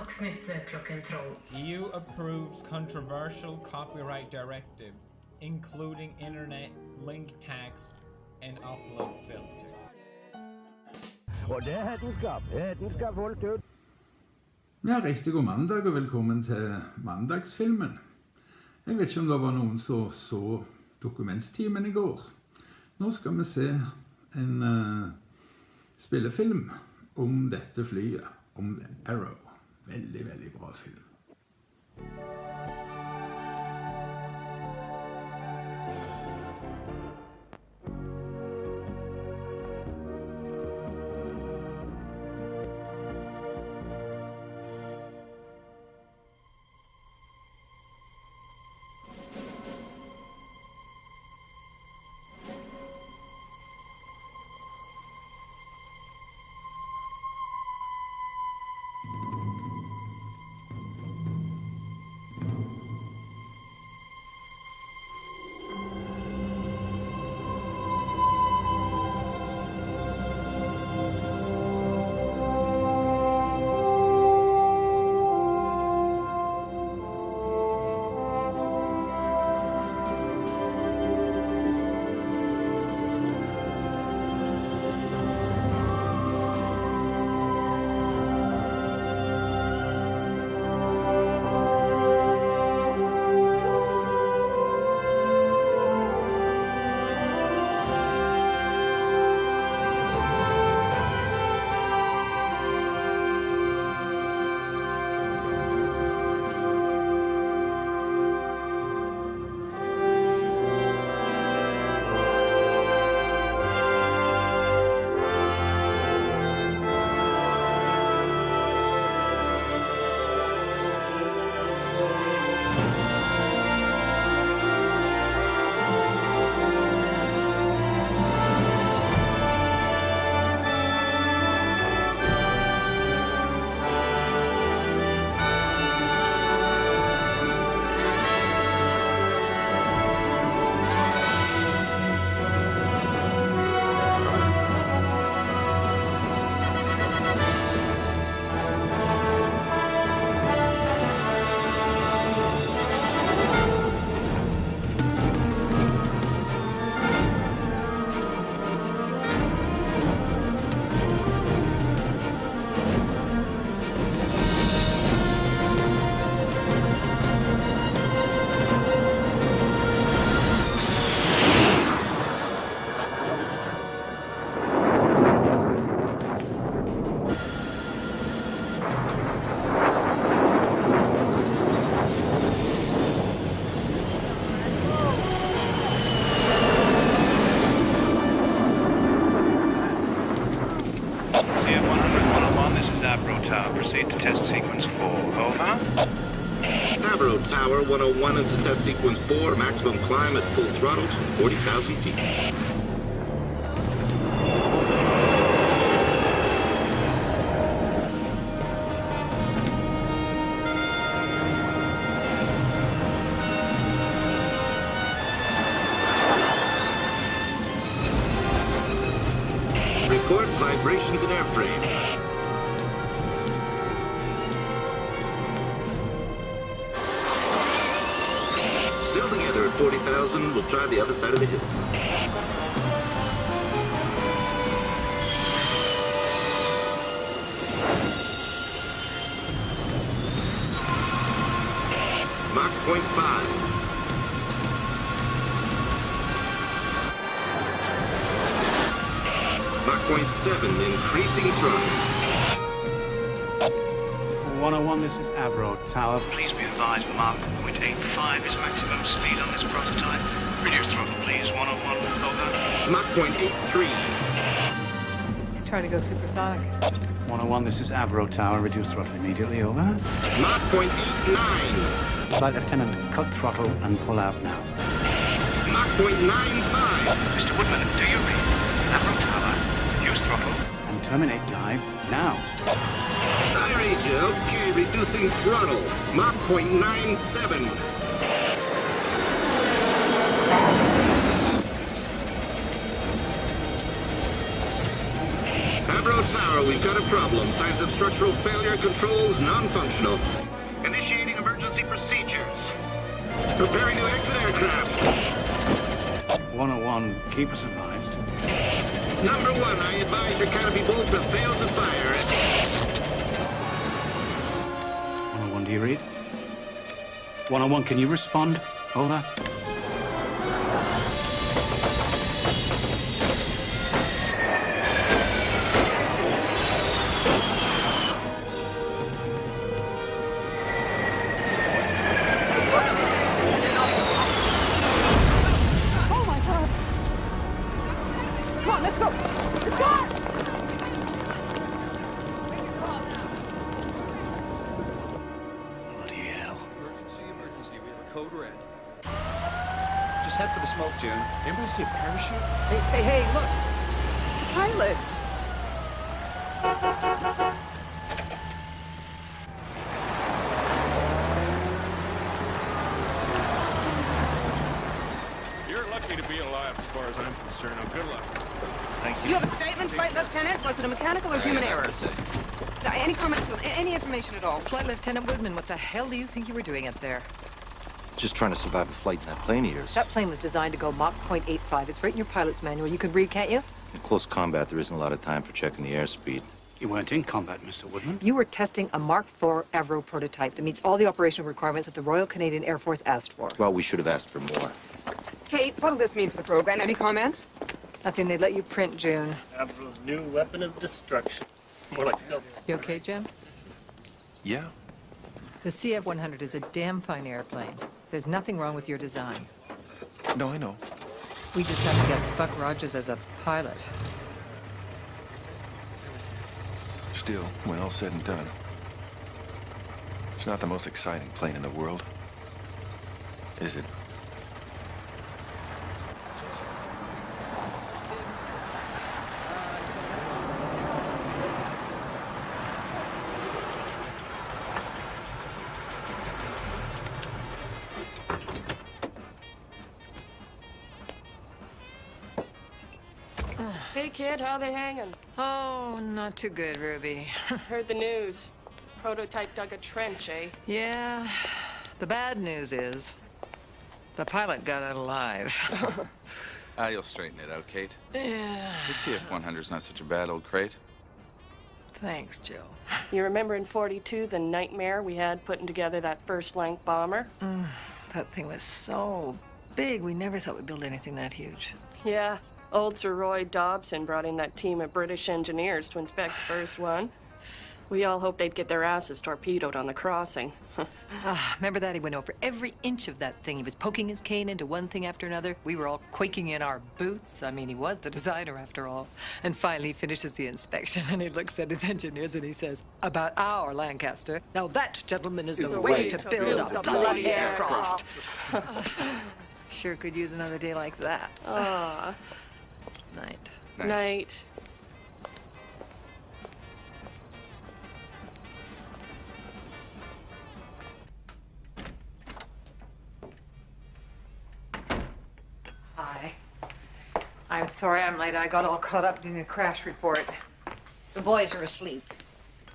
Dagsnytt klockan 12. EU approves controversial copyright directive, including internet link tax and upload filter. Og det er hedenskap folk ut. Ja, riktig god mandag og velkommen til mandagsfilmen. Jeg vet ikke om det var noen som så dokumenttimen i går. Nå skal vi se en spillefilm om dette flyet, om Arrow. Veldig, veldig bra film. Tower, proceed to test sequence 4. Over. Avro Tower 101 into test sequence 4. Maximum climb at full throttle to 40,000 feet. Record vibrations in airframe. Still together at 40,000, we'll try the other side of the hill. Mach 0.5. Mach 0.7, increasing throttle. 101, this is Avro Tower. Please be advised Mach 0.85 is maximum speed on this prototype. Reduce throttle, please. 101, over. Mach 0.83. He's trying to go supersonic. 101, this is Avro Tower. Reduce throttle immediately, over. Mach 0.89. Flight Lieutenant, cut throttle and pull out now. Mach 0.95. Mr. Woodman, do you read? This is Avro Tower. Reduce throttle and terminate dive now. I read you. Okay, reducing throttle. Mach 0.97. Avro Tower. Tower, we've got a problem. Signs of structural failure, controls non-functional. Initiating emergency procedures. Preparing to exit aircraft. 101, keep us advised. Number 1, I advise your canopy bolts have failed to fire. 101, do you read? 101, can you respond? Over. Oh my God! Come on, let's go! Let's go! Bloody hell. Emergency, we have a code red. Just head for the smoke, June. Anybody see a parachute? Hey, look! It's the pilots. You're lucky to be alive as far as I'm concerned. Now, good luck. Thank You have a statement, Flight Lieutenant? Was it a mechanical or human error? Any comments, any information at all? Flight Lieutenant Woodman, what the hell do you think you were doing up there? Just trying to survive a flight in that plane of yours. That plane was designed to go Mach 0.85. It's right in your pilot's manual. You could read, can't you? In close combat, there isn't a lot of time for checking the airspeed. You weren't in combat, Mr. Woodman. You were testing a Mark IV Avro prototype that meets all the operational requirements that the Royal Canadian Air Force asked for. Well, we should have asked for more. Kate, what'll this mean for the program? Any comment? Nothing they'd let you print, June. Avro's new weapon of destruction. More like self. You okay, Jim? Yeah? The CF-100 is a damn fine airplane. There's nothing wrong with your design. No, I know. We just have to get Buck Rogers as a pilot. Still, when all's said and done, it's not the most exciting plane in the world, is it? Hey, kid, how they hanging? Oh, not too good, Ruby. Heard the news. Prototype dug a trench, eh? Yeah. The bad news is the pilot got out alive. You'll straighten it out, Kate. Yeah. The CF-100's not such a bad old crate. Thanks, Jill. You remember in 42 the nightmare we had putting together that first Lank bomber? That thing was so big, we never thought we'd build anything that huge. Yeah. Old Sir Roy Dobson brought in that team of British engineers to inspect the first one. We all hoped they'd get their asses torpedoed on the crossing. Remember that? He went over every inch of that thing. He was poking his cane into one thing after another. We were all quaking in our boots. I mean, he was the designer after all. And finally he finishes the inspection and he looks at his engineers and he says, "About our Lancaster. Now that, gentlemen, is the way to build a bloody aircraft." Sure could use another day like that. Night. Night. Hi. I'm sorry I'm late. I got all caught up doing a crash report. The boys are asleep.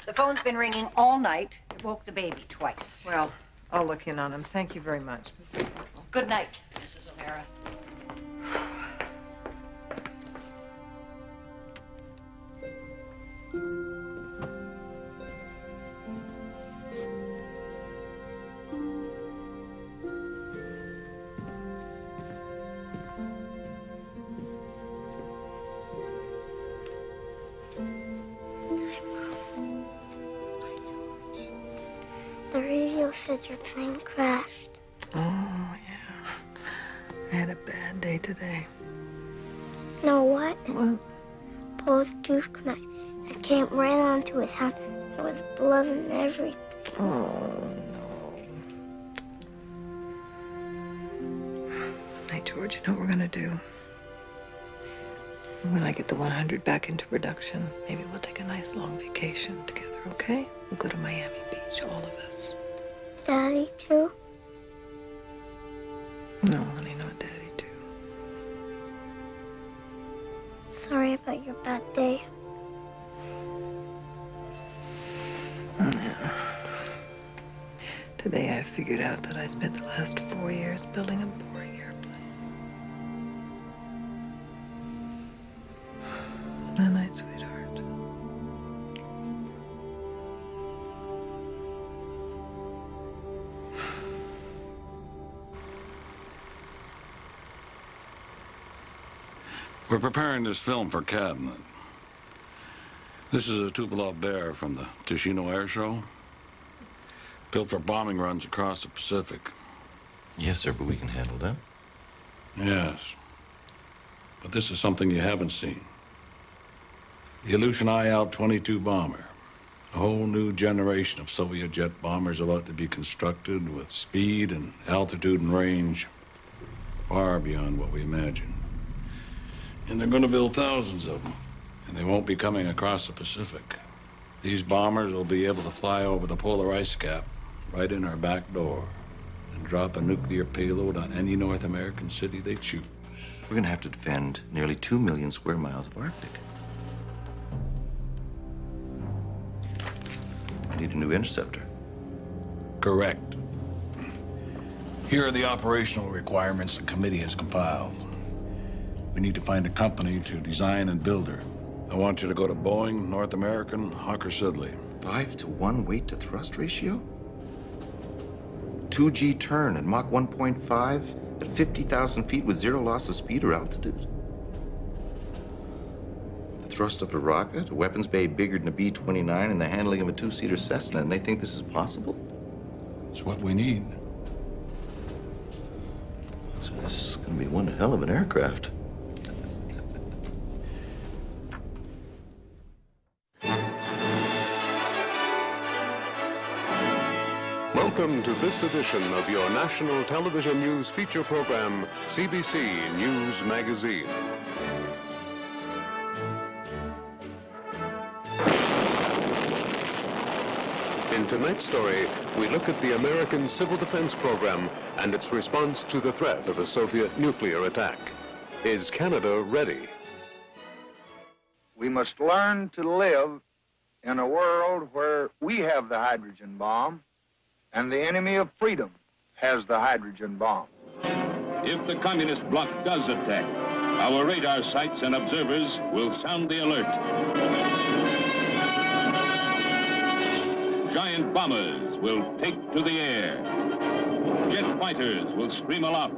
The phone's been ringing all night. It woke the baby twice. Well, I'll look in on him. Thank you very much, Mrs. Good night, Mrs. O'Hara. The radio said your plane crashed. Oh, yeah. I had a bad day today. Know what? What? Both Duke and I came right onto his hand. There was blood and everything. Oh, no. Hey, George, you know what we're gonna do? When I get the 100 back into production, maybe we'll take a nice long vacation together, okay? We'll go to Miami Beach, all of us. Daddy, too? No, honey, not Daddy, too. Sorry about your bad day. Today I figured out that I spent the last 4 years building a boring airplane. Good night, sweetheart. We're preparing this film for Cabinet. This is a Tupelo Bear from the Ticino Air Show. Built for bombing runs across the Pacific. Yes, sir, but we can handle that. Yes. But this is something you haven't seen. The Ilyushin IL-22 bomber. A whole new generation of Soviet jet bombers about to be constructed with speed and altitude and range far beyond what we imagined. And they're going to build thousands of them. And they won't be coming across the Pacific. These bombers will be able to fly over the polar ice cap right in our back door and drop a nuclear payload on any North American city they choose. We're going to have to defend nearly 2 million square miles of Arctic. We need a new interceptor. Correct. Here are the operational requirements the committee has compiled. We need to find a company to design and build her. I want you to go to Boeing, North American, Hawker Siddeley. 5-to-1 weight to thrust ratio? 2G turn at Mach 1.5 at 50,000 feet with 0 loss of speed or altitude? The thrust of a rocket, a weapons bay bigger than a B-29, and the handling of a 2-seater Cessna, and they think this is possible? It's what we need. So this is going to be one hell of an aircraft. Welcome to this edition of your national television news feature program, CBC News Magazine. In tonight's story, we look at the American Civil Defense Program and its response to the threat of a Soviet nuclear attack. Is Canada ready? We must learn to live in a world where we have the hydrogen bomb and the enemy of freedom has the hydrogen bomb. If the communist bloc does attack, our radar sites and observers will sound the alert. Giant bombers will take to the air. Jet fighters will scream aloft.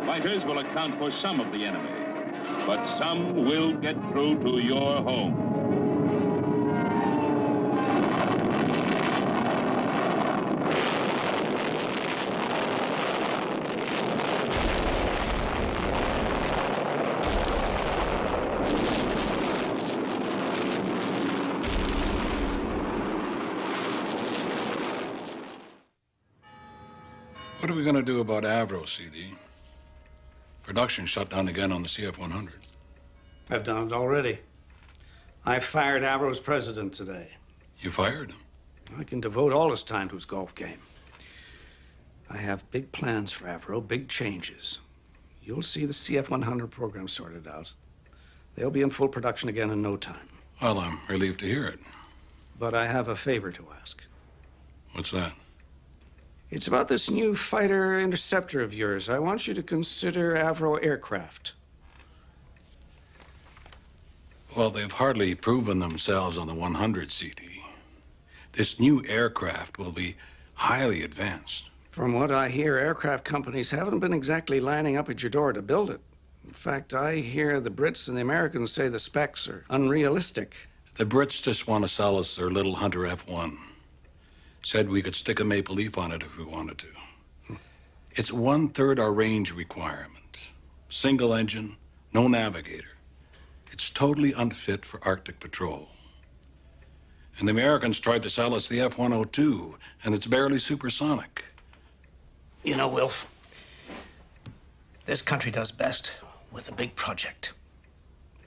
Fighters will account for some of the enemy, but some will get through to your home. What are we going to do about Avro, CD? Production shut down again on the CF-100. I've done it already. I fired Avro's president today. You fired him? I can devote all his time to his golf game. I have big plans for Avro, big changes. You'll see the CF-100 program sorted out. They'll be in full production again in no time. Well, I'm relieved to hear it. But I have a favor to ask. What's that? It's about this new fighter interceptor of yours. I want you to consider Avro aircraft. Well, they've hardly proven themselves on the 100 CD. This new aircraft will be highly advanced. From what I hear, aircraft companies haven't been exactly lining up at your door to build it. In fact, I hear the Brits and the Americans say the specs are unrealistic. The Brits just want to sell us their little Hunter F-1. Said we could stick a maple leaf on it if we wanted to. It's 1/3 our range requirement. Single engine, no navigator. It's totally unfit for Arctic patrol. And the Americans tried to sell us the F-102, and it's barely supersonic. You know, Wilf, this country does best with a big project.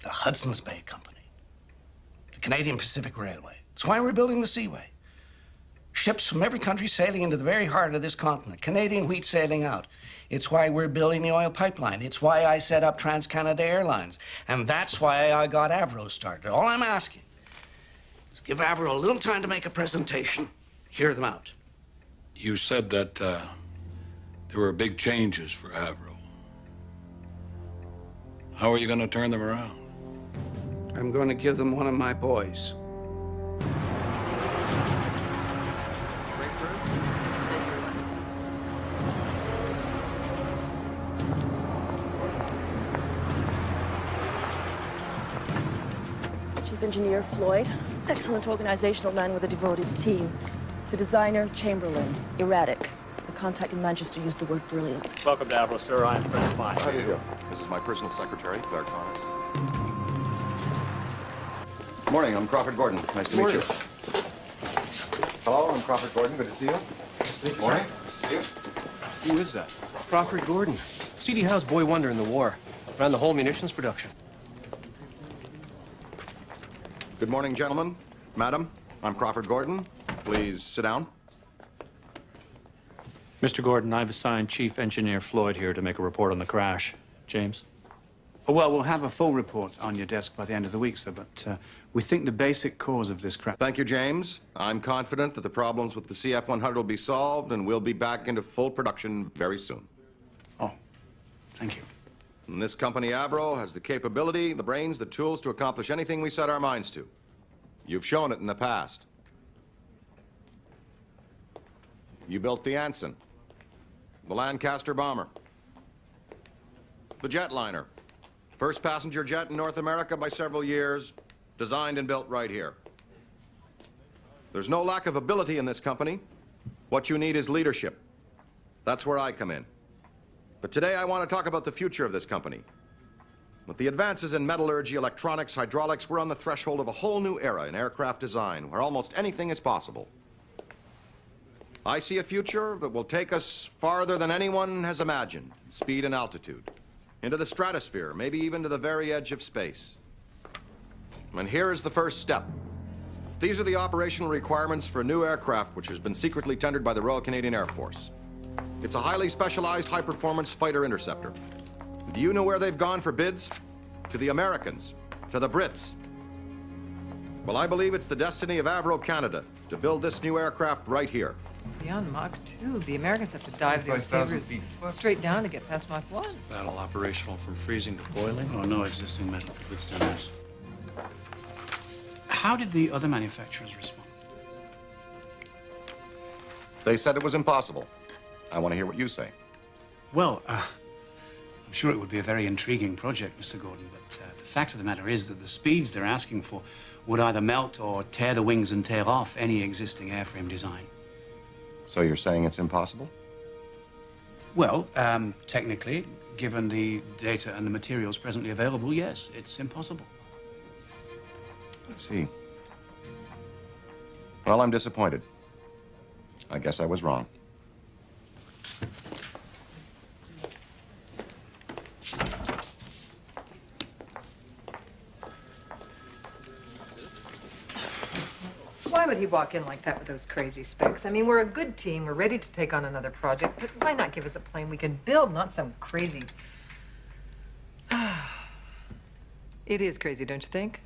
The Hudson's Bay Company. The Canadian Pacific Railway. It's why we're building the Seaway. Ships from every country sailing into the very heart of this continent. Canadian wheat sailing out. It's why we're building the oil pipeline. It's why I set up TransCanada Airlines. And that's why I got Avro started. All I'm asking is give Avro a little time to make a presentation, hear them out. You said that there were big changes for Avro. How are you going to turn them around? I'm going to give them one of my boys. Chief Engineer Floyd, excellent organizational man with a devoted team. The designer, Chamberlain, erratic. The contact in Manchester used the word brilliant. Welcome to Avro, sir. I am Fred Spine. How do you do? This is my personal secretary, Claire Connors. Good morning, I'm Crawford Gordon. Nice to meet you. Hello, I'm Crawford Gordon. Good to see you. Good morning. See you. Who is that? Crawford Gordon. C.D. Howe's boy wonder in the war. Ran the whole munitions production. Good morning, gentlemen. Madam, I'm Crawford Gordon. Please sit down. Mr. Gordon, I've assigned Chief Engineer Floyd here to make a report on the crash. James? Oh, well, we'll have a full report on your desk by the end of the week, sir, but we think the basic cause of this crash... Thank you, James. I'm confident that the problems with the CF-100 will be solved and we'll be back into full production very soon. Oh, thank you. And this company, Avro, has the capability, the brains, the tools to accomplish anything we set our minds to. You've shown it in the past. You built the Anson, the Lancaster bomber, the jetliner, first passenger jet in North America by several years, designed and built right here. There's no lack of ability in this company. What you need is leadership. That's where I come in. But today I want to talk about the future of this company. With the advances in metallurgy, electronics, hydraulics, we're on the threshold of a whole new era in aircraft design where almost anything is possible. I see a future that will take us farther than anyone has imagined, speed and altitude, into the stratosphere, maybe even to the very edge of space. And here is the first step. These are the operational requirements for a new aircraft which has been secretly tendered by the Royal Canadian Air Force. It's a highly specialized, high-performance fighter interceptor. Do you know where they've gone for bids? To the Americans, to the Brits. Well, I believe it's the destiny of Avro Canada to build this new aircraft right here. Beyond Mach 2, the Americans have to dive their sabers straight down to get past Mach 1. Battle operational from freezing to boiling? Oh, no existing metal could withstand this. How did the other manufacturers respond? They said it was impossible. I want to hear what you say. Well, I'm sure it would be a very intriguing project, Mr. Gordon, but the fact of the matter is that the speeds they're asking for would either melt or tear the wings and tail off any existing airframe design. So you're saying it's impossible? Well, technically, given the data and the materials presently available, yes, it's impossible. I see. Well, I'm disappointed. I guess I was wrong. Why would he walk in like that with those crazy specs? I mean, we're a good team. We're ready to take on another project, but why not give us a plane we can build, not some crazy... It is crazy, don't you think?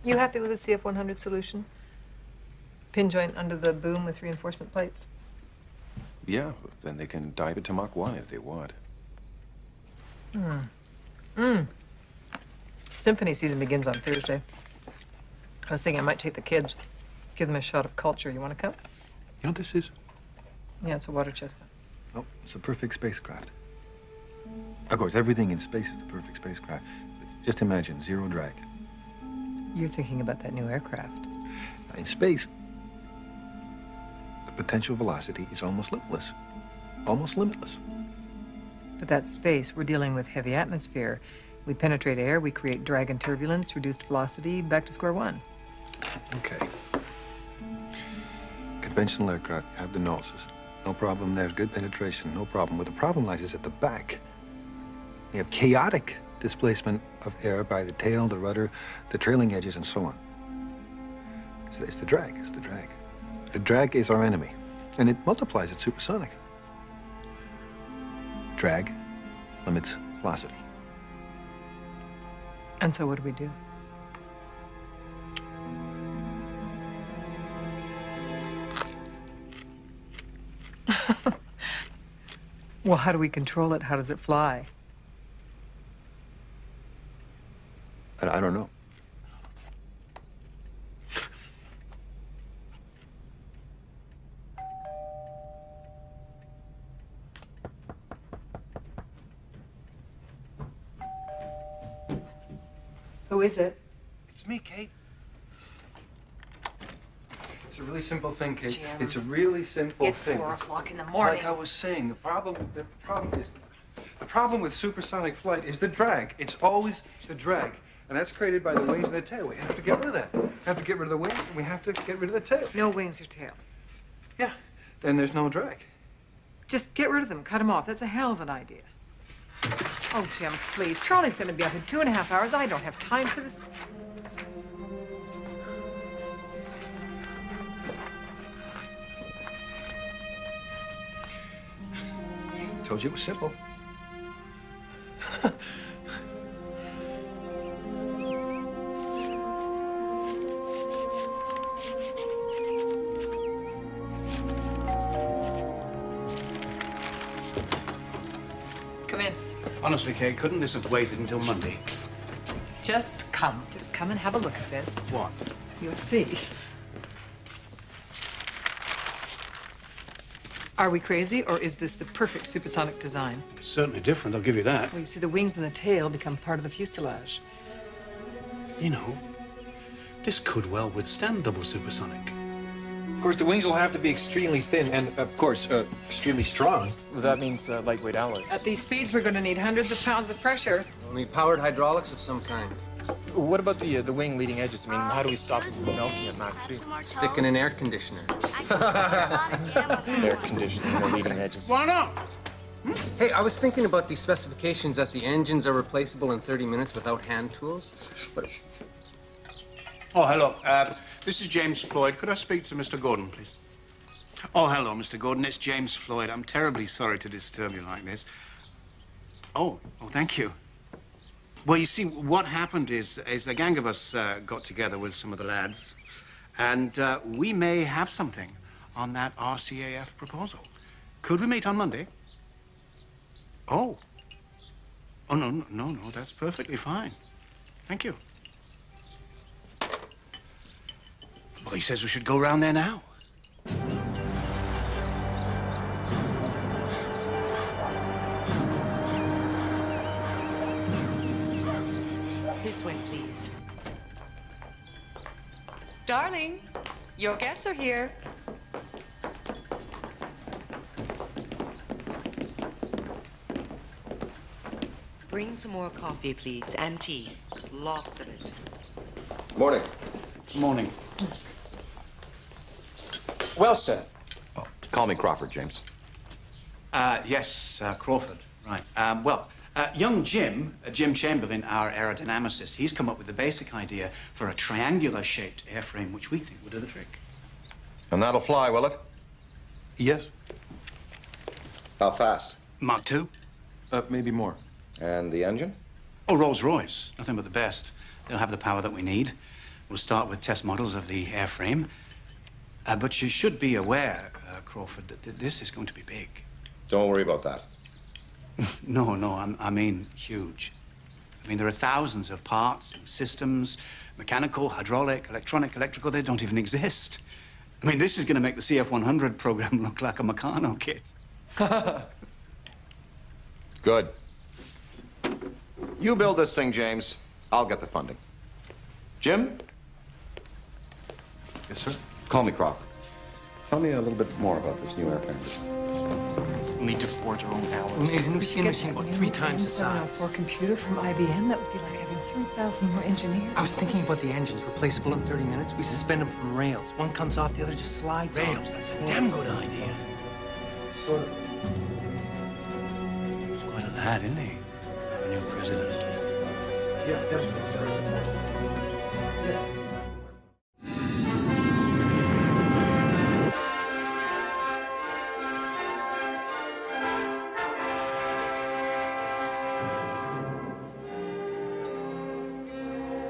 You happy with the CF-100 solution? Pin joint under the boom with reinforcement plates? Yeah, then they can dive it to Mach 1 if they want. Symphony season begins on Thursday. I was thinking I might take the kids, give them a shot of culture. You want to come? You know what this is? Yeah, it's a water chestnut. No, it's a perfect spacecraft. Of course, everything in space is the perfect spacecraft. But just imagine, zero drag. You're thinking about that new aircraft. In space, the potential velocity is almost limitless. Almost limitless. But that's space. We're dealing with heavy atmosphere. We penetrate air, we create drag and turbulence, reduced velocity, back to square one. Okay. Conventional aircraft, you have the noses. No problem there. Good penetration, no problem. Where the problem lies is at the back. You have chaotic displacement of air by the tail, the rudder, the trailing edges, and so on. It's the drag. It's the drag. The drag is our enemy, and it multiplies at supersonic. Drag limits velocity. And so what do we do? Well, how do we control it? How does it fly? I don't know. Who is it? It's me, Kate. It's a really simple thing, Kate. Jim. It's a really simple It's thing. 4 o'clock in the morning. Like I was saying, the problem with supersonic flight is the drag. It's always the drag. And that's created by the wings and the tail. We have to get rid of that. We have to get rid of the wings, and we have to get rid of the tail. No wings or tail. Yeah. Then there's no drag. Just get rid of them. Cut them off. That's a hell of an idea. Oh, Jim, please. Charlie's going to be up in 2.5 hours. I don't have time for this. Told you it was simple. Come in. Honestly, Kate, couldn't this have waited until Monday? Just come. Just come and have a look at this. What? You'll see. Are we crazy, or is this the perfect supersonic design? It's certainly different, I'll give you that. Well, you see, the wings and the tail become part of the fuselage. You know, this could well withstand double supersonic. Of course, the wings will have to be extremely thin and, of course, extremely strong. Well, that means lightweight alloys. At these speeds, we're going to need hundreds of pounds of pressure. We'll need powered hydraulics of some kind. What about the wing leading edges? I mean, how do we stop it from melting at Mach 2? Stick in an air conditioner. Air conditioning, the leading edges. Why not? Hey, I was thinking about these specifications that the engines are replaceable in 30 minutes without hand tools. But... Oh, hello. This is James Floyd. Could I speak to Mr. Gordon, please? Oh, hello, Mr. Gordon. It's James Floyd. I'm terribly sorry to disturb you like this. Oh, thank you. Well, you see, what happened is a gang of us got together with some of the lads, and we may have something on that RCAF proposal. Could we meet on Monday? Oh. Oh, no, that's perfectly fine. Thank you. Well, he says we should go round there now. This way, please. Darling, your guests are here. Bring some more coffee, please, and tea. Lots of it. Morning. Morning. Well said. Oh, call me Crawford, James. Yes, Crawford. Right. Young Jim Chamberlain, our aerodynamicist, he's come up with the basic idea for a triangular-shaped airframe, which we think will do the trick. And that'll fly, will it? Yes. How fast? Mach 2. Maybe more. And the engine? Oh, Rolls-Royce. Nothing but the best. They'll have the power that we need. We'll start with test models of the airframe. But you should be aware, Crawford, that this is going to be big. Don't worry about that. No, I mean huge. I mean, there are thousands of parts and systems, mechanical, hydraulic, electronic, electrical, they don't even exist. I mean, this is going to make the CF-100 program look like a Meccano kit. Good. You build this thing, James. I'll get the funding. Jim? Yes, sir? Call me Crawford. Tell me a little bit more about this new airframe design. We'll need to forge our own alloys. We'll need a new CN machine about 3 times the size. For a computer from IBM, that would be like having 3,000 more engineers. I was thinking about the engines, replaceable in 30 minutes. We suspend them from rails. One comes off, the other just slides on. Rails, that's a damn good idea. Sort of. He's quite a lad, isn't he? Our new president. Yeah, definitely, sir. Yeah.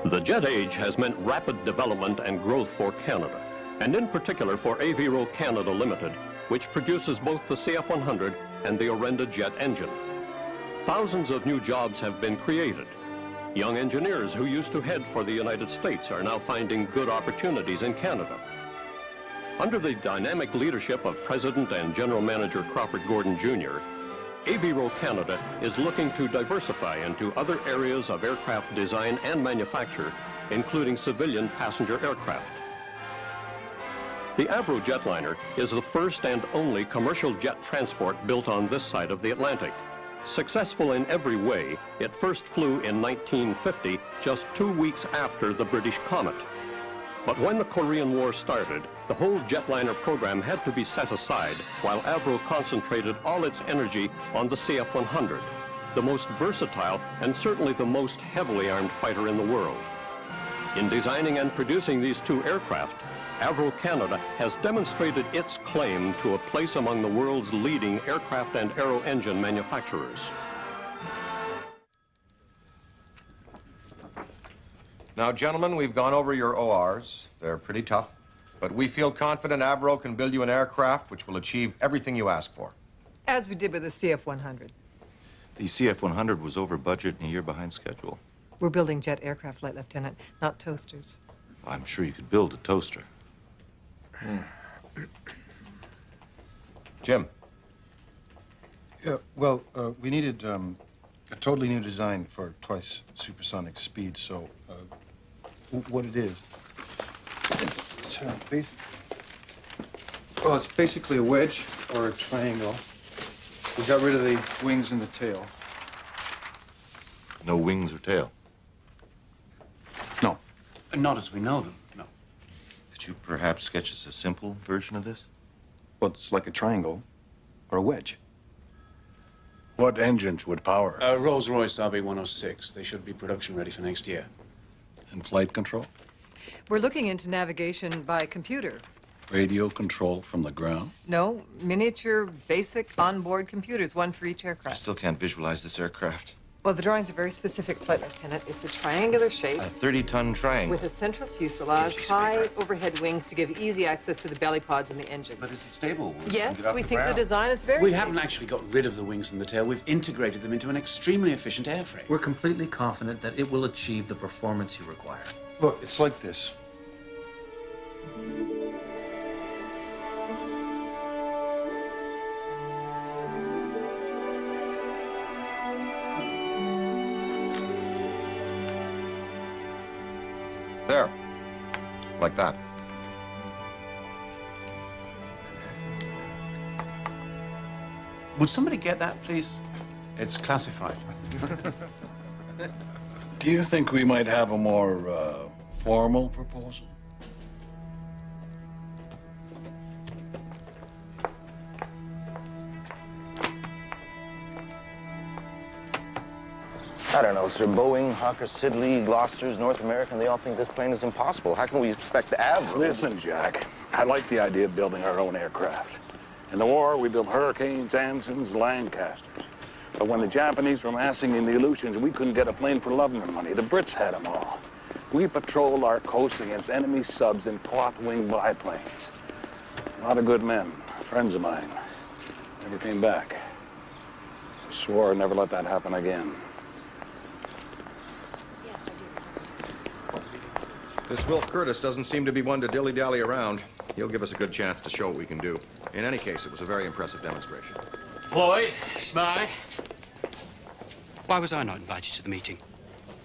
The jet age has meant rapid development and growth for Canada, and in particular for Aviro Canada Limited, which produces both the CF-100 and the Orenda jet engine. Thousands of new jobs have been created. Young engineers who used to head for the United States are now finding good opportunities in Canada. Under the dynamic leadership of President and General Manager Crawford Gordon Jr., Aviro Canada is looking to diversify into other areas of aircraft design and manufacture, including civilian passenger aircraft. The Avro jetliner is the first and only commercial jet transport built on this side of the Atlantic. Successful in every way, it first flew in 1950, just 2 weeks after the British Comet. But when the Korean War started, the whole jetliner program had to be set aside while Avro concentrated all its energy on the CF-100, the most versatile and certainly the most heavily armed fighter in the world. In designing and producing these two aircraft, Avro Canada has demonstrated its claim to a place among the world's leading aircraft and aero engine manufacturers. Now, gentlemen, we've gone over your ORs. They're pretty tough, but we feel confident Avro can build you an aircraft which will achieve everything you ask for. As we did with the CF-100. The CF-100 was over budget and a year behind schedule. We're building jet aircraft, Flight Lieutenant, not toasters. I'm sure you could build a toaster. Jim. Yeah, well, we needed a totally new design for twice supersonic speed, so what it is, it's basically a wedge or a triangle. We got rid of the wings and the tail. No wings or tail? No. Not as we know them, no. Could you perhaps sketch us a simple version of this? Well, it's like a triangle or a wedge. What engines would power it? Rolls-Royce RB-106. They should be production ready for next year. And flight control? We're looking into navigation by computer. Radio control from the ground? No, miniature, basic onboard computers, one for each I aircraft. still can't visualize this aircraft. Well, the drawings are very specific, Flight Lieutenant. It's a triangular shape. A 30-ton triangle. With a central fuselage, high overhead wings to give easy access to the belly pods and the engines. But is it stable? Yes, we think the design is very We safe. haven't actually got rid of the wings and the tail. We've integrated them into an extremely efficient airframe. We're completely confident that it will achieve the performance you require. Look, it's like this. There. Like that. Would somebody get that, please? It's classified. Do you think we might have a more formal proposal? I don't know, sir. Boeing, Hawker Siddeley, Gloster's, North American, they all think this plane is impossible. How can we expect Avro? Listen, Jack, I like the idea of building our own aircraft. In the war, we built Hurricanes, Ansons, Lancasters. But when the Japanese were massing in the Aleutians, we couldn't get a plane for love nor money. The Brits had them all. We patrolled our coast against enemy subs in cloth-wing biplanes. A lot of good men, friends of mine, never came back. I swore I'd never let that happen again. This Wilf Curtis doesn't seem to be one to dilly-dally around. He'll give us a good chance to show what we can do. In any case, it was a very impressive demonstration. Floyd, Smy. Why was I not invited to the meeting?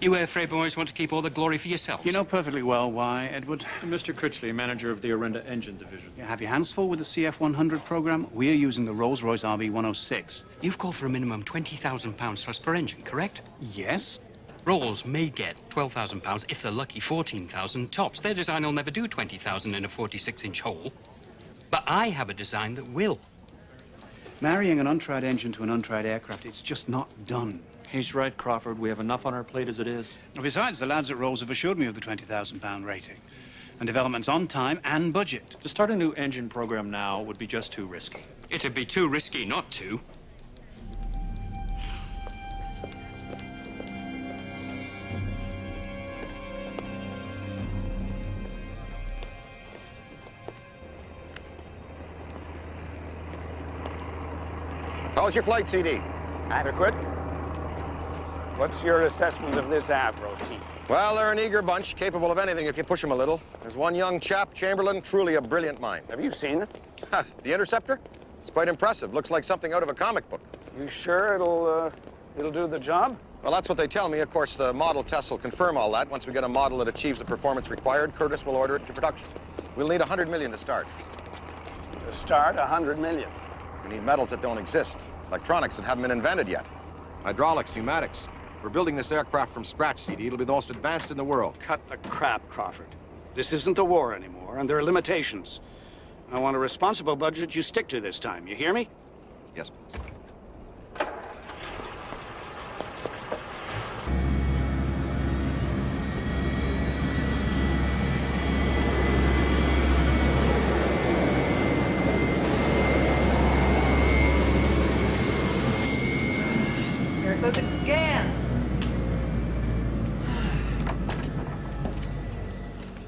You airframe boys want to keep all the glory for yourselves. You know perfectly well why, Edward. Mr. Critchley, manager of the Orenda Engine Division. You have your hands full with the CF-100 program. We're using the Rolls-Royce RB-106. You've called for a minimum £20,000 thrust per engine, correct? Yes. Rolls may get £12,000 if they're lucky, 14,000 tops. Their design will never do 20,000 in a 46-inch hole. But I have a design that will. Marrying an untried engine to an untried aircraft, it's just not done. He's right, Crawford. We have enough on our plate as it is. Besides, the lads at Rolls have assured me of the £20,000 rating. And development's on time and budget. To start a new engine program now would be just too risky. It'd be too risky not to. How's your flight, CD? Adequate. What's your assessment of this Avro team? Well, they're an eager bunch, capable of anything if you push them a little. There's one young chap, Chamberlain, truly a brilliant mind. Have you seen it? The Interceptor? It's quite impressive. Looks like something out of a comic book. You sure it'll do the job? Well, that's what they tell me. Of course, the model tests will confirm all that. Once we get a model that achieves the performance required, Curtiss will order it to production. We'll need 100 million to start. To start, 100 million. We need metals that don't exist. Electronics that haven't been invented yet. Hydraulics, pneumatics. We're building this aircraft from scratch, CD. It'll be the most advanced in the world. Cut the crap, Crawford. This isn't the war anymore, and there are limitations. I want a responsible budget you stick to this time. You hear me? Yes, please. There it goes again.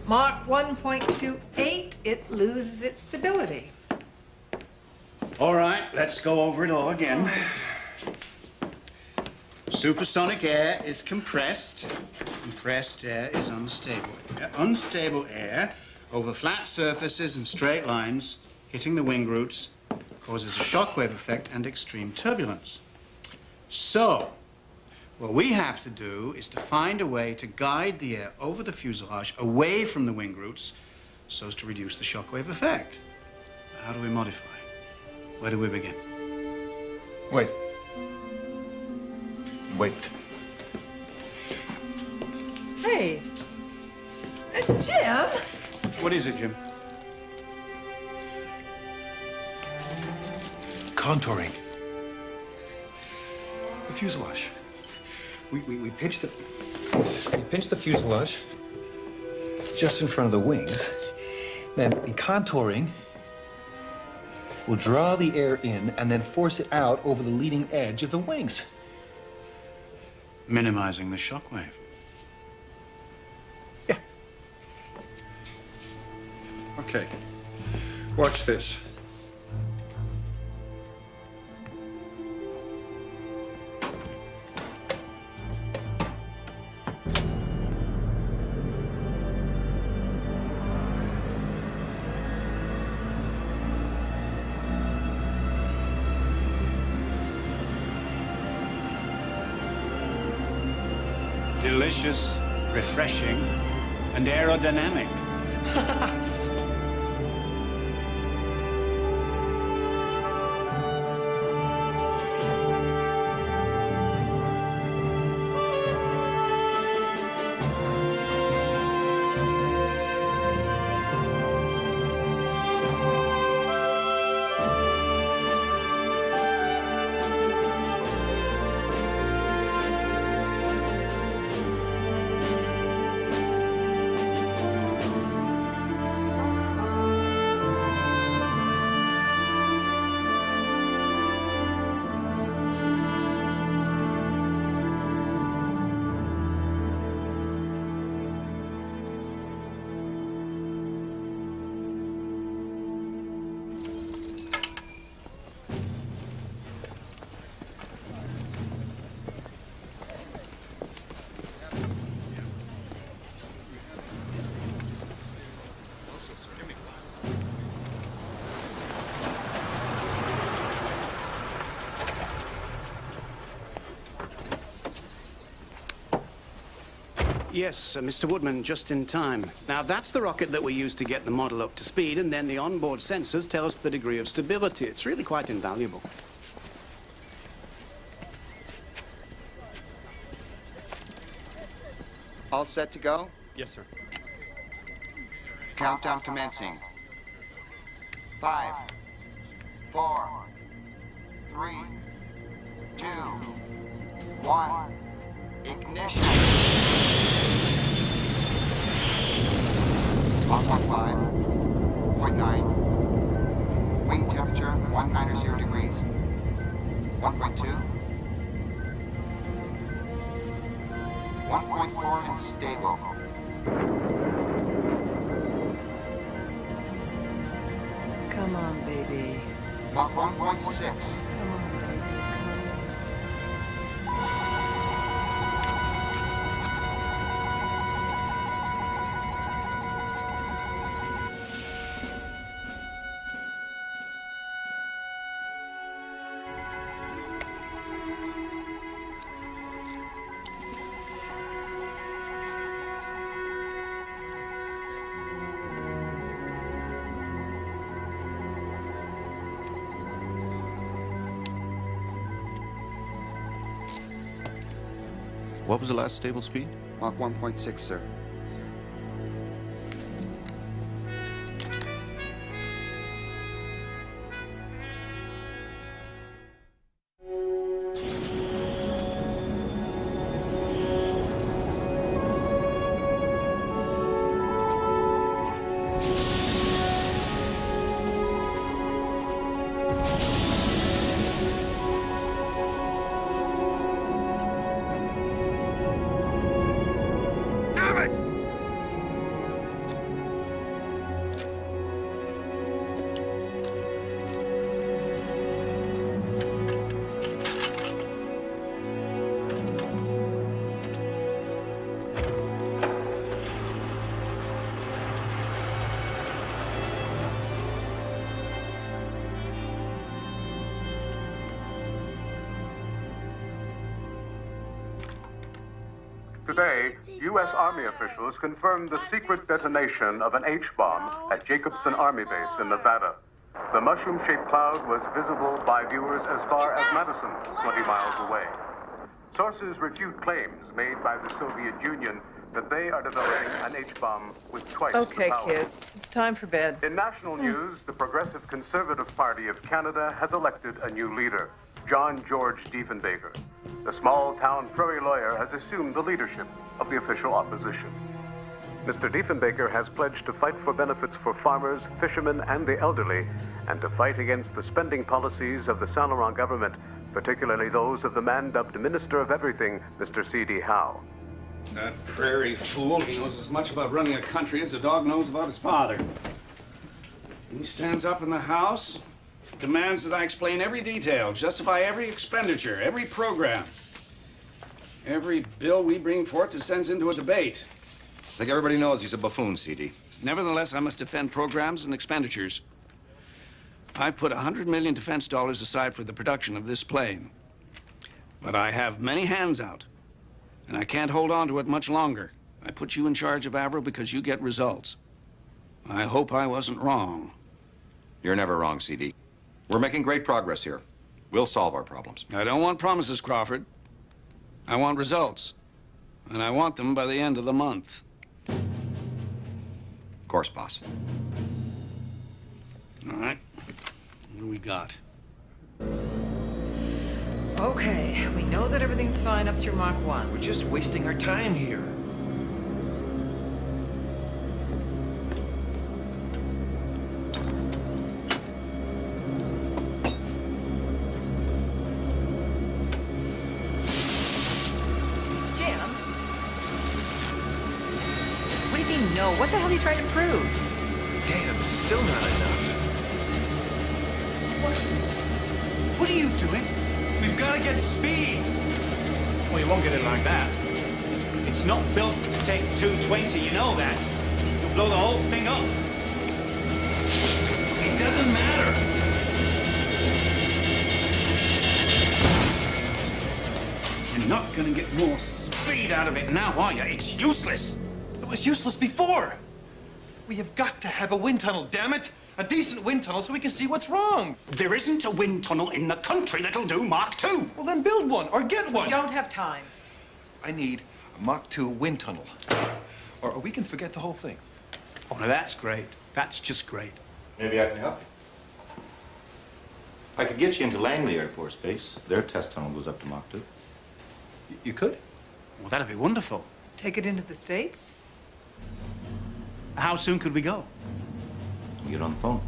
Mach 1.28, it loses its stability. All right, let's go over it all again. Supersonic air is compressed. Compressed air is unstable. Unstable air over flat surfaces and straight lines hitting the wing roots causes a shockwave effect and extreme turbulence. So, what we have to do is to find a way to guide the air over the fuselage away from the wing roots so as to reduce the shockwave effect. How do we modify? Where do we begin? Wait. Hey. Jim? What is it, Jim? Contouring. The fuselage. We pinched the fuselage just in front of the wings. Then the contouring will draw the air in and then force it out over the leading edge of the wings. Minimizing the shockwave. Yeah. Okay. Watch this. Delicious, refreshing, and aerodynamic. Yes, Mr. Woodman, just in time. Now, that's the rocket that we use to get the model up to speed, and then the onboard sensors tell us the degree of stability. It's really quite invaluable. All set to go? Yes, sir. Countdown commencing. 5, 4, 3, 2, 1. Ignition. 1.5, 0.9. Wing temperature 190 degrees. 1.2. 1.4 and stable. Come on, baby. Mach 1.6. Come on, baby. What was the last stable speed? Mach 1.6, sir. Today, U.S. Army officials confirmed the secret detonation of an H-bomb at Jacobson Army Base in Nevada. The mushroom-shaped cloud was visible by viewers as far as Madison, 20 miles away. Sources refute claims made by the Soviet Union that they are developing an H-bomb with twice the Okay, power. kids, it's time for bed. In national news, the Progressive Conservative Party of Canada has elected a new leader, John George Diefenbaker. The small-town Prairie lawyer has assumed the leadership of the official opposition. Mr. Diefenbaker has pledged to fight for benefits for farmers, fishermen, and the elderly, and to fight against the spending policies of the Saint Laurent government, particularly those of the man dubbed Minister of Everything, Mr. C.D. Howe. That prairie fool, he knows as much about running a country as a dog knows about his father. He stands up in the House, demands that I explain every detail, justify every expenditure, every program. Every bill we bring forth is sent into a debate. I think everybody knows he's a buffoon, CD. Nevertheless, I must defend programs and expenditures. I've put $100 million defense dollars aside for the production of this plane. But I have many hands out, and I can't hold on to it much longer. I put you in charge of Avro because you get results. I hope I wasn't wrong. You're never wrong, CD. We're making great progress here. We'll solve our problems. I don't want promises, Crawford. I want results. And I want them by the end of the month. Of course, boss. All right. What do we got? Okay, we know that everything's fine up through Mach 1. We're just wasting our time here. Jim? What do you mean, no? What the hell are you trying to prove? Damn, it's still not enough. What are you doing? We've got to get speed. Well, you won't get it like that. It's not built to take 220, you know that. You'll blow the whole thing up. It doesn't matter. You're not going to get more speed out of it now, are you? It's useless. It was useless before. We have got to have a wind tunnel, damn it. A decent wind tunnel so we can see what's wrong. There isn't a wind tunnel in the country that'll do Mach 2. Well, then build one or get one. We don't have time. I need a Mach 2 wind tunnel. Or we can forget the whole thing. Oh, now that's great. That's just great. Maybe I can help you. I could get you into Langley Air Force Base. Their test tunnel goes up to Mach 2. You could? Well, that'd be wonderful. Take it into the States? How soon could we go? You get on the phone.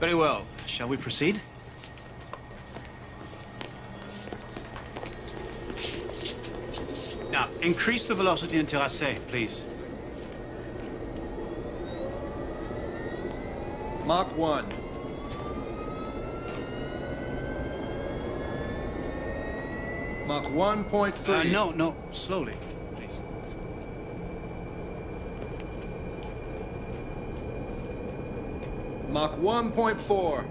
Very well. Shall we proceed? Now, increase the velocity until I say, please. Mach 1. Mach 1.3. No, slowly, please. Mach 1.4.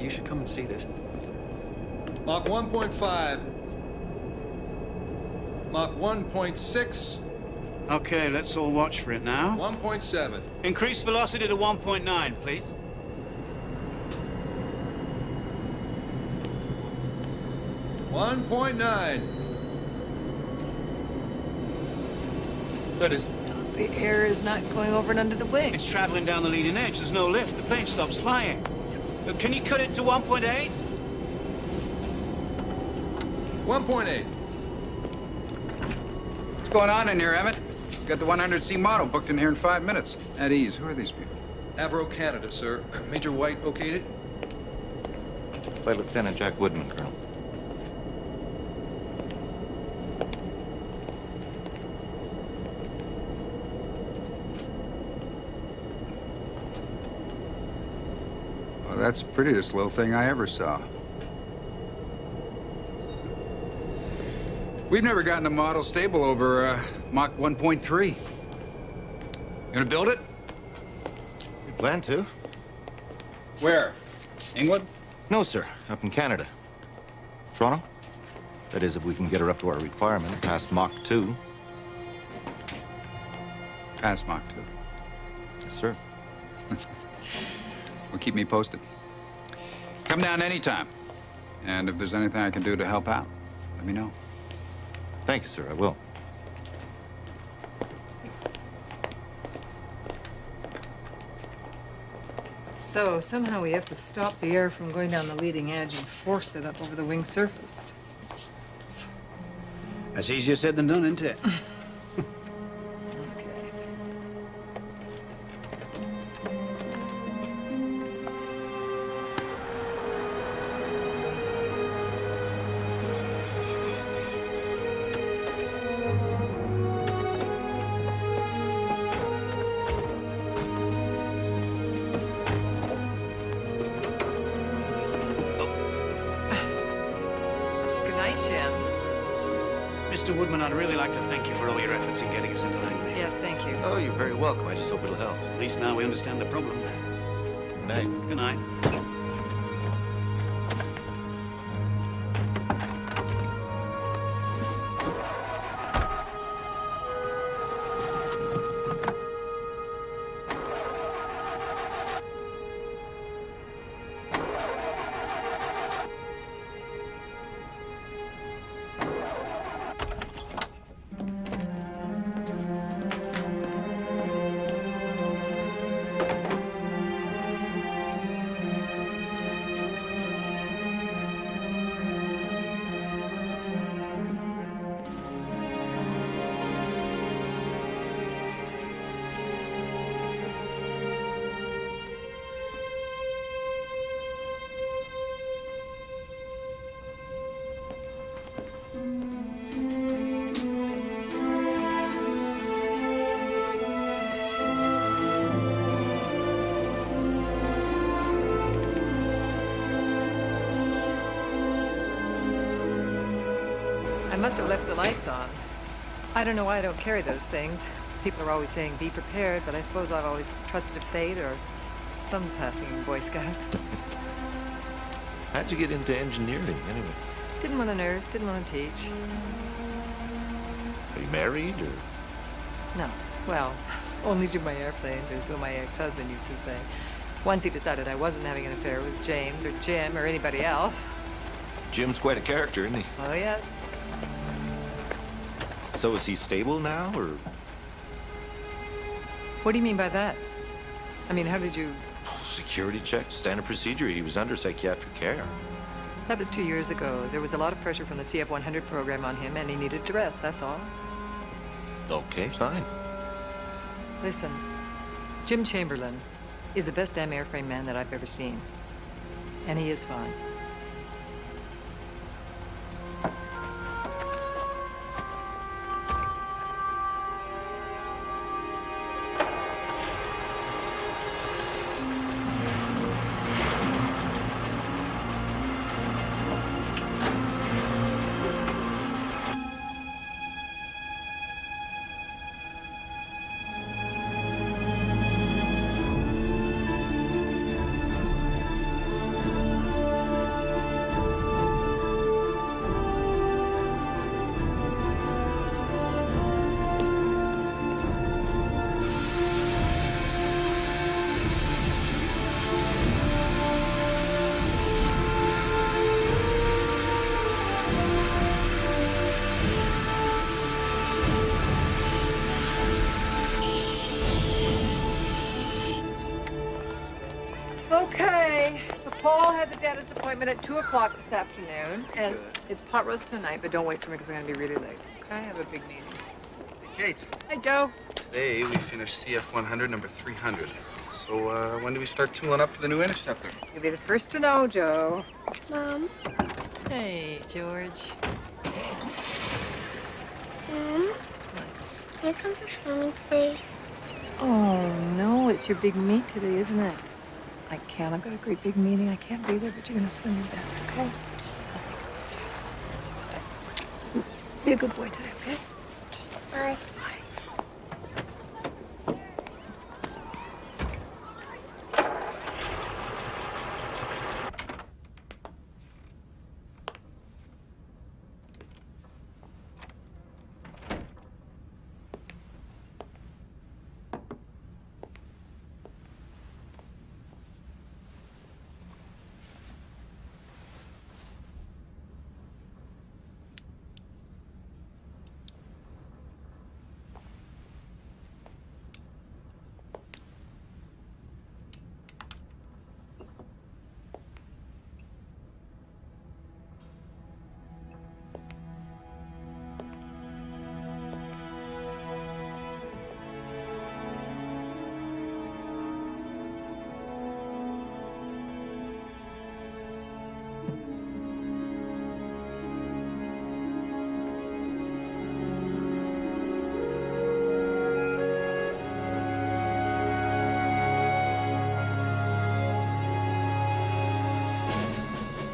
you should come and see this. Mach 1.5. Mach 1.6. Okay, let's all watch for it now. 1.7. Increase velocity to 1.9, please. $1.9. That is. The air is not going over and under the wing. It's traveling down the leading edge. There's no lift. The plane stops flying. Can you cut it to 1.8? 1.8. What's going on in here, Emmett? Got the 100C model booked in here in 5 minutes. At ease. Who are these people? Avro, Canada, sir. Major White okayed it? Flight Lieutenant Jack Woodman, Colonel. Well, that's pretty the slow thing I ever saw. We've never gotten a model stable over Mach 1.3. You gonna build it? We plan to. Where? England? No, sir. Up in Canada. Toronto? That is, if we can get her up to our requirement, past Mach 2. Past Mach 2. Yes, sir. Well, keep me posted. Come down anytime. And if there's anything I can do to help out, let me know. Thank you, sir. I will. So somehow we have to stop the air from going down the leading edge and force it up over the wing surface. That's easier said than done, isn't it? Mr. Woodman, I'd really like to thank you for all your efforts in getting us into Langley. Yes, thank you. Oh, you're very welcome. I just hope it'll help. At least now we understand the problem. Good night. Good night. I must have left the lights on. I don't know why I don't carry those things. People are always saying, be prepared, but I suppose I've always trusted a fate or some passing Boy Scout. How'd you get into engineering, anyway? Didn't want to nurse, didn't want to teach. Are you married, or? No. Well, only to my airplanes, or so my ex-husband used to say. Once he decided I wasn't having an affair with James or Jim or anybody else. Jim's quite a character, isn't he? Oh, yes. So is he stable now, or? What do you mean by that? I mean, how did you... Security check, standard procedure. He was under psychiatric care. That was 2 years ago. There was a lot of pressure from the CF-100 program on him, and he needed to rest, that's all. Okay, fine. Listen, Jim Chamberlain is the best damn airframe man that I've ever seen. And he is fine. Okay, so Paul has a dentist appointment at 2 o'clock this afternoon, and it's pot roast tonight, but don't wait for me because I'm going to be really late. Okay, I have a big meeting. Hey, Kate. Hi, Joe. Today we finished CF 100, number 300. So when do we start tooling up for the new Interceptor? You'll be the first to know, Joe. Mom. Hey, George. Mom, can I come to swimming today? Oh, no, it's your big meet today, isn't it? I can't. I've got a great big meeting. I can't be there, but you're going to swim your best, okay? Be a good boy today, okay? Bye.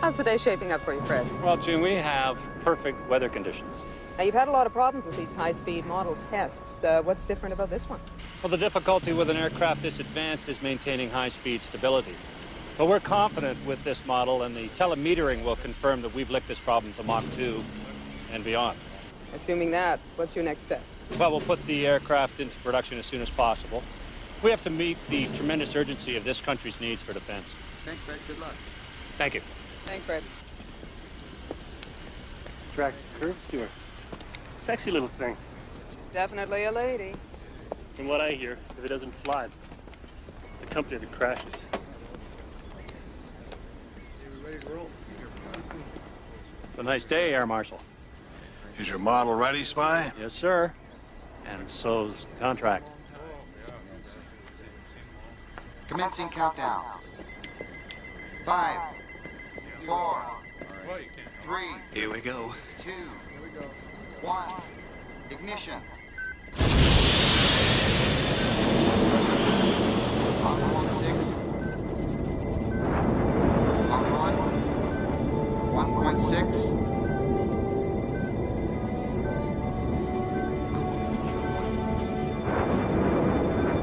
How's the day shaping up for you, Fred? Well, June, we have perfect weather conditions. Now, you've had a lot of problems with these high-speed model tests. What's different about this one? Well, the difficulty with an aircraft this advanced is maintaining high-speed stability. But we're confident with this model, and the telemetering will confirm that we've licked this problem to Mach 2 and beyond. Assuming that, what's your next step? Well, we'll put the aircraft into production as soon as possible. We have to meet the tremendous urgency of this country's needs for defense. Thanks, Fred. Good luck. Thank you. Thanks, Fred. Track curves to her. Sexy little thing. Definitely a lady. From what I hear, if it doesn't fly, it's the company that crashes. Ready to roll. It's a nice day, Air Marshal. Is your model ready, Spy? Yes, sir. And so's the contract. Commencing countdown. 5, 4, 3. Here we go. 2, 1. Ignition. Mach 1.6. Mach 1. 1.6.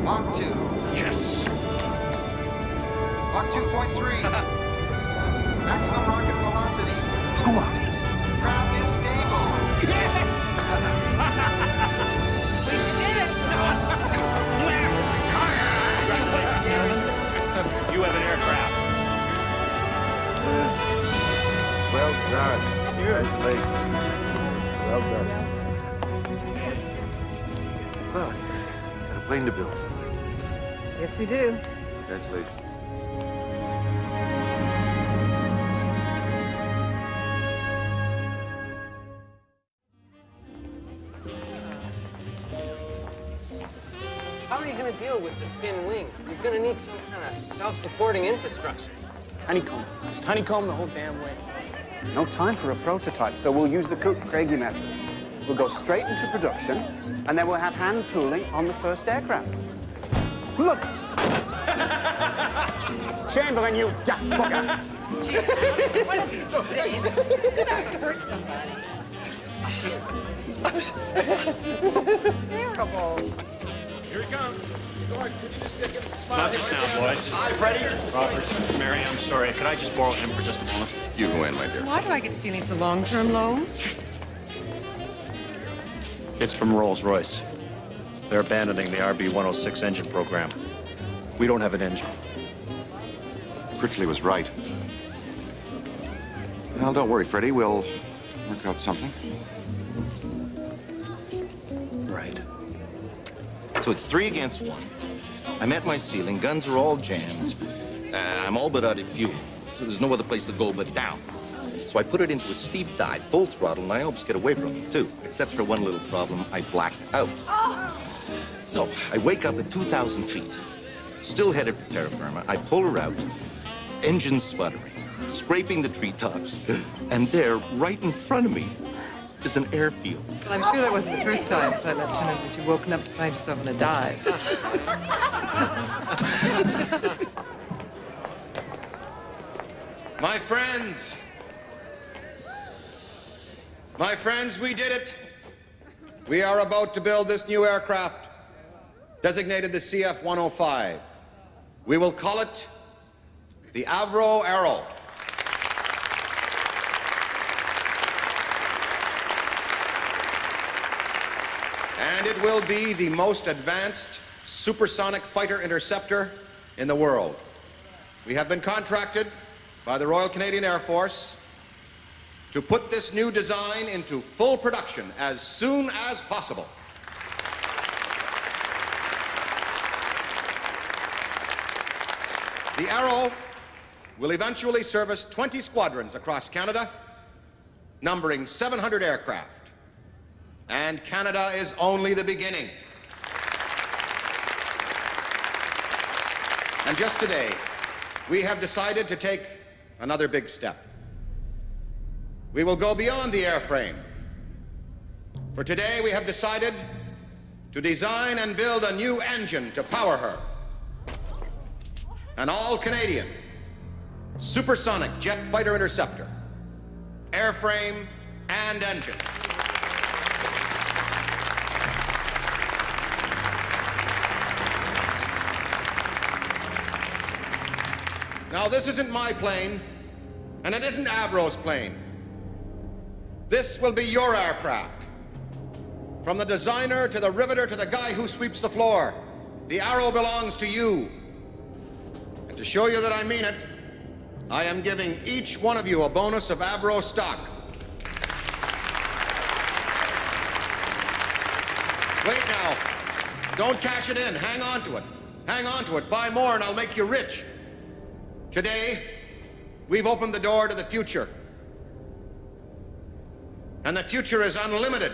Mach 2. Yes. Mach 2.3. Maximum rocket velocity. Come on. Craft is stable. You have an aircraft. Well done. Congratulations. Well done. Well, got a plane to build. Yes, we do. Congratulations. How are you going to deal with the thin wing? You're going to need some kind of self-supporting infrastructure. Honeycomb. Just honeycomb the whole damn way. No time for a prototype, so we'll use the Cook-Craigie method. We'll go straight into production, and then we'll have hand tooling on the first aircraft. Look! Chamberlain, you duck bugger! Gee, one of these days, you're gonna hurt somebody. Terrible. Here he comes. Guard, could you just give us a smile? Not just now, boys. Hi, Freddie. Robert, Mary, I'm sorry. Could I just borrow him for just a moment? You go in, my dear. Why do I get the feeling it's a long-term loan? It's from Rolls-Royce. They're abandoning the RB-106 engine program. We don't have an engine. Critchley was right. Well, don't worry, Freddie. We'll work out something. Right. So it's 3 against 1. I'm at my ceiling. Guns are all jammed. I'm all but out of fuel, so there's no other place to go but down. So I put it into a steep dive, full throttle, and I almost get away from it, too. Except for one little problem, I blacked out. So I wake up at 2,000 feet, still headed for terra firma. I pull her out, engine sputtering, scraping the treetops, and there, right in front of me, is an airfield. Well, I'm sure that wasn't the first time, Lieutenant, that you've woken up to find yourself in a dive. My friends, we did it. We are about to build this new aircraft, designated the CF-105. We will call it the Avro Arrow. And it will be the most advanced supersonic fighter interceptor in the world. We have been contracted by the Royal Canadian Air Force to put this new design into full production as soon as possible. The Arrow will eventually service 20 squadrons across Canada, numbering 700 aircraft. And Canada is only the beginning. And just today, we have decided to take another big step. We will go beyond the airframe. For today, we have decided to design and build a new engine to power her. An all-Canadian supersonic jet fighter interceptor, airframe and engine. Now, this isn't my plane, and it isn't Avro's plane. This will be your aircraft. From the designer to the riveter to the guy who sweeps the floor, the Arrow belongs to you. And to show you that I mean it, I am giving each one of you a bonus of Avro stock. Wait now. Don't cash it in. Hang on to it. Hang on to it. Buy more and I'll make you rich. Today, we've opened the door to the future. And the future is unlimited.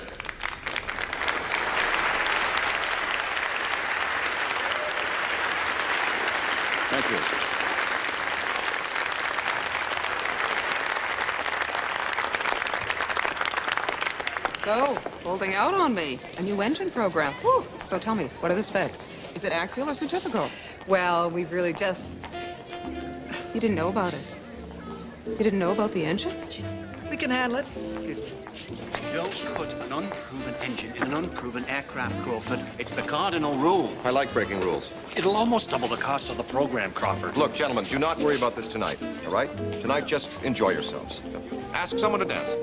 Thank you. So, holding out on me. A new engine program. Whew. So tell me, what are the specs? Is it axial or centrifugal? Well, we've really just... You didn't know about it? You didn't know about the engine? We can handle it. Excuse me. You don't put an unproven engine in an unproven aircraft, Crawford. It's the cardinal rule. I like breaking rules. It'll almost double the cost of the program, Crawford. Look, gentlemen, do not worry about this tonight, all right? Tonight, just enjoy yourselves. Ask someone to dance.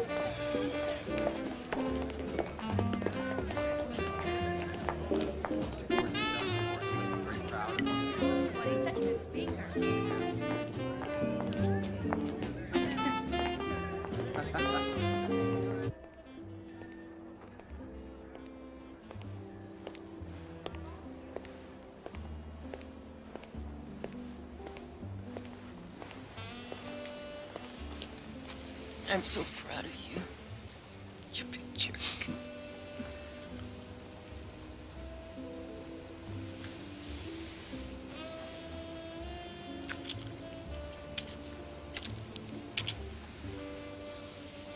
He's such a good speaker. I'm so proud of you. You big jerk.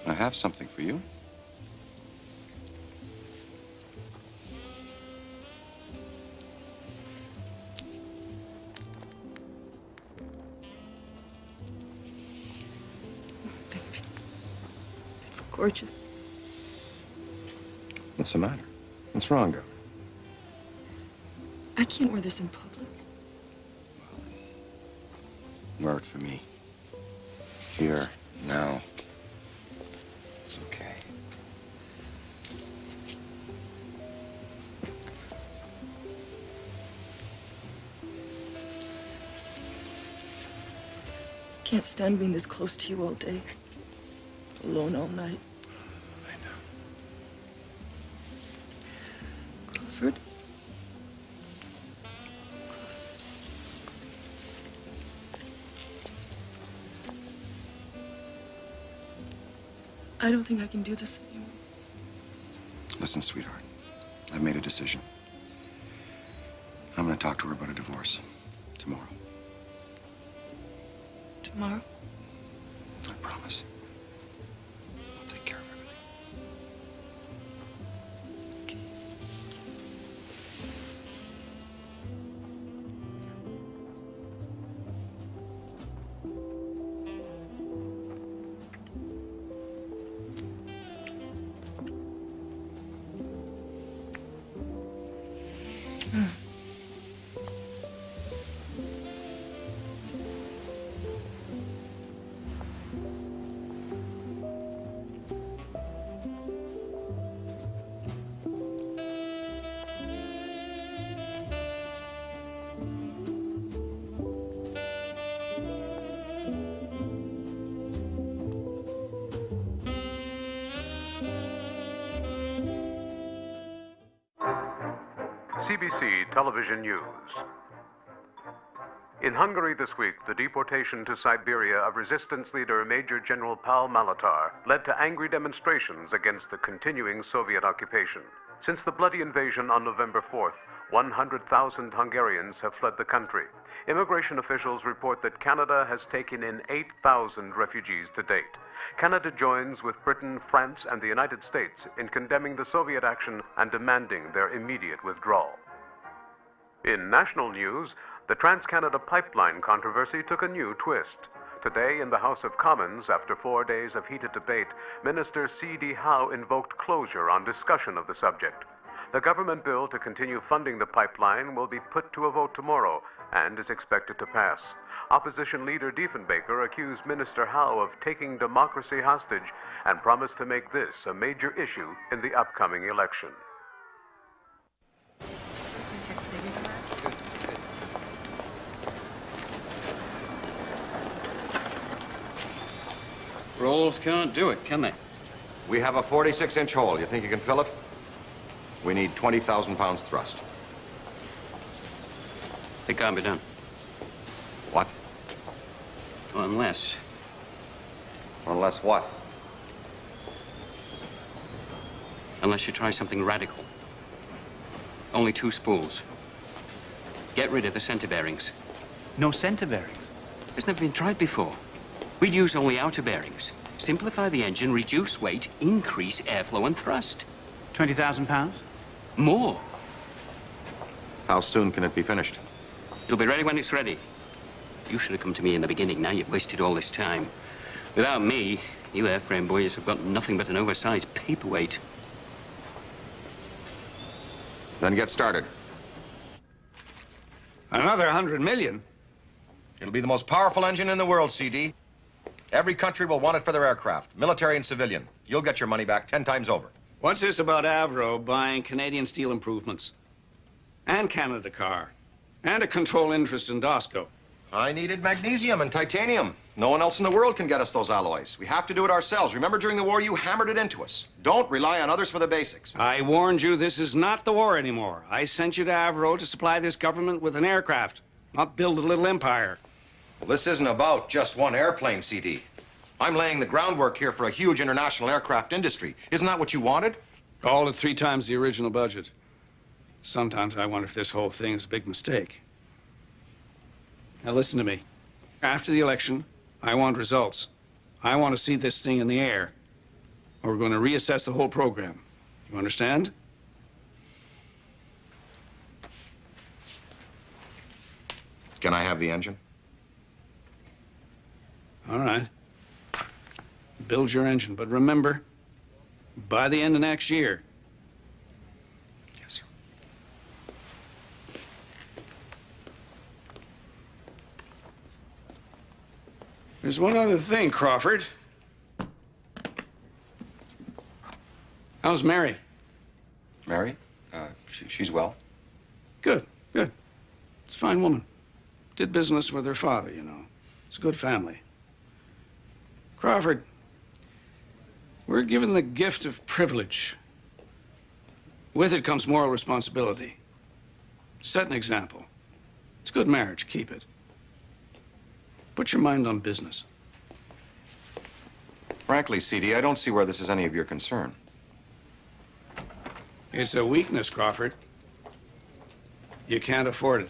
I have something for you. It's gorgeous. What's the matter? What's wrong, Governor? I can't wear this in public. Wear it for me. Here, now. It's okay. Can't stand being this close to you all day. Alone all night. I know. Crawford? I don't think I can do this anymore. Listen, sweetheart. I've made a decision. I'm gonna talk to her about a divorce. Tomorrow. Tomorrow? I promise. I'll take care of everything. CBC Television News. In Hungary this week, the deportation to Siberia of resistance leader Major General Paul Malatar led to angry demonstrations against the continuing Soviet occupation. Since the bloody invasion on November 4th, 100,000 Hungarians have fled the country. Immigration officials report that Canada has taken in 8,000 refugees to date. Canada joins with Britain, France, and the United States in condemning the Soviet action and demanding their immediate withdrawal. In national news, the Trans-Canada Pipeline controversy took a new twist. Today, in the House of Commons, after 4 days of heated debate, Minister C.D. Howe invoked closure on discussion of the subject. The government bill to continue funding the pipeline will be put to a vote tomorrow and is expected to pass. Opposition leader Diefenbaker accused Minister Howe of taking democracy hostage and promised to make this a major issue in the upcoming election. Rolls can't do it, can they? We have a 46-inch hole. You think you can fill it? We need 20,000 pounds thrust. It can't be done. What? Unless... Unless what? Unless you try something radical. Only 2 spools. Get rid of the center bearings. No center bearings? It's never been tried before. We'd use only outer bearings. Simplify the engine, reduce weight, increase airflow and thrust. 20,000 pounds? More. How soon can it be finished? It'll be ready when it's ready. You should have come to me in the beginning. Now you've wasted all this time. Without me, you airframe boys have got nothing but an oversized paperweight. Then get started. Another 100 million? It'll be the most powerful engine in the world, CD. Every country will want it for their aircraft, military and civilian. You'll get your money back 10 times over. What's this about Avro buying Canadian Steel Improvements? And Canada Car? And a control interest in DOSCO? I needed magnesium and titanium. No one else in the world can get us those alloys. We have to do it ourselves. Remember, during the war, you hammered it into us. Don't rely on others for the basics. I warned you this is not the war anymore. I sent you to Avro to supply this government with an aircraft, not build a little empire. Well, this isn't about just one airplane, CD. I'm laying the groundwork here for a huge international aircraft industry. Isn't that what you wanted? All at 3 times the original budget. Sometimes I wonder if this whole thing is a big mistake. Now listen to me. After the election, I want results. I want to see this thing in the air. Or we're going to reassess the whole program. You understand? Can I have the engine? All right. Build your engine, but remember, by the end of next year. Yes, sir. There's one other thing, Crawford. How's Mary? Mary? She's well. Good, good. It's a fine woman. Did business with her father, you know. It's a good family. Crawford, we're given the gift of privilege. With it comes moral responsibility. Set an example. It's a good marriage, keep it. Put your mind on business. Frankly, CD, I don't see where this is any of your concern. It's a weakness, Crawford. You can't afford it.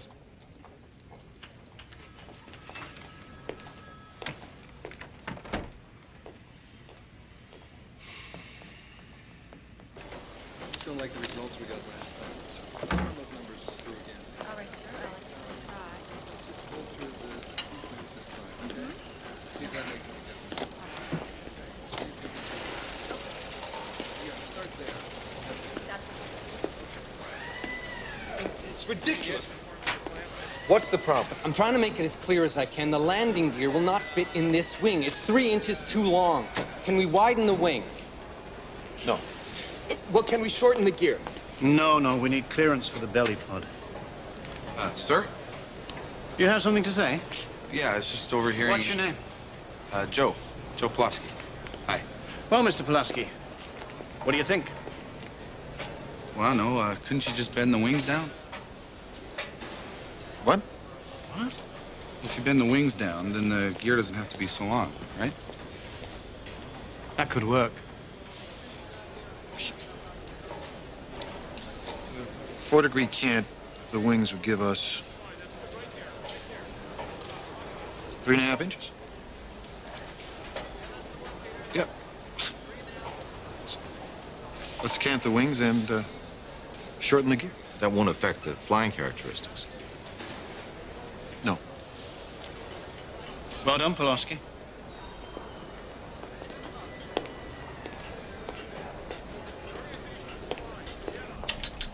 Still like the results we got last time. Let's run those numbers through again. All right, sir. I'll try. Let's just go through the sequence this time, okay? See if that makes any difference. See if you can... Yeah, start there. It's ridiculous. What's the problem? I'm trying to make it as clear as I can. The landing gear will not fit in this wing. It's 3 inches too long. Can we widen the wing? No. Well, can we shorten the gear? No, we need clearance for the belly pod. Sir? You have something to say? Yeah, it's just over here. What's your name? Joe. Joe Pulaski. Hi. Well, Mr. Pulaski, what do you think? Well, I don't know. Couldn't you just bend the wings down? What? What? If you bend the wings down, then the gear doesn't have to be so long, right? That could work. 4-degree cant, the wings would give us 3.5 inches. Yeah. Let's cant the wings and shorten the gear. That won't affect the flying characteristics. No. Well done, Pulaski.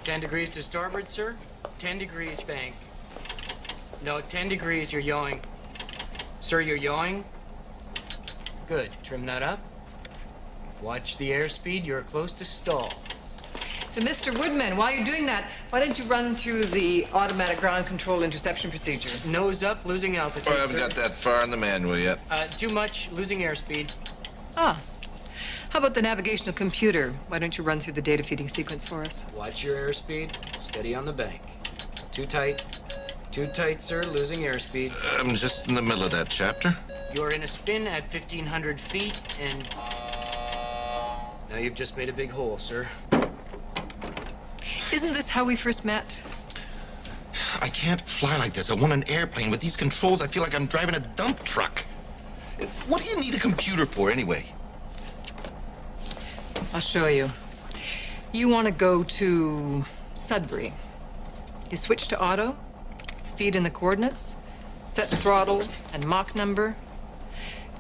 $10 degrees to starboard, sir. 10 degrees bank. No, 10 degrees, you're yawing. Sir, you're yawing. Good. Trim that up. Watch the airspeed. You're close to stall. So, Mr. Woodman, while you're doing that, why don't you run through the automatic ground control interception procedure? Nose up, losing altitude, I haven't sir. got that far in the manual yet. Too much, losing airspeed. Ah. How about the navigational computer? Why don't you run through the data feeding sequence for us? Watch your airspeed. Steady on the bank. Too tight. Too tight, sir. Losing airspeed. I'm just in the middle of that chapter. You're in a spin at 1,500 feet, and... now you've just made a big hole, sir. Isn't this how we first met? I can't fly like this. I want an airplane. With these controls, I feel like I'm driving a dump truck. What do you need a computer for, anyway? I'll show you. You want to go to Sudbury. You switch to auto, feed in the coordinates, set the throttle and Mach number.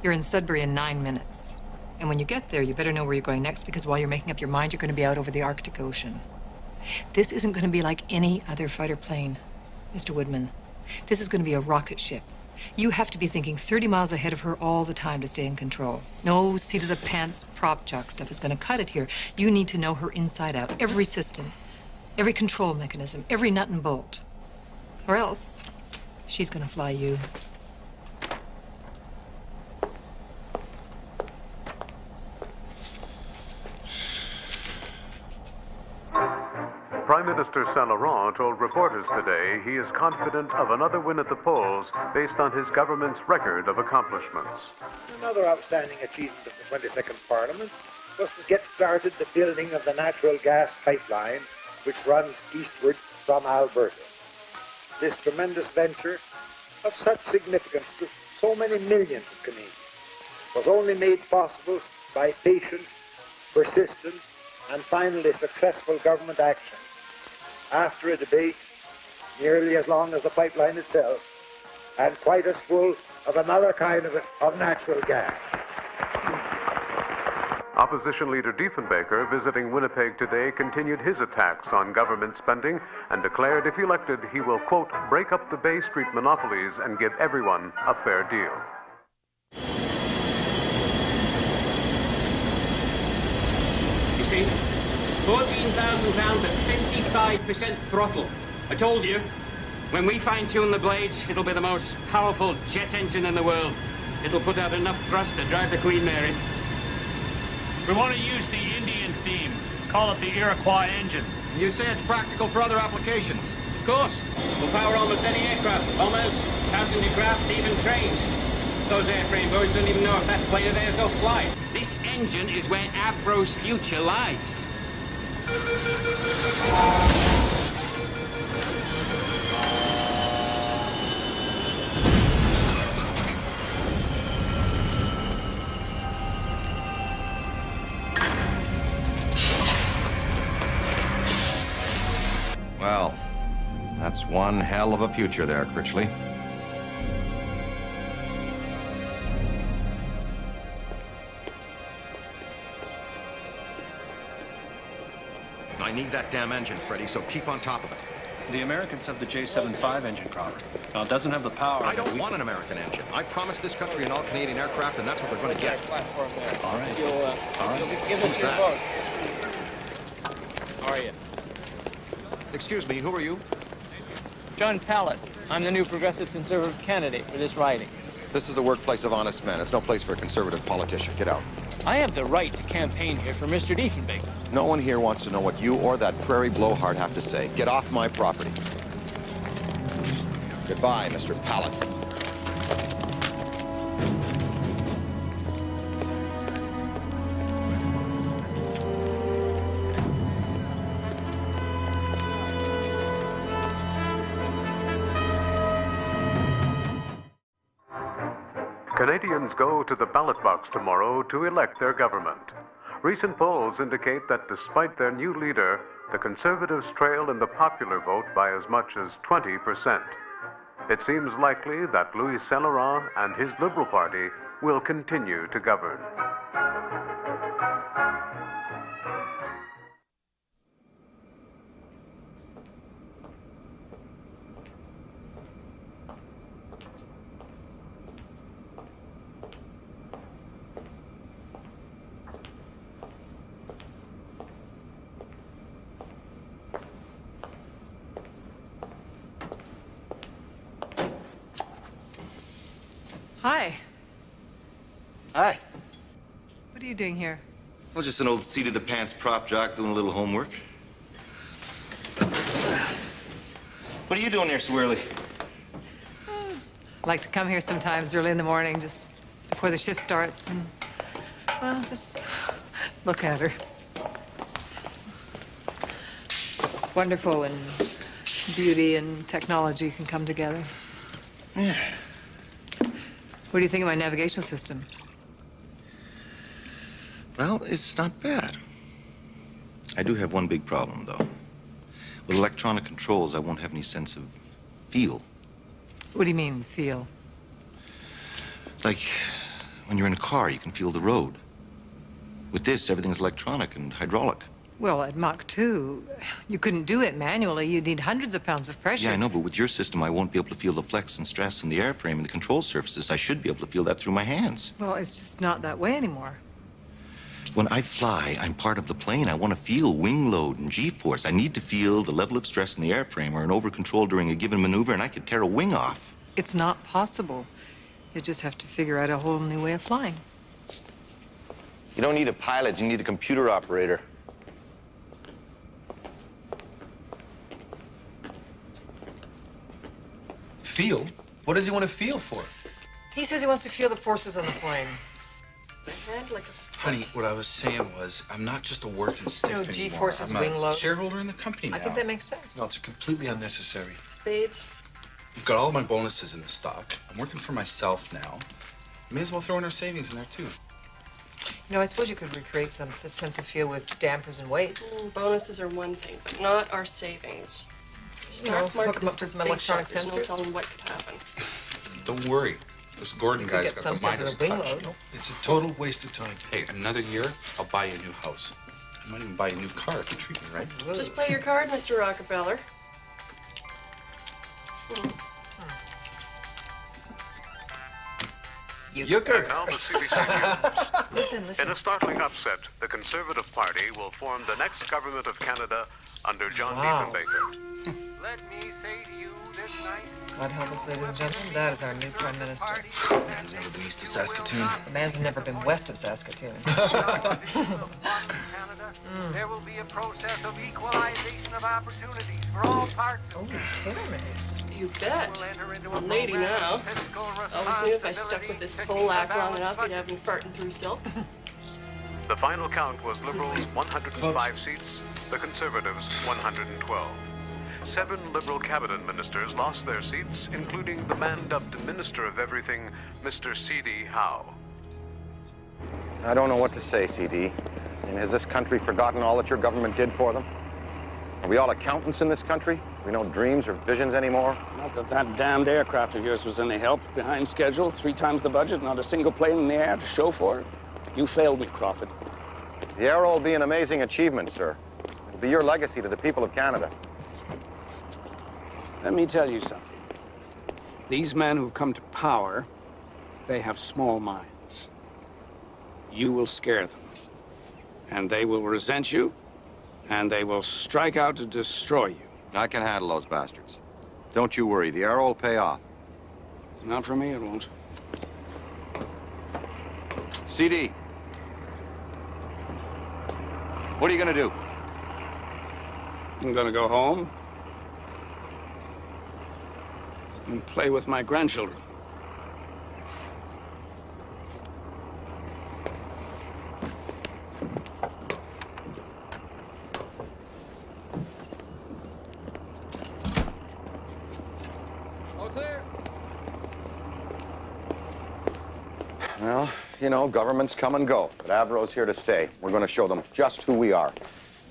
You're in Sudbury in 9 minutes. And when you get there, you better know where you're going next, because while you're making up your mind, you're going to be out over the Arctic Ocean. This isn't going to be like any other fighter plane, Mr. Woodman. This is going to be a rocket ship. You have to be thinking 30 miles ahead of her all the time to stay in control. No seat-of-the-pants prop jock stuff is going to cut it here. You need to know her inside out, every system, every control mechanism, every nut and bolt. Or else, she's going to fly you. Prime Minister Saint Laurent told reporters today he is confident of another win at the polls based on his government's record of accomplishments. Another outstanding achievement of the 22nd Parliament was to get started the building of the natural gas pipeline which runs eastward from Alberta. This tremendous venture, of such significance to so many millions of Canadians, was only made possible by patience, persistence, and finally successful government action. After a debate nearly as long as the pipeline itself, and quite as full of another kind of natural gas. Opposition leader Diefenbaker, visiting Winnipeg today, continued his attacks on government spending and declared if elected, he will, quote, break up the Bay Street monopolies and give everyone a fair deal. You see, £14,000 at 55% throttle. I told you, when we fine-tune the blades, it'll be the most powerful jet engine in the world. It'll put out enough thrust to drive the Queen Mary. We want to use the Indian theme. Call it the Iroquois engine. You say it's practical for other applications? Of course. We'll power almost any aircraft. Bombers, passenger craft, even trains. Those airframe boys don't even know if that plane of theirs will fly. This engine is where Avro's future lies. Well, that's one hell of a future there, Critchley. I need that damn engine, Freddy, so keep on top of it. The Americans have the J-75 engine, Crawford. Now, it doesn't have the power. I don't want an American engine. I promised this country an all-Canadian aircraft, and that's what they're going to get. All right. All right. Give us your vote. How are you? Excuse me, who are you? John Pallett. I'm the new Progressive Conservative candidate for this riding. This is the workplace of honest men. It's no place for a conservative politician. Get out. I have the right to campaign here for Mr. Diefenbaker. No one here wants to know what you or that prairie blowhard have to say. Get off my property. Goodbye, Mr. Pallett. Canadians go to the ballot box tomorrow to elect their government. Recent polls indicate that despite their new leader, the Conservatives trail in the popular vote by as much as 20%. It seems likely that Louis Saint-Laurent and his Liberal Party will continue to govern. Hi. Hi. What are you doing here? I was just an old seat-of-the-pants prop jock doing a little homework. What are you doing here so early? I like to come here sometimes early in the morning, just before the shift starts, and, well, just look at her. It's wonderful when beauty and technology can come together. Yeah. What do you think of my navigation system? Well, it's not bad. I do have one big problem, though. With electronic controls, I won't have any sense of feel. What do you mean, feel? Like, when you're in a car, you can feel the road. With this, everything's electronic and hydraulic. Well, at Mach 2, you couldn't do it manually. You'd need hundreds of pounds of pressure. Yeah, I know, but with your system, I won't be able to feel the flex and stress in the airframe and the control surfaces. I should be able to feel that through my hands. Well, it's just not that way anymore. When I fly, I'm part of the plane. I want to feel wing load and G-force. I need to feel the level of stress in the airframe or an over-control during a given maneuver, and I could tear a wing off. It's not possible. You just have to figure out a whole new way of flying. You don't need a pilot, you need a computer operator. Feel? What does he want to feel for? He says he wants to feel the forces on the plane. My hand like a... Honey, what I was saying was, I'm not just a working stiff No, anymore. G-forces, I'm wing a load. shareholder in the company now. I think that makes sense. No, it's completely unnecessary. Spades. You've got all of my bonuses in the stock. I'm working for myself now. May as well throw in our savings in there, too. You know, I suppose you could recreate this sense of feel with dampers and weights. Bonuses are one thing, but not our savings. Stock hook market them is up to for some big electronic shots. There's sensors? no telling what could happen. Don't worry. This Gordon You could guy's get got the some sense of Midas a wing touch. load. No, It's a total waste of time. Hey, another year, I'll buy you a new house. I might even buy you a new car if you treat me right. Just play your card, Mr. Rockefeller. And now the CBC News. Listen. In a startling upset, the Conservative Party will form the next government of Canada under John Diefenbaker. let me say to you this night. God help us, ladies and gentlemen, that is our new Prime Minister. Man's never been east of Saskatoon. The man's never been west of Saskatoon. There will be a process of equalization of opportunities for all parts of You bet. I'm a lady now. Always knew if I stuck with this Polak long enough, he'd have me farting through silk. The final count was Liberals 105 seats, the Conservatives 112. 7 Liberal cabinet ministers lost their seats, including the man-dubbed Minister of Everything, Mr. C.D. Howe. I don't know what to say, CD. And has this country forgotten all that your government did for them? Are we all accountants in this country? We no dreams or visions anymore? Not that that damned aircraft of yours was any help. Behind schedule, 3 times the budget, not a single plane in the air to show for it. You failed me, Crawford. The Arrow will be an amazing achievement, sir. It'll be your legacy to the people of Canada. Let me tell you something. These men who've come to power, they have small minds. You will scare them. And they will resent you, and they will strike out to destroy you. I can handle those bastards. Don't you worry, the Arrow will pay off. Not for me, it won't. CD. What are you gonna do? I'm gonna go home and play with my grandchildren. All clear. Well, you know, governments come and go, but Avro's here to stay. We're going to show them just who we are.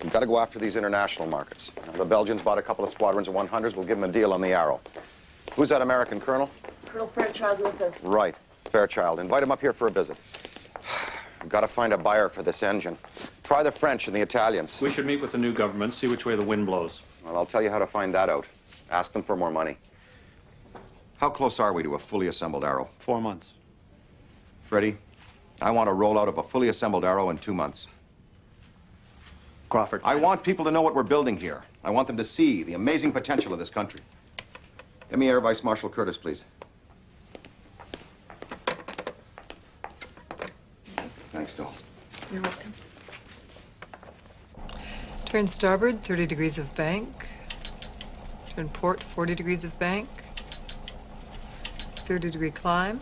We've got to go after these international markets. Now, the Belgians bought a couple of squadrons of 100s. We'll give them a deal on the Arrow. Who's that American colonel? Colonel Fairchild Luther. Right, Fairchild. Invite him up here for a visit. We've got to find a buyer for this engine. Try the French and the Italians. We should meet with the new government, see which way the wind blows. Well, I'll tell you how to find that out. Ask them for more money. How close are we to a fully assembled Arrow? 4 months. Freddie, I want a rollout of a fully assembled Arrow in 2 months. Crawford. I want people to know what we're building here. I want them to see the amazing potential of this country. Give me Air Vice Marshal Curtis, please. Thanks, Dole. You're welcome. Turn starboard, 30 degrees of bank. Turn port, 40 degrees of bank. 30-degree climb.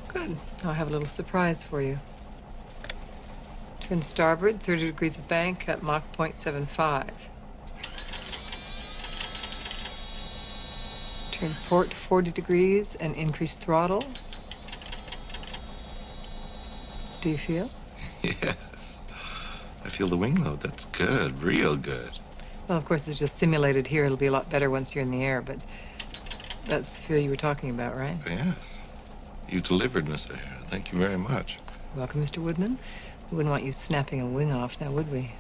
Good. I'll have a little surprise for you. Turn starboard, 30 degrees of bank at Mach 0.75. Turn port 40 degrees and increase throttle. Do you feel? Yes. I feel the wing load. That's good. Real good. Well, of course, it's just simulated here. It'll be a lot better once you're in the air, but that's the feel you were talking about, right? Yes. You delivered, Miss Ayer. Thank you very much. Welcome, Mr. Woodman. We wouldn't want you snapping a wing off now, would we?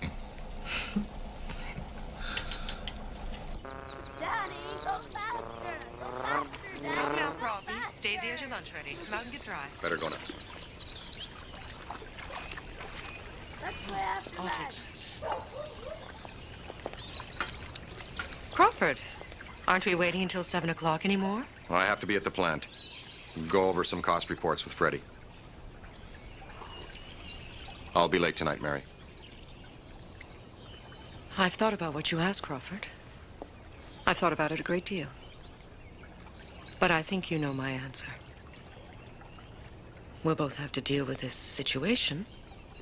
Daddy, go faster! Go faster, Daddy! Now, Crawford. Daisy, has your lunch ready? Come out and get dry. Better go now. Let's play after I'll that. take Crawford, aren't we waiting until 7 o'clock anymore? Well, I have to be at the plant. Go over some cost reports with Freddie. I'll be late tonight, Mary. I've thought about what you asked, Crawford. I've thought about it a great deal. But I think you know my answer. We'll both have to deal with this situation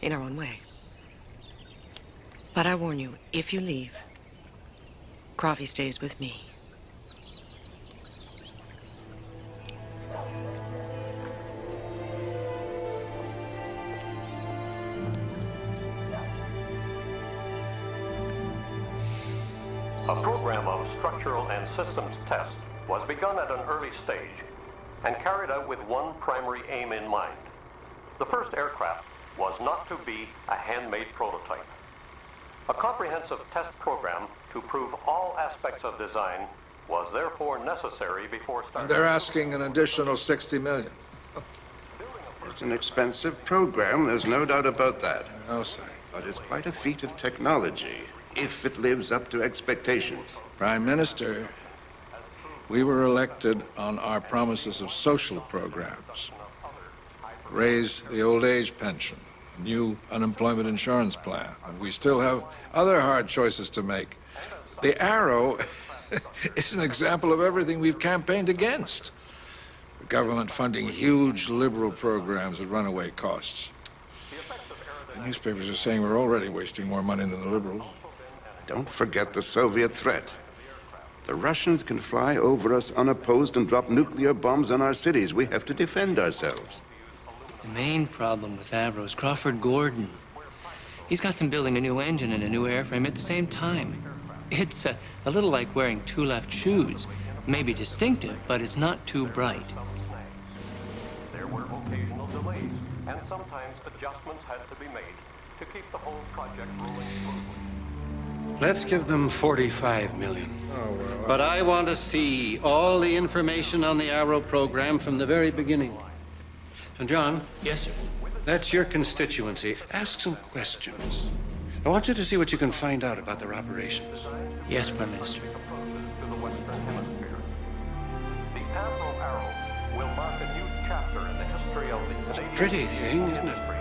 in our own way. But I warn you, if you leave, Crawford stays with me. A program of structural and systems tests was begun at an early stage and carried out with one primary aim in mind. The first aircraft was not to be a handmade prototype. A comprehensive test program to prove all aspects of design was therefore necessary before starting. They're asking an additional $60 million. It's an expensive program, there's no doubt about that. No, sir. But it's quite a feat of technology. if it lives up to expectations. Prime Minister, we were elected on our promises of social programs. Raise the old age pension, new unemployment insurance plan, and we still have other hard choices to make. The Arrow is an example of everything we've campaigned against. The government funding huge liberal programs at runaway costs. The newspapers are saying we're already wasting more money than the liberals. Don't forget the Soviet threat. The Russians can fly over us unopposed and drop nuclear bombs on our cities. We have to defend ourselves. The main problem with Avro is Crawford Gordon. He's got them building a new engine and a new airframe at the same time. It's a little like wearing two left shoes. Maybe distinctive, but it's not too bright. There were occasional delays, and sometimes adjustments had to be made to keep the whole project rolling smoothly. Let's give them 45 million. But I want to see all the information on the Arrow program from the very beginning. And John? Yes, sir. That's your constituency. Ask some questions. I want you to see what you can find out about their operations. Yes, Prime Minister. To the Western Hemisphere. The Avro Arrow will mark a new chapter in the history of the Canadian Pretty thing, isn't it? industry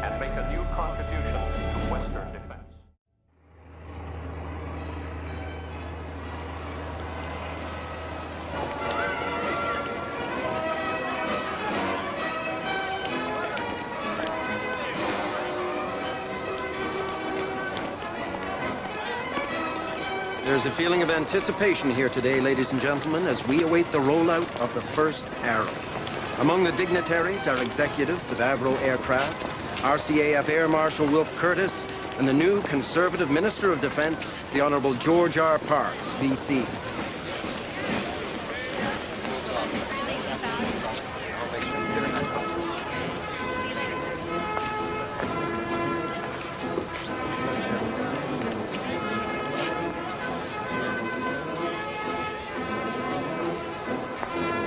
and make a new contribution to Western defense. There's a feeling of anticipation here today, ladies and gentlemen, as we await the rollout of the first Arrow. Among the dignitaries are executives of Avro Aircraft, RCAF Air Marshal Wilf Curtis, and the new Conservative Minister of Defense, the Honorable George R. Parks, VC.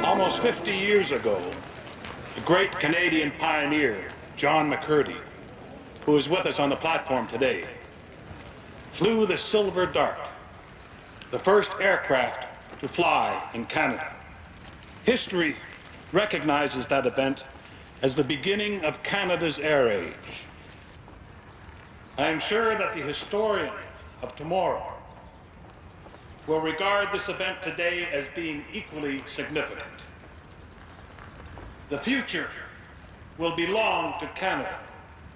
Almost 50 years ago, the great Canadian pioneer, John McCurdy, who is with us on the platform today, flew the Silver Dart, the first aircraft to fly in Canada. History recognizes that event as the beginning of Canada's air age. I am sure that the historian of tomorrow will regard this event today as being equally significant. The future will belong to Canada,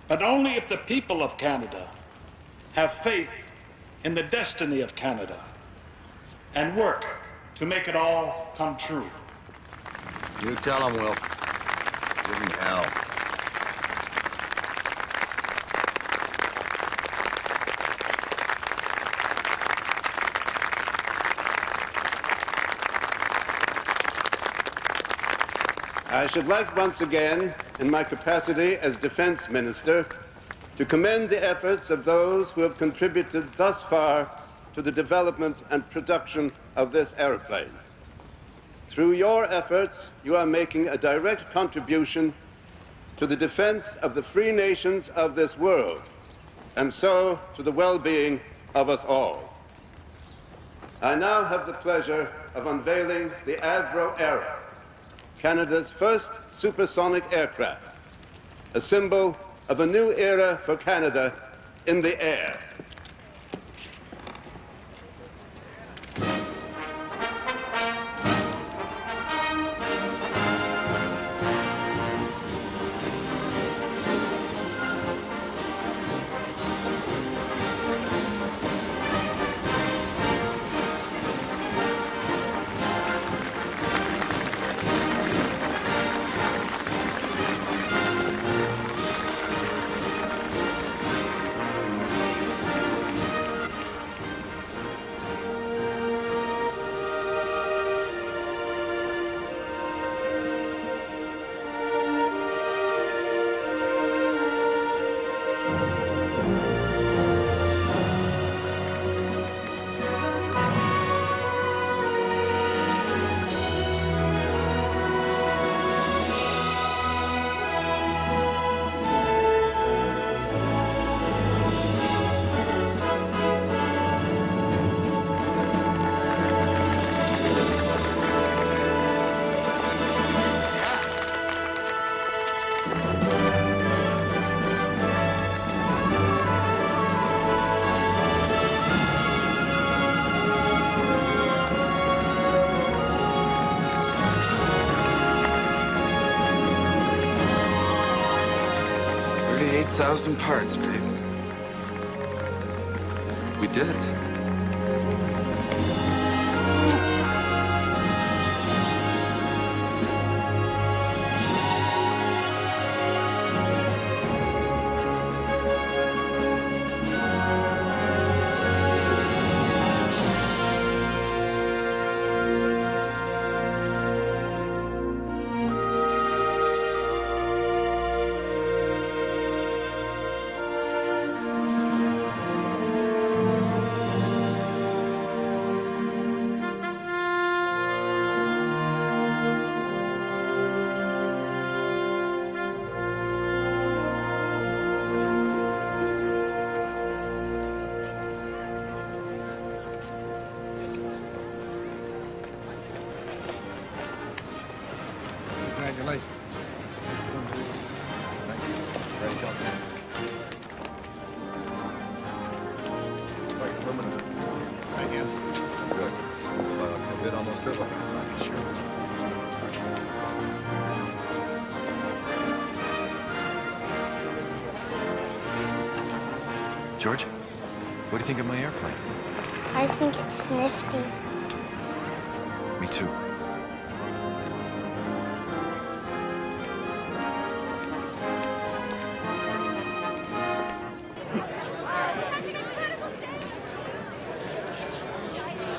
but only if the people of Canada have faith in the destiny of Canada and work to make it all come true. You tell him, Will. Give him hell. I should like once again, in my capacity as Defense Minister, to commend the efforts of those who have contributed thus far to the development and production of this airplane. Through your efforts, you are making a direct contribution to the defense of the free nations of this world, and so to the well-being of us all. I now have the pleasure of unveiling the Avro Arrow, Canada's first supersonic aircraft, a symbol of a new era for Canada in the air. $38,000 parts, babe. We did it. Congratulations. George, what do you think of my airplane? I think it's nifty. Me too.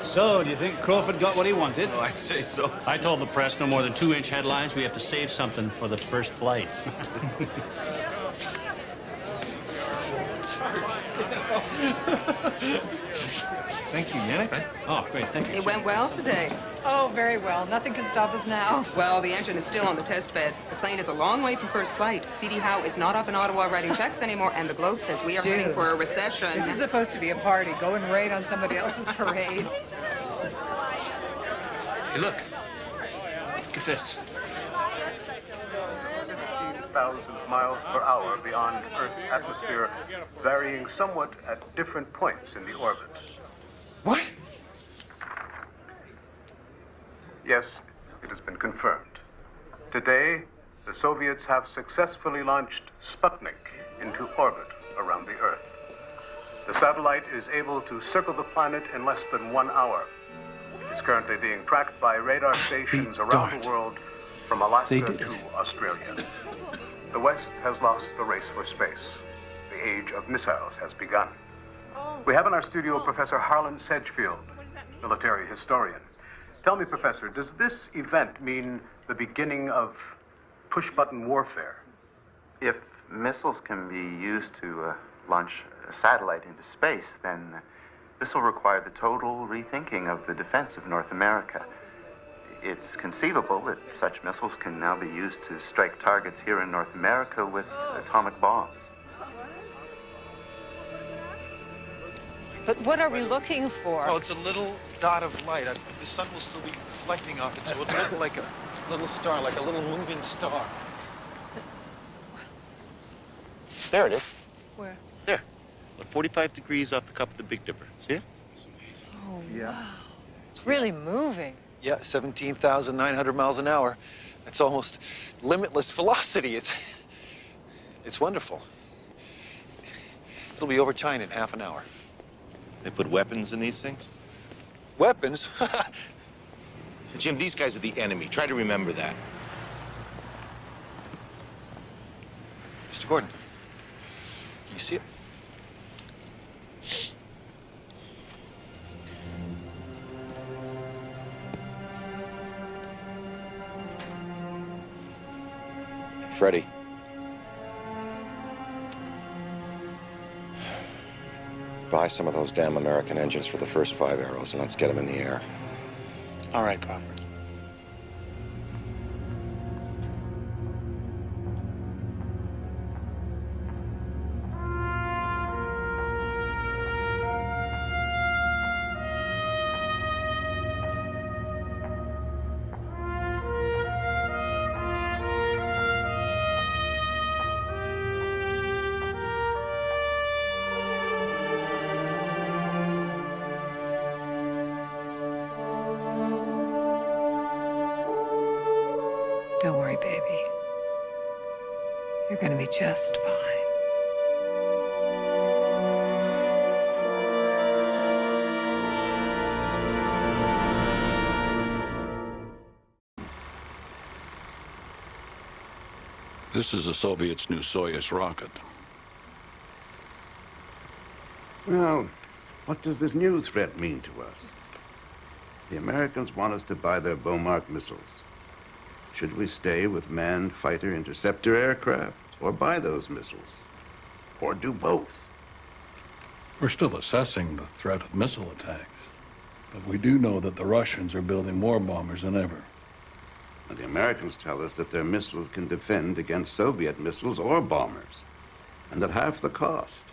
So, do you think Crawford got what he wanted? Oh, I'd say so. I told the press no more than 2-inch headlines. We have to save something for the first flight. Thank you, Yannick. Oh, great, thank you. It went well today. Oh, very well. Nothing can stop us now. Well, the engine is still on the test bed. The plane is a long way from first flight. C.D. Howe is not up in Ottawa writing checks anymore, and the Globe says we are heading for a recession. This is supposed to be a party, going right on somebody else's parade. Hey, look. Look at this. 15,000 miles per hour beyond Earth's atmosphere, varying somewhat at different points in the orbit. What? Yes, it has been confirmed. Today, the Soviets have successfully launched Sputnik into orbit around the Earth. The satellite is able to circle the planet in less than 1 hour. It's currently being tracked by radar stations around the world from Alaska to Australia. The West has lost the race for space. The age of missiles has begun. We have in our studio Professor Harlan Sedgefield, military historian. Tell me, Professor, does this event mean the beginning of push-button warfare? If missiles can be used to launch a satellite into space, then this will require the total rethinking of the defense of North America. It's conceivable that such missiles can now be used to strike targets here in North America with atomic bombs. But what are we looking for? Oh, it's a little dot of light. The sun will still be reflecting off it, so it'll look like a little star, like a little moving star. There it is. Where? There. About 45 degrees off the cup of the Big Dipper. See it? Oh, wow. It's really moving. Yeah, 17,900 miles an hour. That's almost limitless velocity. It's wonderful. It'll be over China in half an hour. They put weapons in these things? Weapons? Jim, these guys are the enemy. Try to remember that. Mr. Gordon, can you see it? Freddie. Buy some of those damn American engines for the first 5 arrows, and let's get them in the air. All right, Crawford. You're gonna be just fine. This is the Soviets' new Soyuz rocket. Well, what does this new threat mean to us? The Americans want us to buy their Beaumark missiles. Should we stay with manned fighter interceptor aircraft or buy those missiles? Or do both? We're still assessing the threat of missile attacks, but we do know that the Russians are building more bombers than ever. And the Americans tell us that their missiles can defend against Soviet missiles or bombers, and at half the cost.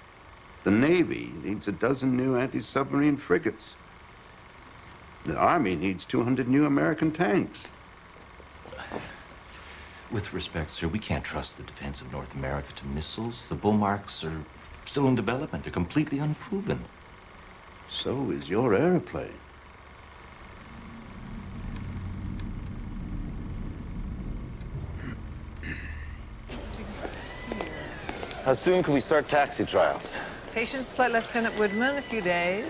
The Navy needs a dozen new anti-submarine frigates. The Army needs 200 new American tanks. With respect, sir, we can't trust the defense of North America to missiles. The Beaumarks are still in development. They're completely unproven. So is your airplane. How soon can we start taxi trials? Patience, Flight Lieutenant Woodman, a few days.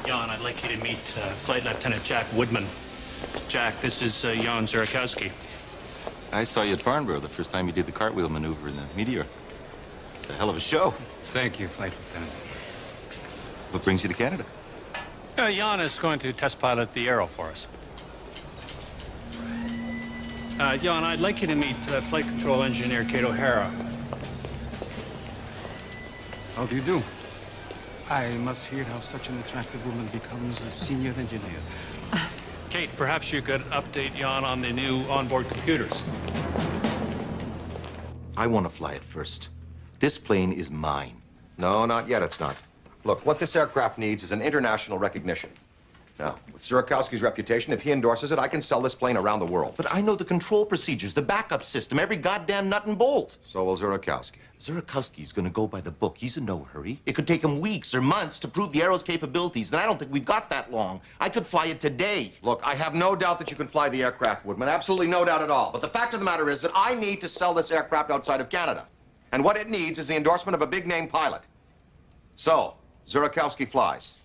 Jan, I'd like you to meet Flight Lieutenant Jack Woodman. Jack, this is Jan Zurakowski. I saw you at Farnborough the first time you did the cartwheel maneuver in the Meteor. It's a hell of a show. Thank you, Flight Lieutenant. What brings you to Canada? Jan is going to test pilot the Arrow for us. Jan, I'd like you to meet Flight Control Engineer Kate O'Hara. How do you do? I must hear how such an attractive woman becomes a senior engineer. Kate, perhaps you could update Jan on the new onboard computers. I want to fly it first. This plane is mine. No, not yet, it's not. Look, what this aircraft needs is an international recognition. Now, with Zurakowski's reputation, if he endorses it, I can sell this plane around the world. But I know the control procedures, the backup system, every goddamn nut and bolt. So will Zurakowski. Zurakowski's gonna go by the book. He's in no hurry. It could take him weeks or months to prove the Arrow's capabilities, and I don't think we've got that long. I could fly it today. Look, I have no doubt that you can fly the aircraft, Woodman. Absolutely no doubt at all. But the fact of the matter is that I need to sell this aircraft outside of Canada. And what it needs is the endorsement of a big-name pilot. So, Zurakowski flies.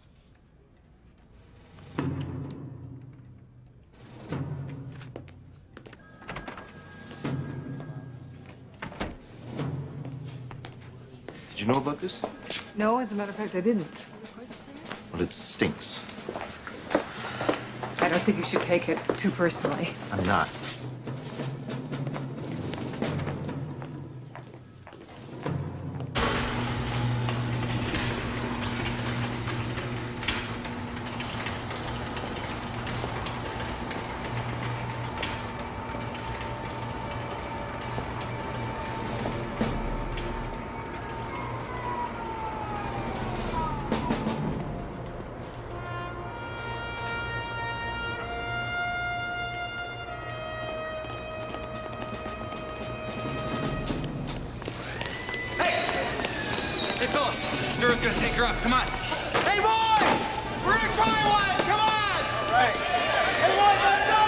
Did you know about this? No, as a matter of fact, I didn't. Well, it stinks. I don't think you should take it too personally. I'm not. Hey, Phyllis, Zura's gonna take her up. Come on. Hey, boys! We're gonna try one! Come on! All right. Hey, boys, let's go!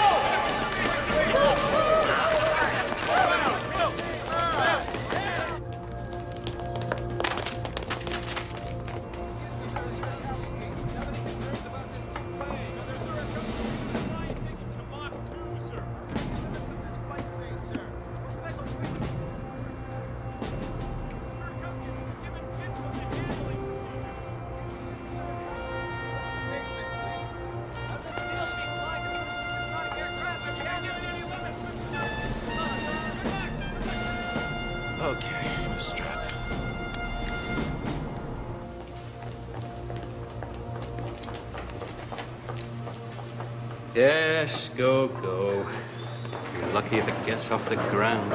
Okay, strap. Yes, go, go. You're lucky if it gets off the ground.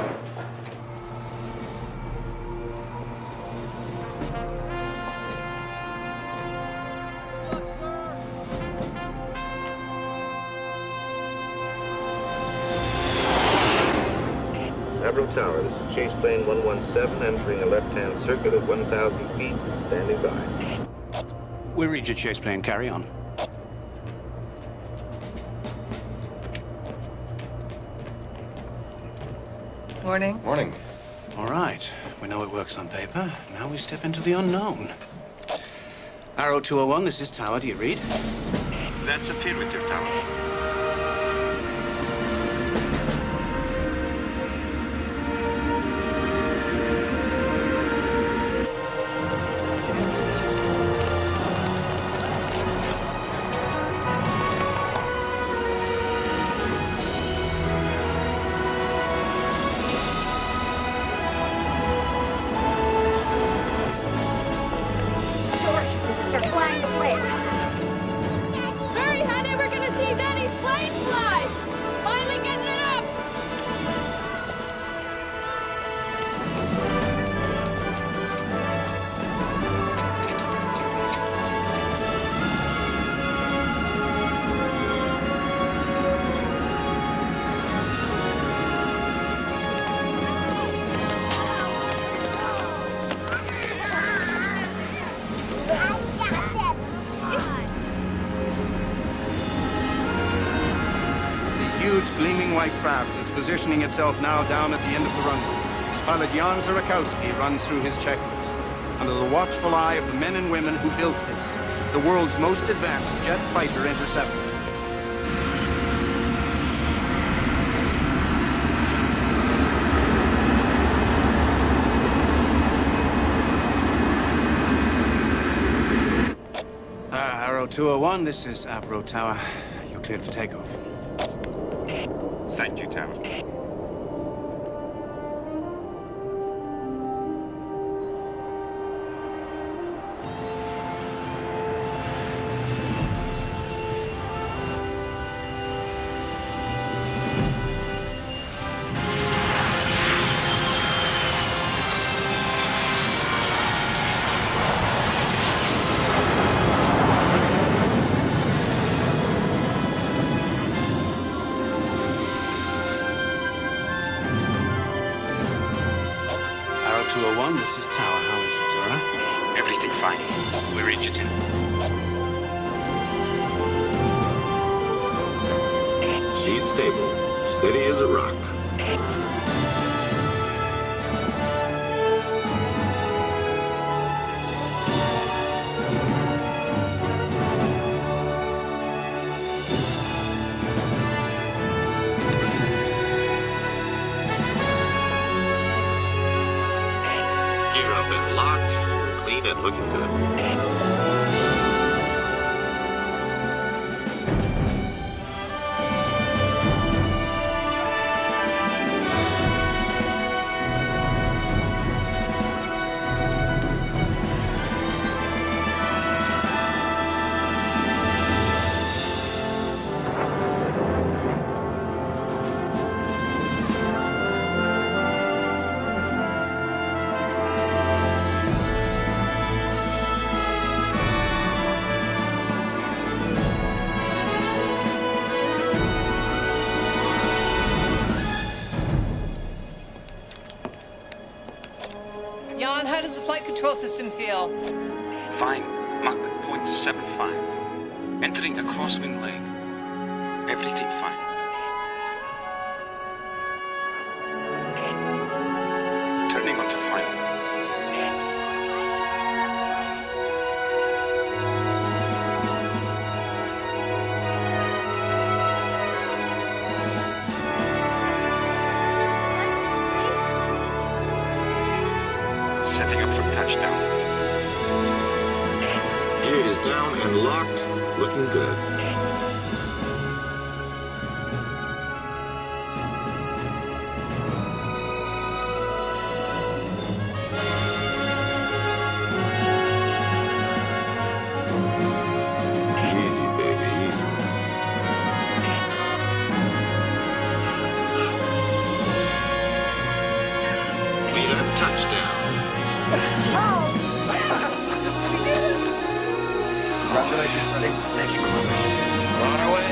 They're Avro Tower, this is Chase Plane 117 entering a left-hand circuit at 1,000 feet, standing by. We'll read your Chase Plane. Carry on. Morning. Morning. All right. We know it works on paper. Now we step into the unknown. Arrow 201, this is Tower. Do you read? That's affirmative, Tower. They're flying away. Hurry, honey, we're gonna see Daddy's plane fly. Finally getting it up. The huge gleaming white craft is positioning itself now down at the end of the runway. His pilot Jan Zurakowski runs through his checklist. Under the watchful eye of the men and women who built this, the world's most advanced jet fighter interceptor. Arrow 201, this is Avro Tower. You're cleared for takeoff. Thank you, Tower. Arrow 201, this is Tower. How is it, Zora? Everything fine. We reach it in. She's stable, steady as a rock. Gear up and locked, clean and looking good. Jan, how does the flight control system feel? Fine. Mach 0.75. Entering a crosswind lane. Everything fine. Turning onto final. Setting up for touchdown. Gear is down and locked, looking good. Easy, baby, easy. Leader, touchdown. Congratulations, buddy. Thank you, Commander. We're on our way.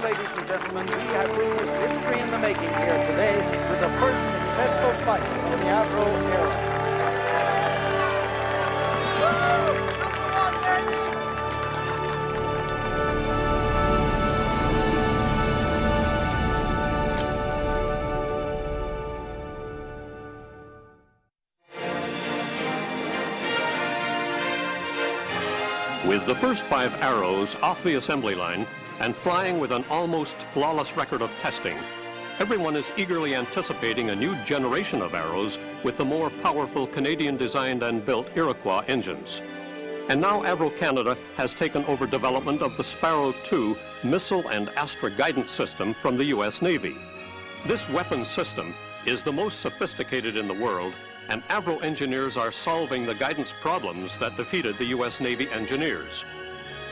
ladies and gentlemen, we have witnessed history in the making here today with the first successful flight of the Avro era. With the first 5 Arrows off the assembly line and flying with an almost flawless record of testing, everyone is eagerly anticipating a new generation of Arrows with the more powerful Canadian-designed and built Iroquois engines. And now Avro Canada has taken over development of the Sparrow II missile and Astra guidance system from the U.S. Navy. This weapons system is the most sophisticated in the world, and Avro engineers are solving the guidance problems that defeated the U.S. Navy engineers.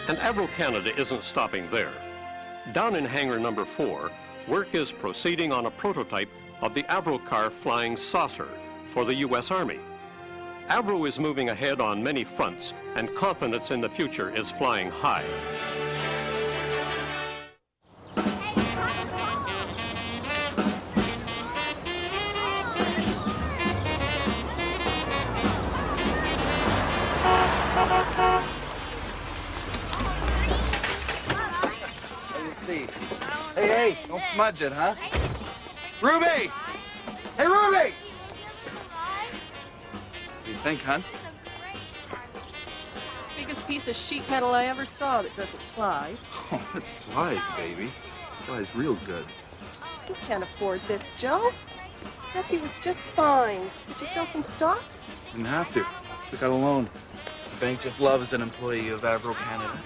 And Avro Canada isn't stopping there. Down in hangar number 4, work is proceeding on a prototype of the Avrocar Flying Saucer for the U.S. Army. Avro is moving ahead on many fronts, and confidence in the future is flying high. Hey, don't smudge it, huh? Ruby! Hey, Ruby! What do you think, hon? Biggest piece of sheet metal I ever saw that doesn't fly. Oh, it flies, baby. It flies real good. You can't afford this, Joe. Betsy was just fine. Did you sell some stocks? Didn't have to. Took out a loan. The bank just loves an employee of Avro Canada.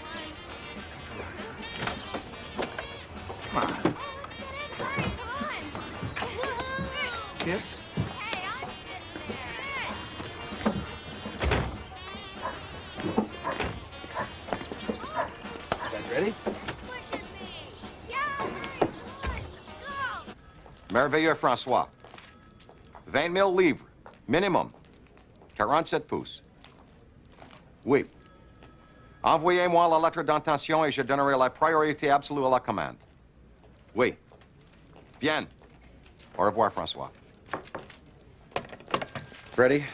Come on. Kiss? You guys ready? Merveilleux, François. 20 000 livres, minimum. 47 pouces. Oui. Envoyez-moi la lettre d'intention et je donnerai la priorité absolue à la commande. Oui. Bien. Au revoir, François. Freddie,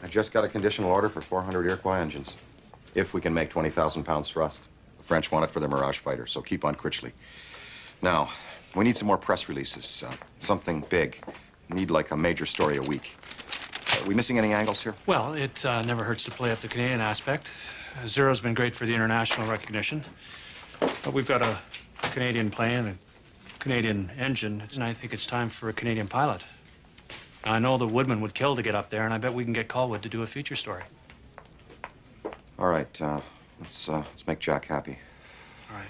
I just got a conditional order for 400 Iroquois engines. If we can make 20,000 pounds thrust. The French want it for their Mirage fighter, so keep on Critchley. Now, we need some more press releases. Something big. Need like a major story a week. Are we missing any angles here? Well, it never hurts to play up the Canadian aspect. Zero's been great for the international recognition. But we've got a Canadian plane, a Canadian engine, and I think it's time for a Canadian pilot. I know the Woodman would kill to get up there, and I bet we can get Colwood to do a feature story. All right, let's make Jack happy. All right.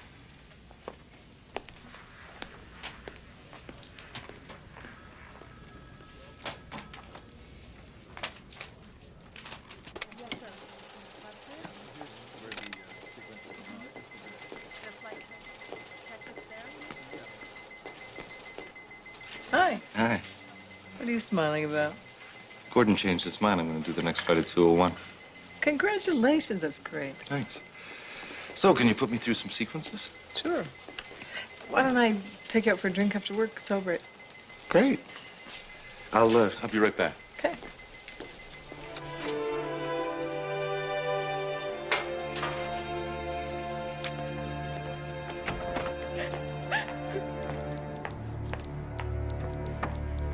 Hi. Hi. What are you smiling about? Gordon changed his mind. I'm going to do the next fight at 201. Congratulations, that's great. Thanks. So, can you put me through some sequences? Sure. Why don't I take you out for a drink after work? Celebrate. Great. I'll be right back. Okay.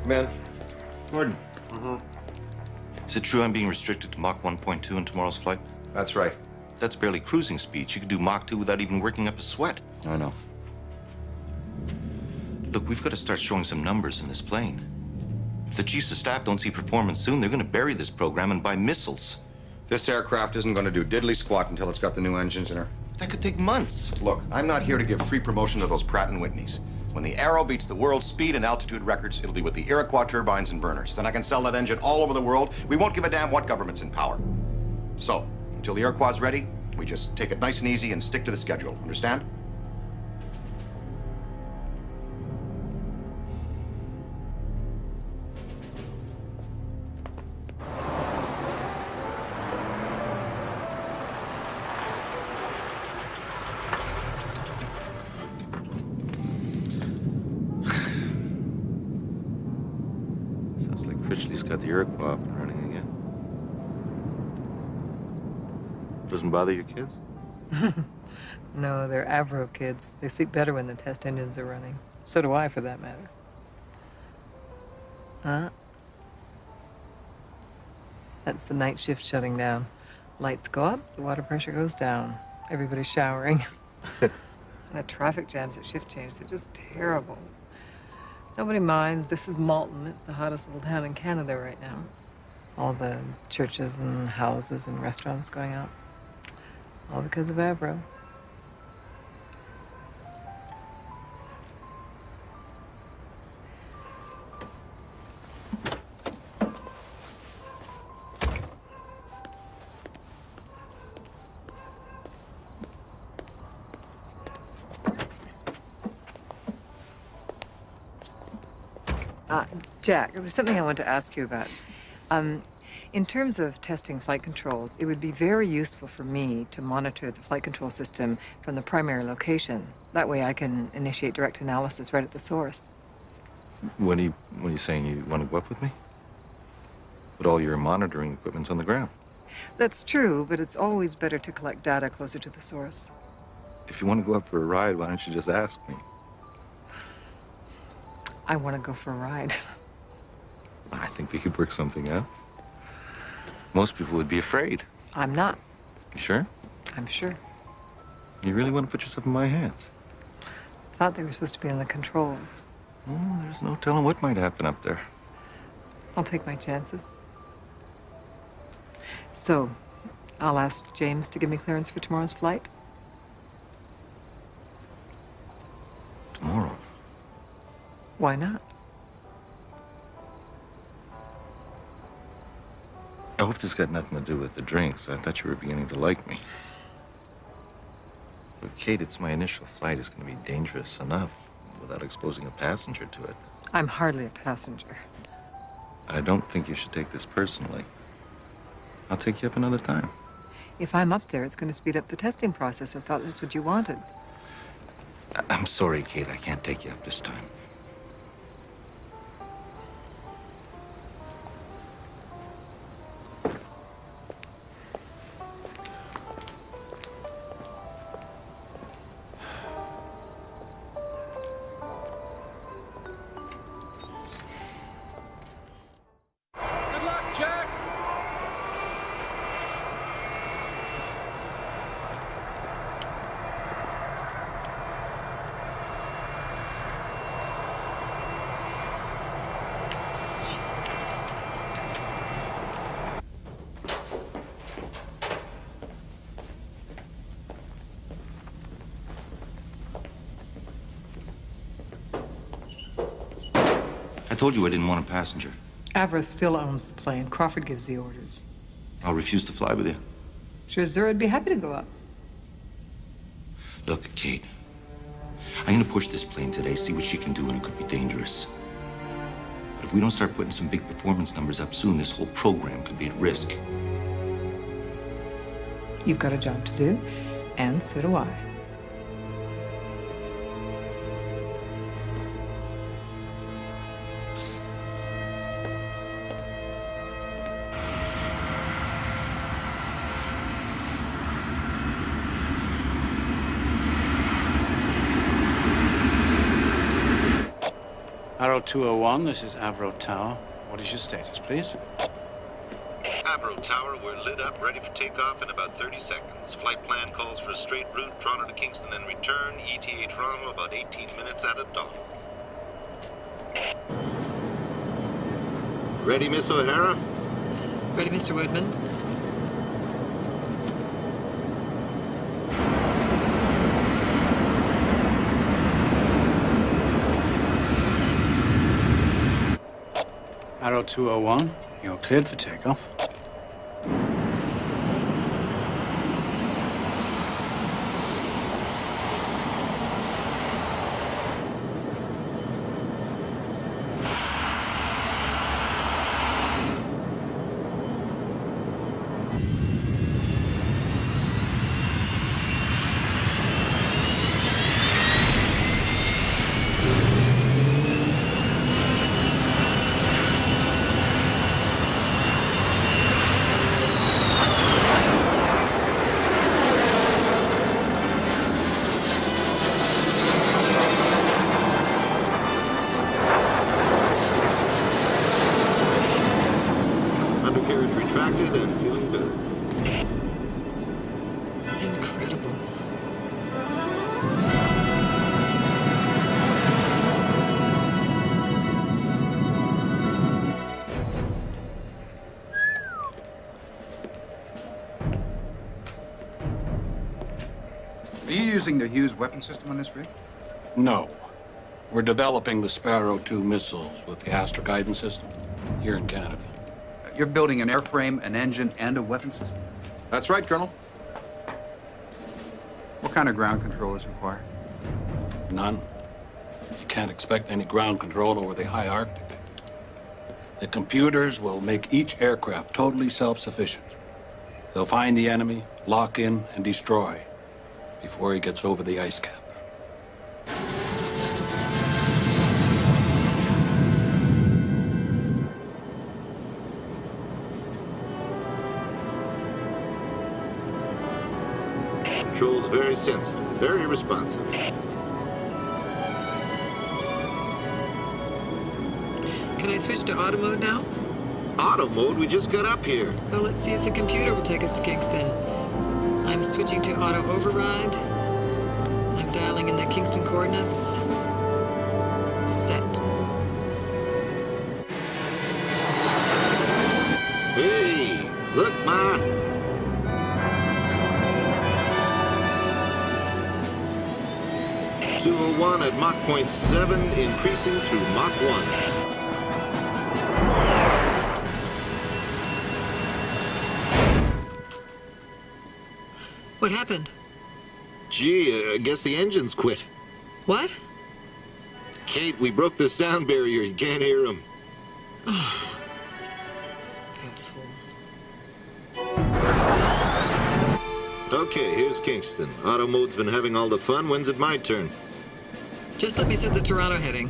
Man. Gordon. Is it true I'm being restricted to Mach 1.2 in tomorrow's flight? That's right. That's barely cruising speed. You could do Mach 2 without even working up a sweat. I know. Look, we've got to start showing some numbers in this plane. If the chiefs of staff don't see performance soon, they're going to bury this program and buy missiles. This aircraft isn't going to do diddly squat until it's got the new engines in her. That could take months. Look, I'm not here to give free promotion to those Pratt & Whitneys. When the Arrow beats the world's speed and altitude records, it'll be with the Iroquois turbines and burners. Then I can sell that engine all over the world. We won't give a damn what government's in power. So, until the Iroquois is ready, we just take it nice and easy and stick to the schedule. Understand? Iroquois up and running again. Doesn't bother your kids? No, they're Avro kids. They sleep better when the test engines are running. So do I, for that matter. Huh? That's the night shift shutting down. Lights go up, the water pressure goes down. Everybody's showering. And the traffic jams at shift change, they're just terrible. Nobody minds. This is Malton. It's the hottest little town in Canada right now. All the churches and houses and restaurants going up. All because of Avro. Jack, there's something I want to ask you about. In terms of testing flight controls, it would be very useful for me to monitor the flight control system from the primary location. That way I can initiate direct analysis right at the source. What are you saying? You want to go up with me? But all your monitoring equipment's on the ground. That's true, but it's always better to collect data closer to the source. If you want to go up for a ride, why don't you just ask me? I want to go for a ride. I think we could work something out. Most people would be afraid. I'm not. You sure? I'm sure. You really want to put yourself in my hands? Thought they were supposed to be on the controls. Oh, there's no telling what might happen up there. I'll take my chances. So, I'll ask James to give me clearance for tomorrow's flight. Tomorrow? Why not? I hope this got nothing to do with the drinks. I thought you were beginning to like me. But Kate, it's my initial flight. It's going to be dangerous enough without exposing a passenger to it. I'm hardly a passenger. I don't think you should take this personally. I'll take you up another time. If I'm up there, it's going to speed up the testing process. I thought that's what you wanted. I'm sorry, Kate. I can't take you up this time. Good luck, Jack! I told you I didn't want a passenger. Avro still owns the plane. Crawford gives the orders. I'll refuse to fly with you. Sure, Zura'd be happy to go up. Look, Kate, I'm gonna push this plane today, see what she can do, and it could be dangerous. But if we don't start putting some big performance numbers up soon, this whole program could be at risk. You've got a job to do, and so do I. Arrow 201, this is Avro Tower. What is your status, please? Avro Tower, we're lit up, ready for takeoff in about 30 seconds. Flight plan calls for a straight route, Toronto to Kingston and return. ETA Toronto, about 18 minutes at a dawn. Ready, Miss O'Hara? Ready, Mr. Woodman? Arrow 201, you're cleared for takeoff. undercarriage retracted and feeling good. Incredible. Are you using the Hughes weapon system on this rig? No. We're developing the Sparrow 2 missiles with the Astra guidance system here in Canada. You're building an airframe, an engine, and a weapon system? That's right, Colonel. What kind of ground control is required? None. You can't expect any ground control over the high Arctic. The computers will make each aircraft totally self-sufficient. They'll find the enemy, lock in, and destroy before he gets over the ice cap. Control's very sensitive, very responsive. Can I switch to auto mode now? Auto mode? We just got up here. Well, let's see if the computer will take us to Kingston. I'm switching to auto override. I'm dialing in the Kingston coordinates. Set. Hey, look, Ma. .201 at Mach 0.7, increasing through Mach 1. What happened? Gee, I guess the engines quit. What? Kate, we broke the sound barrier. You can't hear them. Oh. Asshole. Okay, here's Kingston. Auto mode's been having all the fun. When's it my turn? Just let me set the Toronto heading.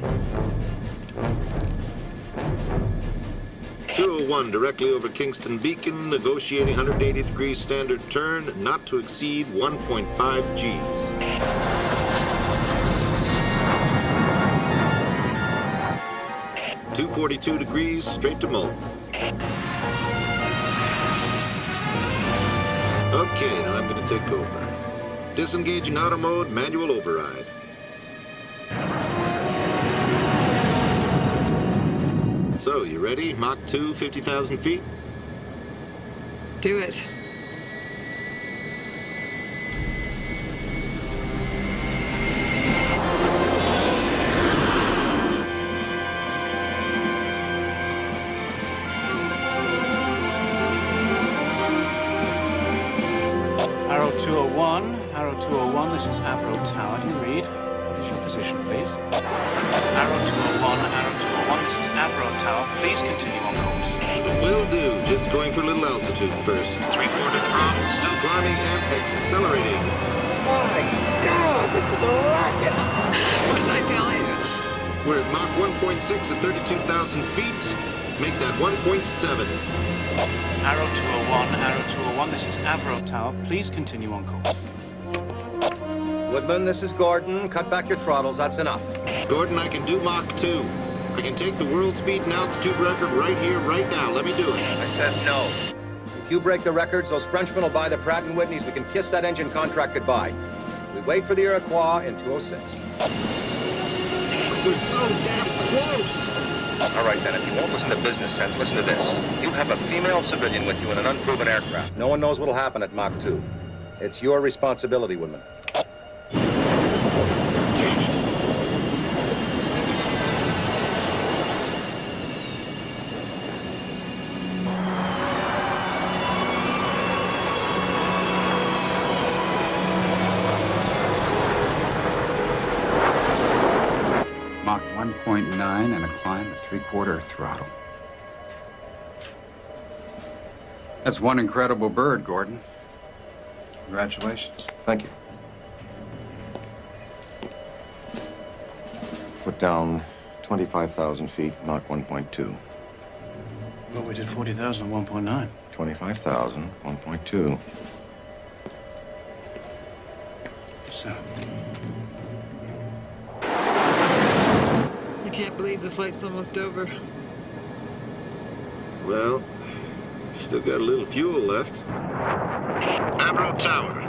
201, directly over Kingston Beacon, negotiating 180 degrees standard turn, not to exceed 1.5 Gs. .242 degrees, straight to Molten. Okay, now I'm going to take over. Disengaging auto mode, manual override. So, you ready? Mach 2, 50,000 feet? Do it. Arrow 201, Arrow 201, this is Avro Tower. Do you read? What is your position, please? Arrow 201, Arrow 201, this is Avro Tower. Please continue on course. Will do. Just going for a little altitude first. 3/4 throttle, still climbing and accelerating. My God, this is a rocket. What did I tell you? We're at Mach 1.6 at 32,000 feet. Make that 1.7. Arrow 201, Arrow 201, this is Avro Tower. Please continue on course. Woodman, this is Gordon. Cut back your throttles. That's enough. Gordon, I can do Mach 2. I can take the world speed and altitude record right here, right now. Let me do it. I said no. If you break the records, those Frenchmen will buy the Pratt & Whitneys. We can kiss that engine contract goodbye. We wait for the Iroquois in 206. We're so damn close. All right, then, if you won't listen to business sense, listen to this. You have a female civilian with you in an unproven aircraft. No one knows what'll happen at Mach 2. It's your responsibility, Woodman. Mach 1.9 and a climb at 3/4 throttle. That's one incredible bird, Gordon. Congratulations. Thank you. Put down 25,000 feet, Mach 1.2. Well, we did 40,000 at 1.9. 25,000, 1.2. So, I can't believe the flight's almost over. Well, Still got a little fuel left. Avro Tower.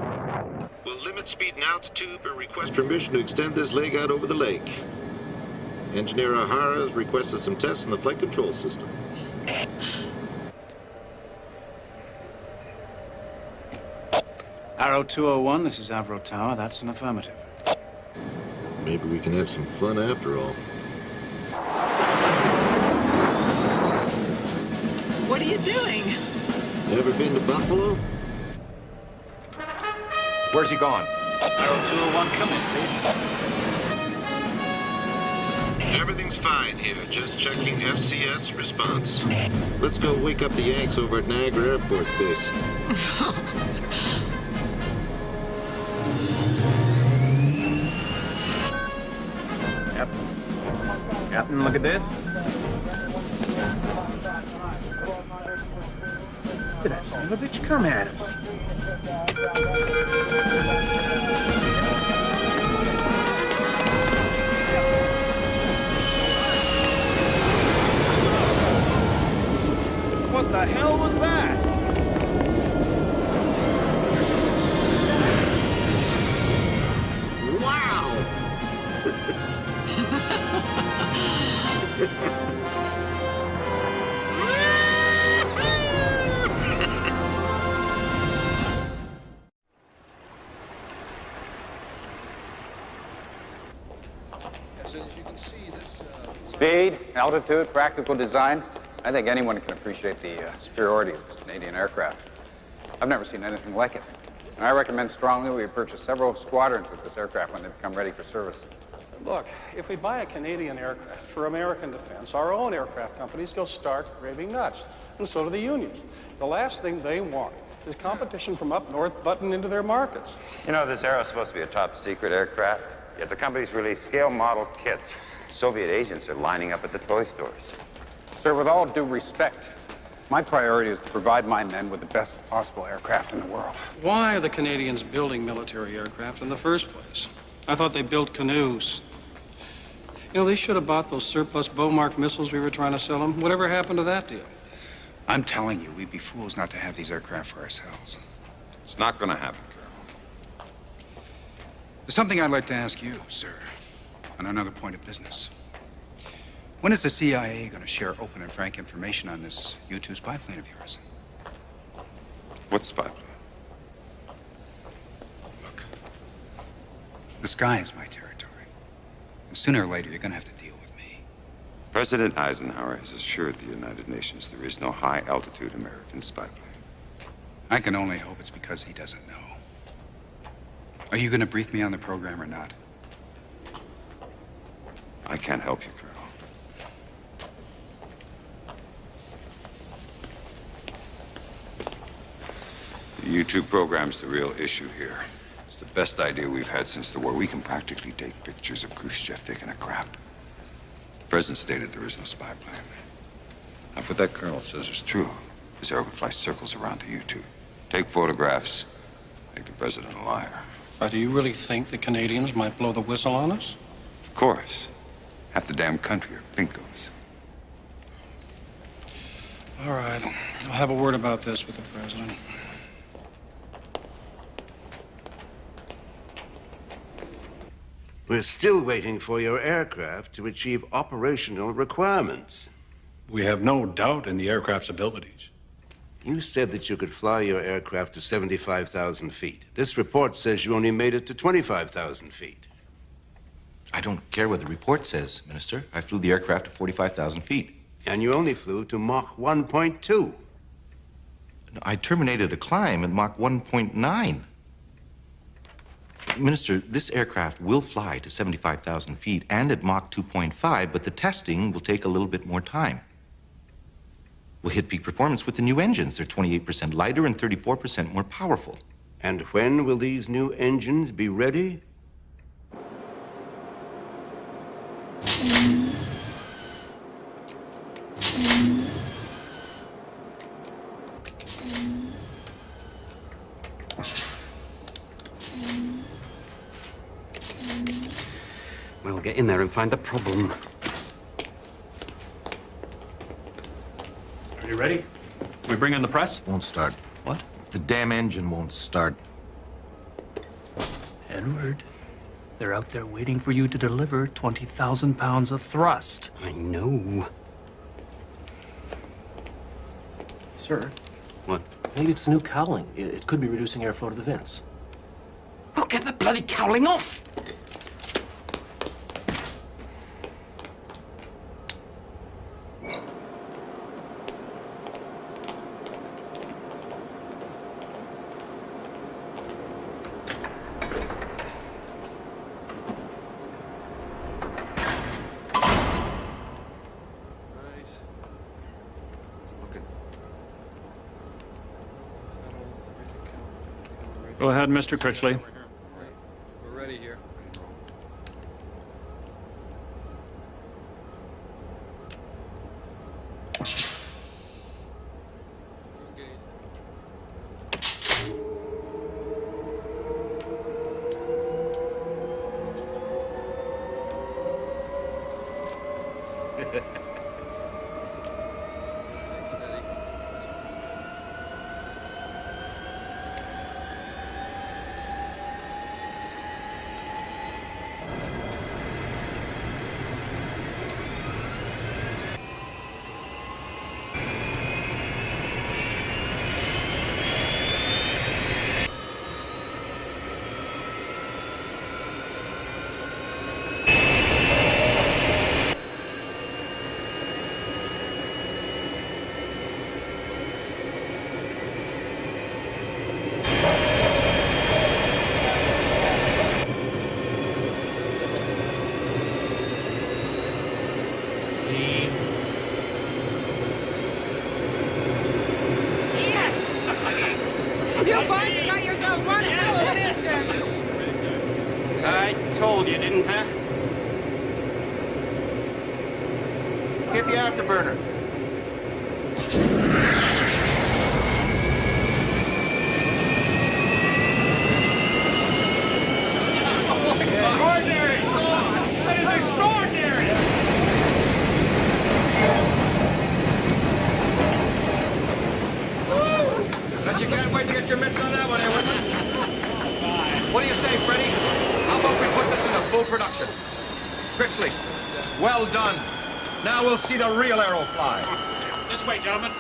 Will limit speed and altitude, but request permission to extend this leg out over the lake. Engineer O'Hara has requested some tests in the flight control system. Arrow 201, this is Avro Tower. That's an affirmative. Maybe we can have some fun after all. What are you doing? Ever been to Buffalo? Where's he gone? Arrow 201, come in, please. Everything's fine here. Just checking FCS response. Let's go wake up the Yanks over at Niagara Air Force Base. Captain, look at this. Look at that son of a bitch come at us. What the hell was that? Wow! Speed, altitude, practical design. I think anyone can appreciate the superiority of this Canadian aircraft. I've never seen anything like it. And I recommend strongly we purchase several squadrons with this aircraft when they become ready for service. Look, if we buy a Canadian aircraft for American defense, our own aircraft companies will start raving nuts, and so do the unions. The last thing they want is competition from up north butting into their markets. You know, this Arrow is supposed to be a top secret aircraft, yet the companies release scale model kits. Soviet agents are lining up at the toy stores. Sir, with all due respect, my priority is to provide my men with the best possible aircraft in the world. Why are the Canadians building military aircraft in the first place? I thought they built canoes. You know, they should have bought those surplus Beaumark missiles we were trying to sell them. Whatever happened to that deal? I'm telling you, we'd be fools not to have these aircraft for ourselves. It's not going to happen, Colonel. There's something I'd like to ask you, sir, on another point of business. When is the CIA going to share open and frank information on this U-2 spy plane of yours? What spy plane? Look, the sky is my territory. And sooner or later, you're going to have to deal with me. President Eisenhower has assured the United Nations there is no high-altitude American spy plane. I can only hope it's because he doesn't know. Are you going to brief me on the program or not? I can't help you, Colonel. The U-2 program's the real issue here. It's the best idea we've had since the war. We can practically take pictures of Khrushchev taking a crap. The president stated there is no spy plane. Now, if what that colonel says is true, this air would fly circles around the U-2. Take photographs, make the president a liar. Do you really think the Canadians might blow the whistle on us? Of course. Half the damn country are pinkos. All right. I'll have a word about this with the president. We're still waiting for your aircraft to achieve operational requirements. We have no doubt in the aircraft's abilities. You said that you could fly your aircraft to 75,000 feet. This report says you only made it to 25,000 feet. I don't care what the report says, Minister. I flew the aircraft to 45,000 feet. And you only flew to Mach 1.2. I terminated a climb at Mach 1.9. Minister, this aircraft will fly to 75,000 feet and at Mach 2.5, but the testing will take a little bit more time. We'll hit peak performance with the new engines. They're 28% lighter and 34% more powerful. And when will these new engines be ready? We'll get in there and find the problem. Are you ready? We bring in the press? Won't start. What? The damn engine won't start. Edward, they're out there waiting for you to deliver 20,000 pounds of thrust. I know. Sir? What? Maybe it's the new cowling. It could be reducing airflow to the vents. Well, get the bloody cowling off! Go ahead, Mr. Critchley. We're ready here. You boys got yourselves one hell of an engine. I told you, didn't I? Get the afterburner. Extraordinary! That is extraordinary! Bet you can't wait to get your mitts on that one, eh, Whitman? What do you say, Freddie? How about we put this into full production? Critchley, well done. Now we'll see the real arrow fly. This way, gentlemen.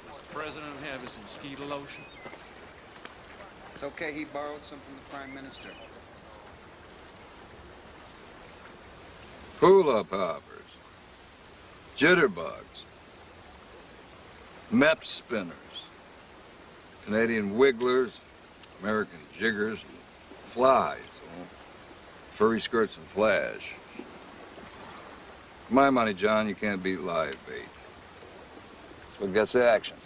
Does the president have his mosquito lotion? It's okay, he borrowed some from the Prime Minister. Hula poppers, jitterbugs, MEP spinners, Canadian wigglers, American jiggers, flies, furry skirts and flash. For my money, John, you can't beat live bait. That's what gets the action.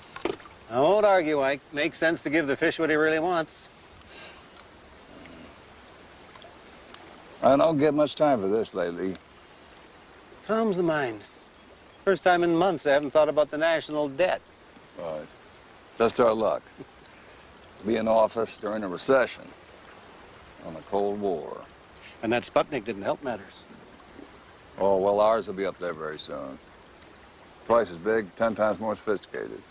I won't argue, Ike. Makes sense to give the fish what he really wants. I don't get much time for this lately. Calms the mind. First time in months I haven't thought about the national debt. Right. Just our luck. To be in office during a recession on a Cold War. And that Sputnik didn't help matters. Oh, well, ours will be up there very soon. Twice as big, 10 times more sophisticated.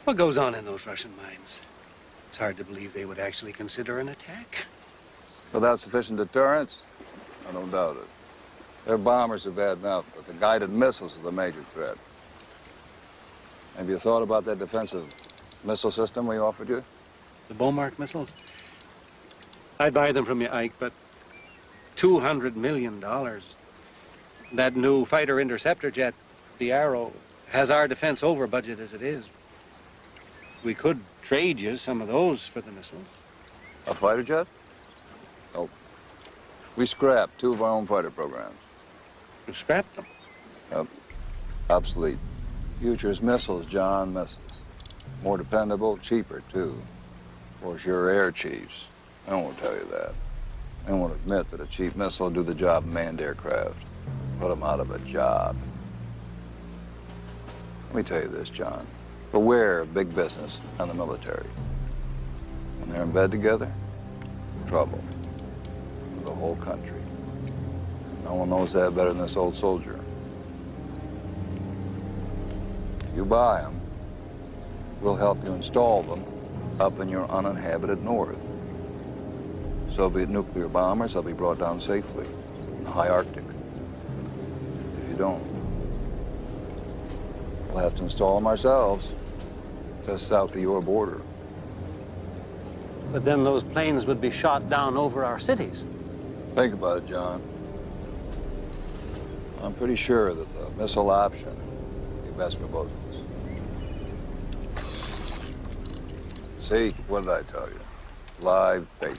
What goes on in those Russian mines? It's hard to believe they would actually consider an attack. Without sufficient deterrence? I don't doubt it. Their bombers are bad enough, but the guided missiles are the major threat. Have you thought about that defensive missile system we offered you? The Bomark missiles? I'd buy them from you, Ike, but $200 million. That new fighter interceptor jet, the Arrow, has our defense over budget as it is. We could trade you some of those for the missiles. A fighter jet? Nope. We scrapped 2 of our own fighter programs. You scrapped them? Yep. Obsolete. Future's missiles, John, missiles. More dependable, cheaper, too. Of course, you're air chiefs. I won't tell you that. I won't admit that a cheap missile will do the job of manned aircraft. Put them out of a job. Let me tell you this, John. Beware of big business and the military. When they're in bed together, trouble for the whole country. No one knows that better than this old soldier. If you buy them, we'll help you install them up in your uninhabited north. Soviet nuclear bombers will be brought down safely in the high Arctic. If you don't, we'll have to install them ourselves just south of your border. But then those planes would be shot down over our cities. Think about it, John. I'm pretty sure that the missile option would be best for both of us. See, what did I tell you? Live bait.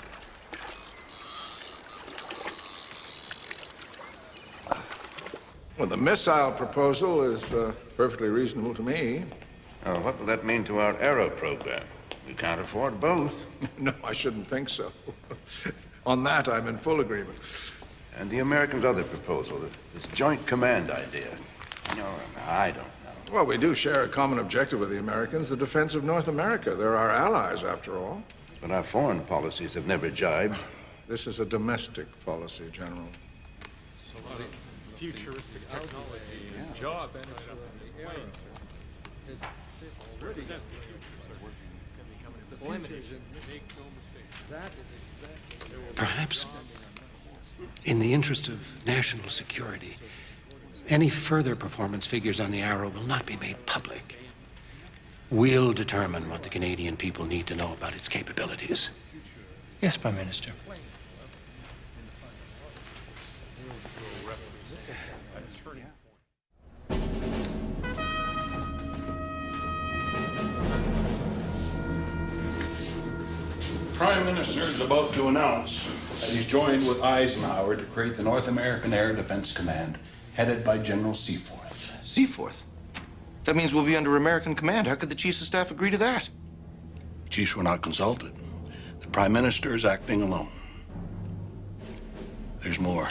Well, the missile proposal is perfectly reasonable to me. What will that mean to our Arrow program? We can't afford both. No, I shouldn't think so. On that, I'm in full agreement. And the Americans' other proposal, this joint command idea. No, I don't know. Well, we do share a common objective with the Americans, the defense of North America. They're our allies, after all. But our foreign policies have never jibed. This is a domestic policy, General. Futuristic technology and job Perhaps, in the interest of national security, any further performance figures on the Arrow will not be made public. We'll determine what the Canadian people need to know about its capabilities. Yes, Prime Minister. The Prime Minister is about to announce that he's joined with Eisenhower to create the North American Air Defense Command, headed by General Seaforth. Seaforth? That means we'll be under American command. How could the chiefs of staff agree to that? Chiefs were not consulted. The Prime Minister is acting alone. There's more.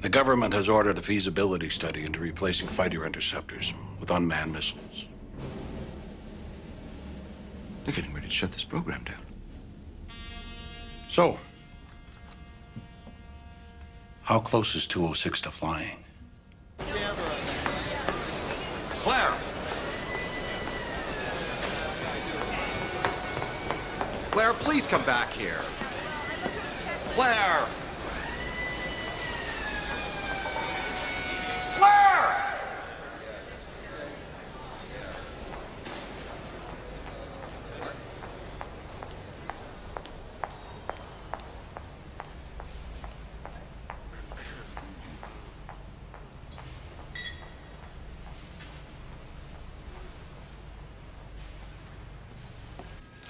The government has ordered a feasibility study into replacing fighter interceptors with unmanned missiles. They're getting ready to shut this program down. So, how close is 206 to flying? Claire! Claire, please come back here. Claire! Claire!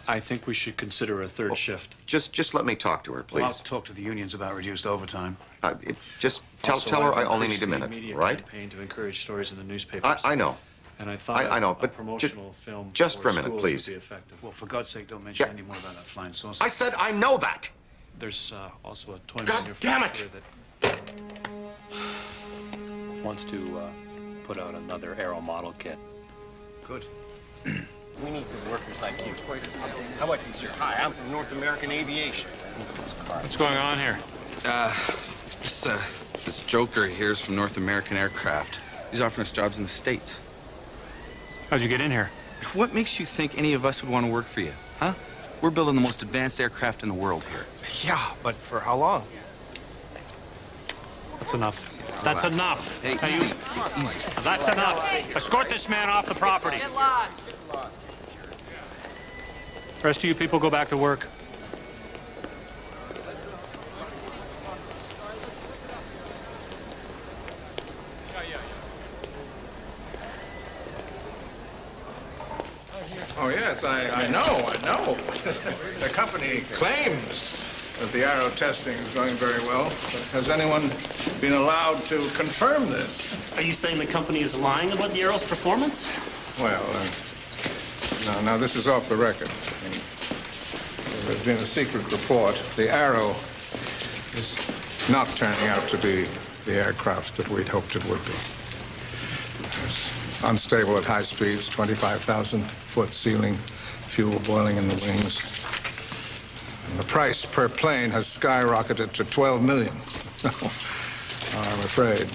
I think we should consider a third shift. Just let me talk to her, please. Well, I'll talk to the unions about reduced overtime. Just tell her I only need a minute, right? Campaign to encourage stories in the newspapers. I know. And I thought I know, a but promotional film just for a minute, schools please. would be effective. Well, for God's sake, don't mention any more about that flying saucer. I said I know that. There's also a toy God damn it! that wants to put out another Arrow model kit. Good. We need good workers like you. How about you, sir? Hi, I'm from North American Aviation. What's going on here? This joker here is from North American Aircraft. He's offering us jobs in the States. How'd you get in here? What makes you think any of us would want to work for you, huh? We're building the most advanced aircraft in the world here. Yeah, but for how long? That's enough. That's enough. Hey, Now easy. Easy. That's enough. Escort this man off the property. Rest of you people go back to work. Oh, yes, I know. The company claims that the Arrow testing is going very well, but has anyone been allowed to confirm this? Are you saying the company is lying about the Arrow's performance? Well, now this is off the record. I mean, there's been a secret report. The Arrow is not turning out to be the aircraft that we'd hoped it would be. It's unstable at high speeds, 25,000-foot ceiling, fuel boiling in the wings. And the price per plane has skyrocketed to $12 million. I'm afraid,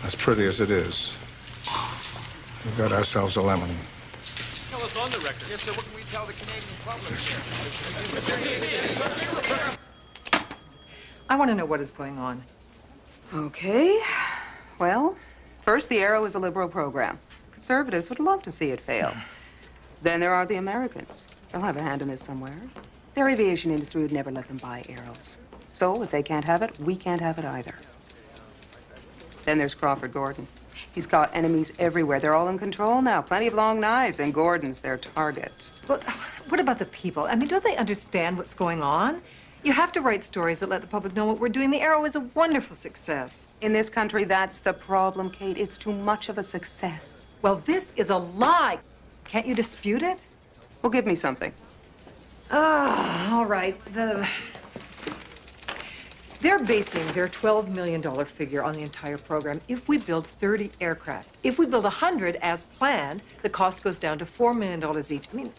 as pretty as it is, we've got ourselves a lemon. Tell us on the record. Yes, sir. What can we tell the Canadian public here? I want to know what is going on. Okay. Well, first, the Arrow is a liberal program. Conservatives would love to see it fail. Then there are the Americans. They'll have a hand in this somewhere. Their aviation industry would never let them buy Arrows. So if they can't have it, we can't have it either. Then there's Crawford Gordon. He's got enemies everywhere. They're all in control now. Plenty of long knives, and Gordon's their target. Well, what about the people? I mean, don't they understand what's going on? You have to write stories that let the public know what we're doing. The Arrow is a wonderful success. In this country, that's the problem, Kate. It's too much of a success. Well, this is a lie. Can't you dispute it? Well, give me something. All right. They're basing their $12 million figure on the entire program if we build 30 aircraft. If we build 100 as planned, the cost goes down to $4 million each. I mean,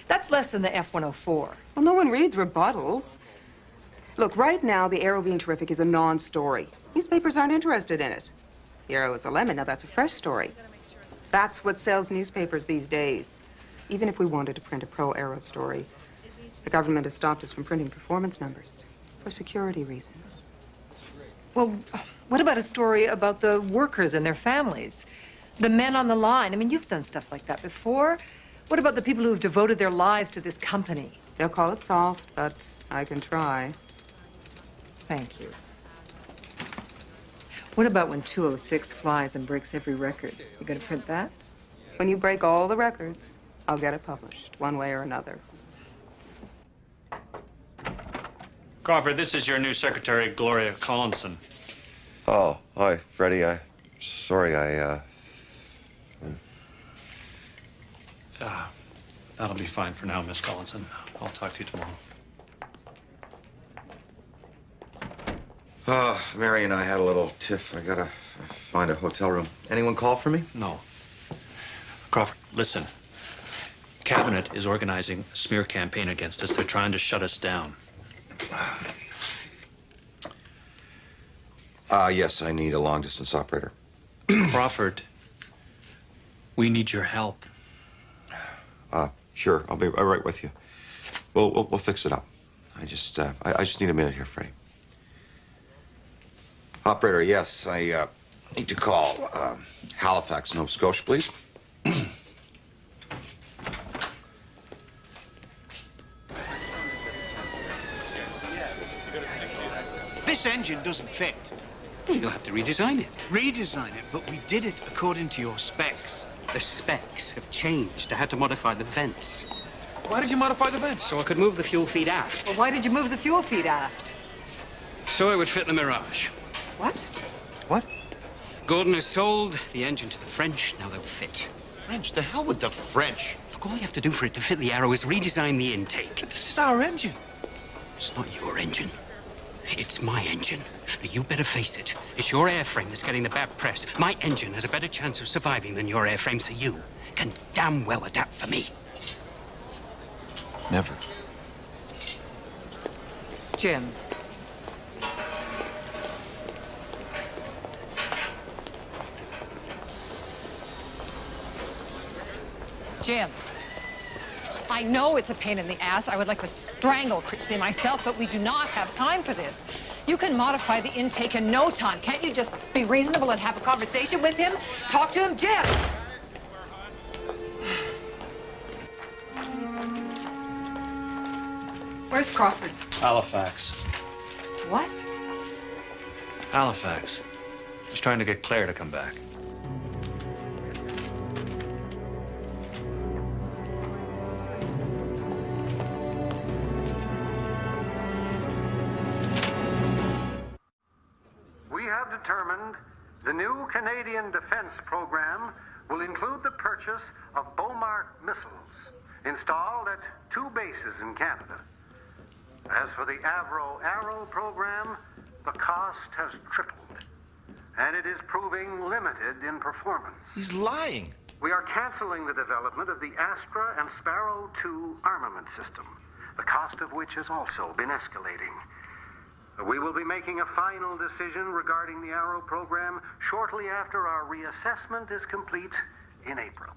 that's less than the F-104. Well, no one reads rebuttals. Look, right now, the Arrow being terrific is a non-story. Newspapers aren't interested in it. The Arrow is a lemon. Now, that's a fresh story. That's what sells newspapers these days. Even if we wanted to print a pro-Arrow story, the government has stopped us from printing performance numbers. For security reasons. Well, what about a story about the workers and their families? The men on the line? I mean, you've done stuff like that before. What about the people who have devoted their lives to this company? They'll call it soft, but I can try. Thank you. What about when 206 flies and breaks every record? You gonna print that? When you break all the records, I'll get it published, one way or another. Crawford, this is your new secretary, Gloria Collinson. Oh, hi, Freddie. Sorry, That'll be fine for now, Miss Collinson. I'll talk to you tomorrow. Mary and I had a little tiff. I gotta find a hotel room. Anyone call for me? No. Crawford, listen. Cabinet is organizing a smear campaign against us. They're trying to shut us down. Yes, I need a long-distance operator. Crawford, we need your help. Sure, I'll be right with you. We'll fix it up. I just need a minute here, Freddie. Operator, yes, I need to call Halifax, Nova Scotia, please. This engine doesn't fit. You'll have to redesign it. Redesign it, but we did it according to your specs. The specs have changed. I had to modify the vents. Why did you modify the vents? So I could move the fuel feed aft. Well, why did you move the fuel feed aft? So it would fit the Mirage. What? What? Gordon has sold the engine to the French. Now they'll fit. French? The hell with the French. Look, all you have to do for it to fit the Arrow is redesign the intake. But this is our engine. It's not your engine. It's my engine. Now, you better face it. It's your airframe that's getting the bad press. My engine has a better chance of surviving than your airframe, so you can damn well adapt for me. Never. Jim. Jim, I know it's a pain in the ass. I would like to strangle Christie myself, but we do not have time for this. You can modify the intake in no time. Can't you just be reasonable and have a conversation with him? Talk to him, Jim. Where's Crawford? Halifax. What? Halifax. He's trying to get Claire to come back. We have determined the new Canadian Defense Program will include the purchase of Beaumark missiles installed at 2 bases in Canada. As for the Avro Arrow program, the cost has tripled, and it is proving limited in performance. He's lying. We are canceling the development of the Astra and Sparrow II armament system, the cost of which has also been escalating. We will be making a final decision regarding the Arrow program shortly after our reassessment is complete in April.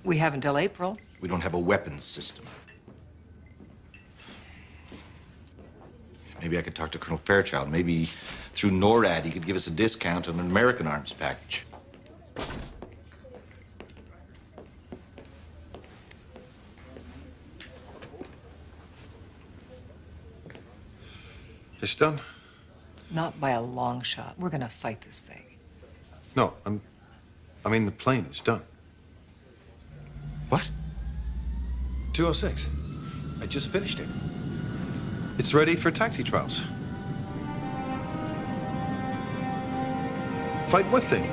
We have until April. We don't have a weapons system. Maybe I could talk to Colonel Fairchild. Maybe through NORAD he could give us a discount on an American arms package. It's done? Not by a long shot. We're gonna fight this thing. No, I mean the plane is done. What? 206. I just finished it. It's ready for taxi trials. Fight what thing?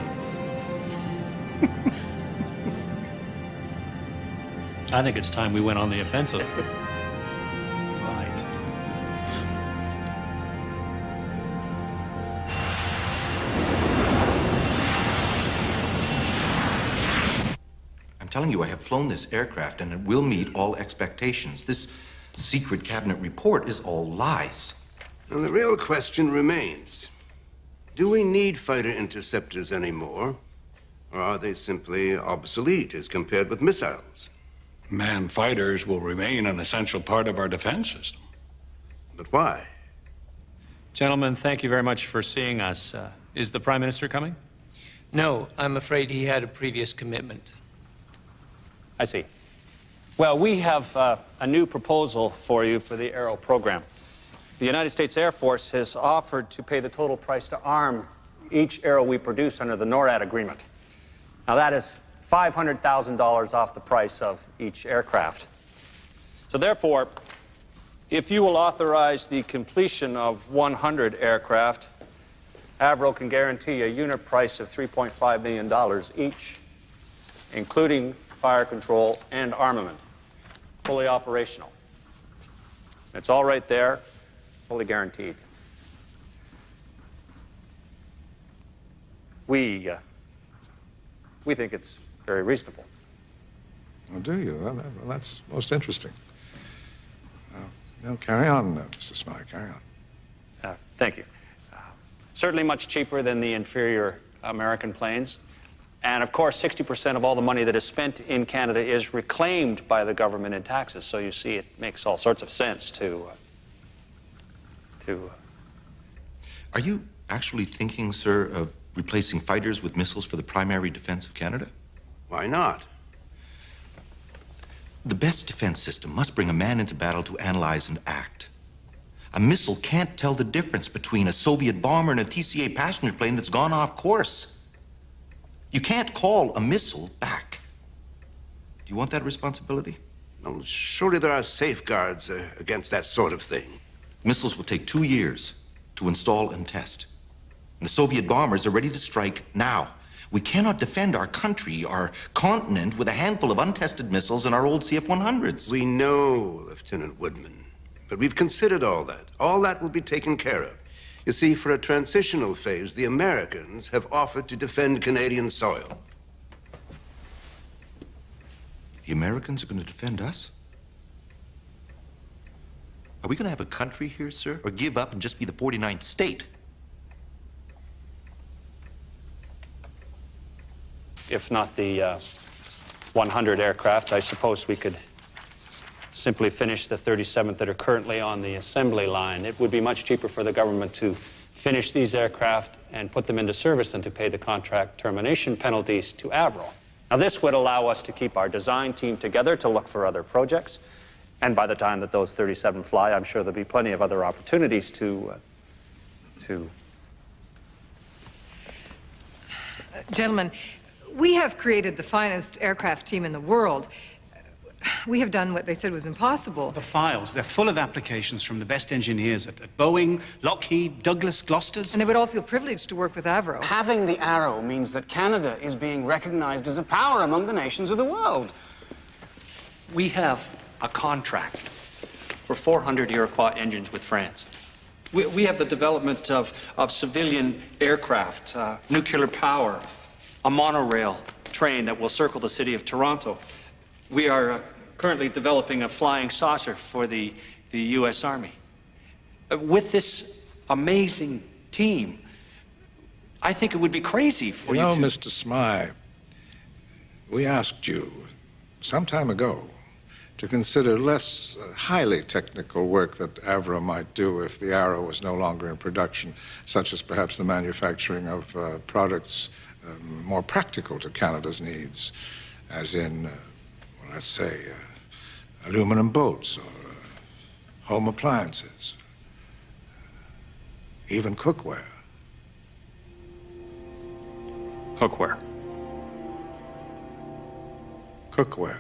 I think it's time we went on the offensive. I'm telling you, I have flown this aircraft and it will meet all expectations. This secret cabinet report is all lies. And the real question remains, do we need fighter interceptors anymore? Or are they simply obsolete as compared with missiles? Manned fighters will remain an essential part of our defense system. But why? Gentlemen, thank you very much for seeing us. Is the Prime Minister coming? No, I'm afraid he had a previous commitment. I see. Well, we have a new proposal for you for the Arrow program. The United States Air Force has offered to pay the total price to arm each Arrow we produce under the NORAD agreement. Now, that is $500,000 off the price of each aircraft. So therefore, if you will authorize the completion of 100 aircraft, Avro can guarantee a unit price of $3.5 million each, including fire control and armament, fully operational. It's all right there, fully guaranteed. We think it's very reasonable. Oh, do you? Well, that's most interesting. Carry on, Mr. Smythe, carry on. Thank you. Certainly much cheaper than the inferior American planes. And of course, 60% of all the money that is spent in Canada is reclaimed by the government in taxes. So you see, it makes all sorts of sense to Are you actually thinking, sir, of replacing fighters with missiles for the primary defense of Canada? Why not? The best defense system must bring a man into battle to analyze and act. A missile can't tell the difference between a Soviet bomber and a TCA passenger plane that's gone off course. You can't call a missile back. Do you want that responsibility? Well, surely there are safeguards against that sort of thing. Missiles will take 2 years to install and test. And the Soviet bombers are ready to strike now. We cannot defend our country, our continent, with a handful of untested missiles and our old CF-100s. We know, Lieutenant Woodman, but we've considered all that. All that will be taken care of. You see, for a transitional phase, the Americans have offered to defend Canadian soil. The Americans are going to defend us? Are we going to have a country here, sir? Or give up and just be the 49th state? if not the 100 aircraft, I suppose we could simply finish the 37 that are currently on the assembly line. It would be much cheaper for the government to finish these aircraft and put them into service than to pay the contract termination penalties to Avro. Now, this would allow us to keep our design team together to look for other projects. And by the time that those 37 fly, I'm sure there'll be plenty of other opportunities to Gentlemen, we have created the finest aircraft team in the world. We have done what they said was impossible. The files, they're full of applications from the best engineers at Boeing, Lockheed, Douglas, Glosters. And they would all feel privileged to work with Avro. Having the Arrow means that Canada is being recognized as a power among the nations of the world. We have a contract for 400 Iroquois engines with France. We have the development of civilian aircraft, nuclear power, a monorail train that will circle the city of Toronto. We are currently developing a flying saucer for the U.S. Army. With this amazing team, I think it would be crazy for you to... Mr. Smythe, we asked you some time ago to consider less highly technical work that Avro might do if the Arrow was no longer in production, such as perhaps the manufacturing of products more practical to Canada's needs, as in, well, let's say, aluminum boats or home appliances, even cookware. Cookware. Cookware.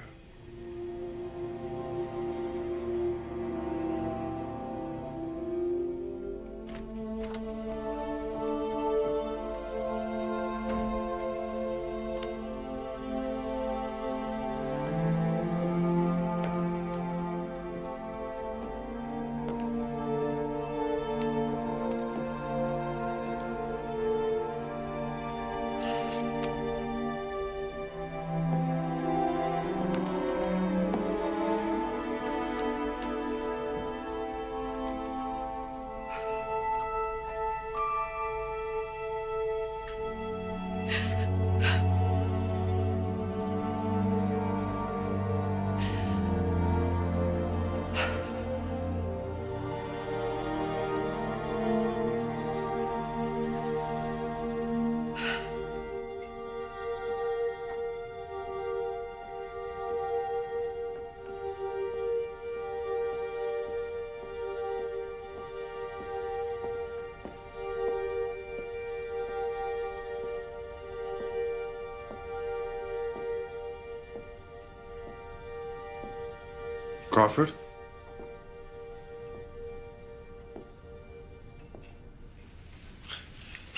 Crawford?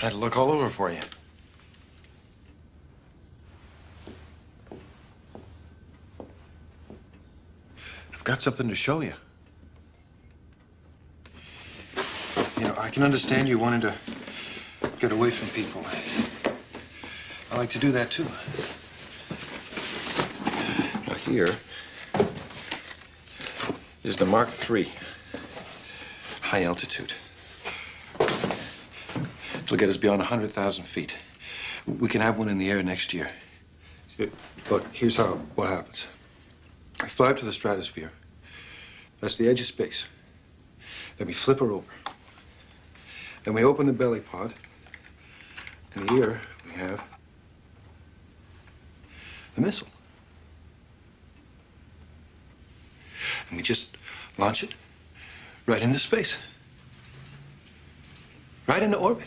I had to look all over for you. I've got something to show you. You know, I can understand you wanting to get away from people. I like to do that, too. Now, here is the Mark III, high altitude. It'll get us beyond 100,000 feet. We can have one in the air next year. Look, here's what happens. I fly up to the stratosphere. That's the edge of space. Then we flip her over. Then we open the belly pod. And here we have the missile. And we just launch it right into space. Right into orbit.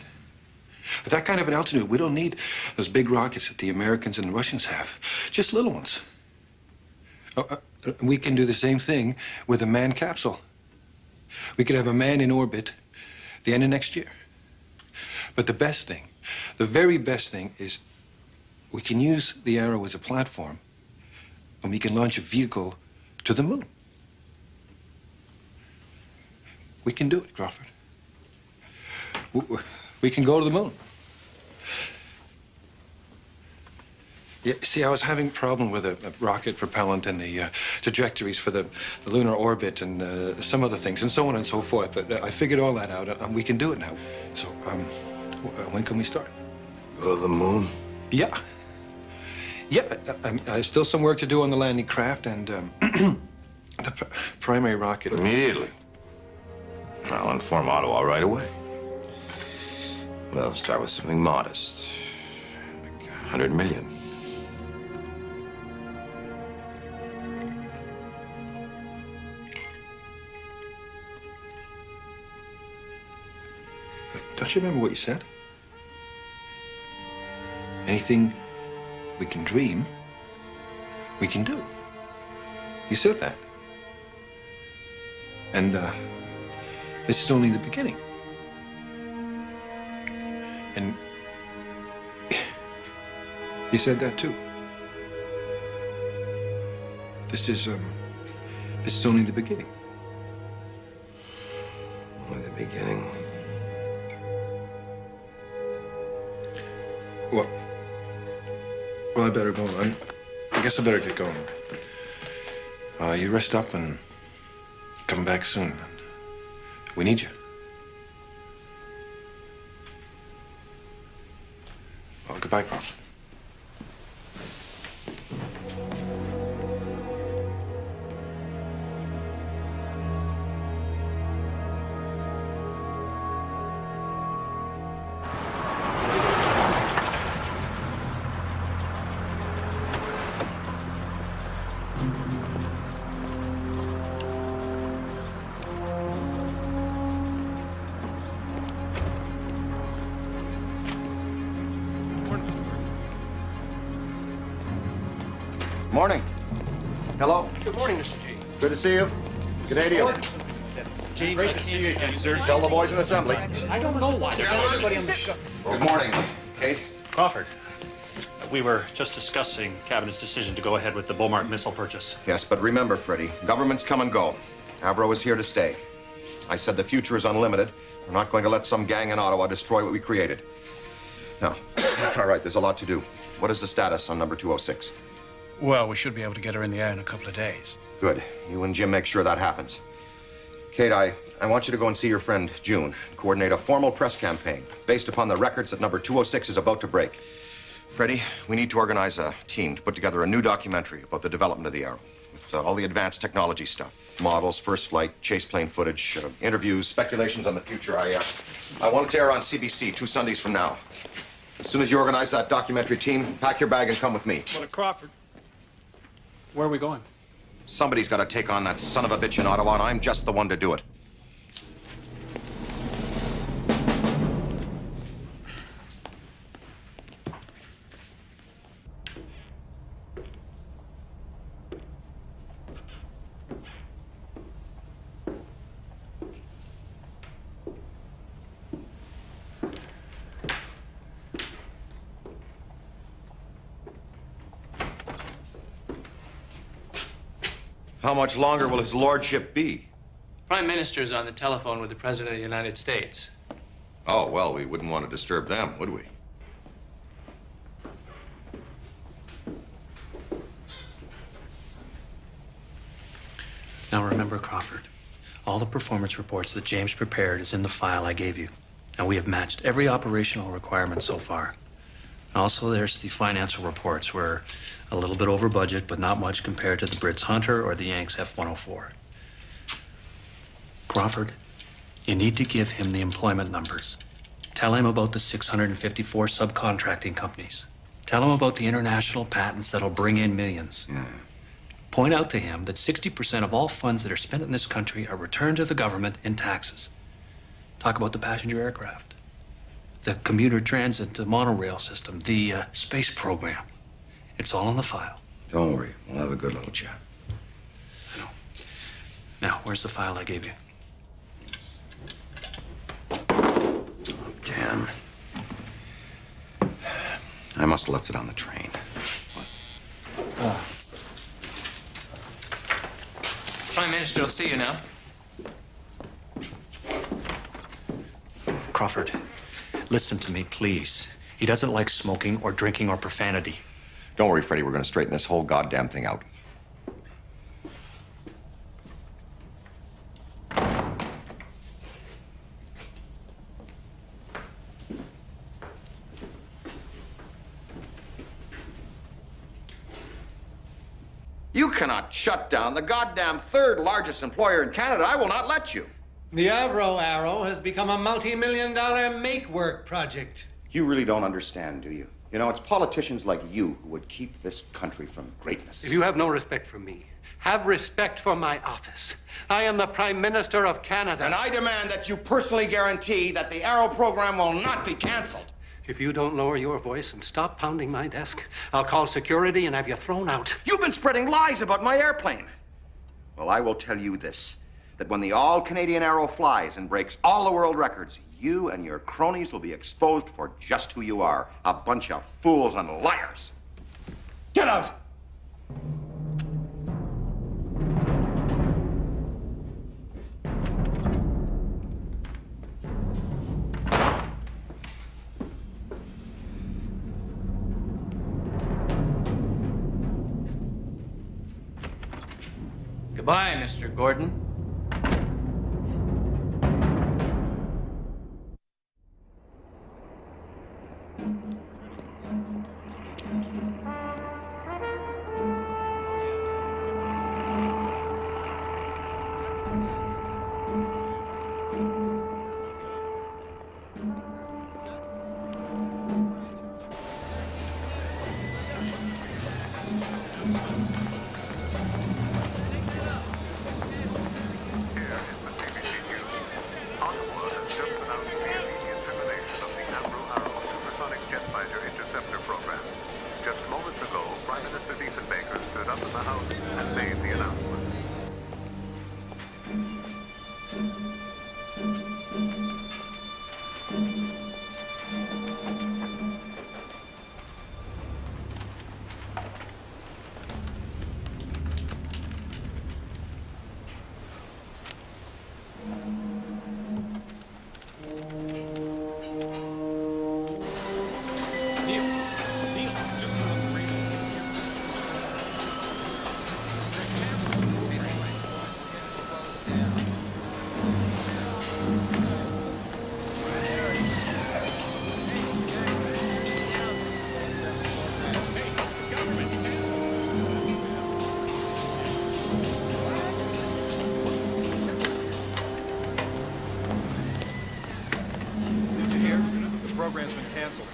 At that kind of an altitude, we don't need those big rockets that the Americans and the Russians have. Just little ones. We can do the same thing with a manned capsule. We could have a man in orbit the end of next year. But the best thing, the very best thing is we can use the Arrow as a platform and we can launch a vehicle to the moon. We can do it, Crawford. We can go to the moon. Yeah, see, I was having a problem with a rocket propellant and the trajectories for the lunar orbit and some other things and so on and so forth. But I figured all that out, and we can do it now. So, when can we start? Go to the moon? Yeah. Yeah, I still some work to do on the landing craft and the primary rocket. Immediately. I'll inform Ottawa right away. Well, start with something modest, like 100 million. Don't you remember what you said? Anything we can dream, we can do. You said that. And this is only the beginning. And you said that too. This is This is only the beginning. Only the beginning. Well, I better go. I guess I better get going. You rest up and come back soon. We need you. Well, goodbye, Crawford. Morning. Hello. Good morning, Mr. G. Good to see you. Canadian. James, great to see you again, sir. Tell the boys in assembly. I don't know why. There's everybody on the show. Good morning, Kate. Crawford, we were just discussing Cabinet's decision to go ahead with the Beaumont missile purchase. Yes, but remember, Freddie, governments come and go. Avro is here to stay. I said the future is unlimited. We're not going to let some gang in Ottawa destroy what we created. Now, all right, there's a lot to do. What is the status on number 206? Well, we should be able to get her in the air in a couple of days. Good. You and Jim make sure that happens. Kate, I want you to go and see your friend June and coordinate a formal press campaign based upon the records that number 206 is about to break. Freddie, we need to organize a team to put together a new documentary about the development of the Arrow with all the advanced technology stuff. Models, first flight, chase plane footage, interviews, speculations on the future. I want it to air on CBC 2 Sundays from now. As soon as you organize that documentary team, pack your bag and come with me. Well, Crawford, where are we going? Somebody's got to take on that son of a bitch in Ottawa, and I'm just the one to do it. How much longer will his lordship be? Prime Minister's on the telephone with the President of the United States. Oh, well, we wouldn't want to disturb them, would we? Now remember, Crawford, all the performance reports that James prepared is in the file I gave you. And we have matched every operational requirement so far. Also, there's the financial reports. We're a little bit over budget, but not much compared to the Brits Hunter or the Yanks F-104. Crawford, you need to give him the employment numbers. Tell him about the 654 subcontracting companies. Tell him about the international patents that'll bring in millions. Yeah. Point out to him that 60% of all funds that are spent in this country are returned to the government in taxes. Talk about the passenger aircraft, the commuter transit, the monorail system, the space program. It's all in the file. Don't worry. We'll have a good little chat. Now, where's the file I gave you? Oh, damn. I must have left it on the train. Prime Minister will see you now. Crawford, listen to me, please. He doesn't like smoking or drinking or profanity. Don't worry, Freddie. We're going to straighten this whole goddamn thing out. You cannot shut down the goddamn third largest employer in Canada. I will not let you. The Avro Arrow has become a multi-million-dollar make-work project. You really don't understand, do you? You know, it's politicians like you who would keep this country from greatness. If you have no respect for me, have respect for my office. I am the Prime Minister of Canada. And I demand that you personally guarantee that the Arrow program will not be canceled. If you don't lower your voice and stop pounding my desk, I'll call security and have you thrown out. You've been spreading lies about my airplane. Well, I will tell you this, that when the all-Canadian Arrow flies and breaks all the world records, you and your cronies will be exposed for just who you are, a bunch of fools and liars. Get out! Goodbye, Mr. Gordon. Program's been canceled.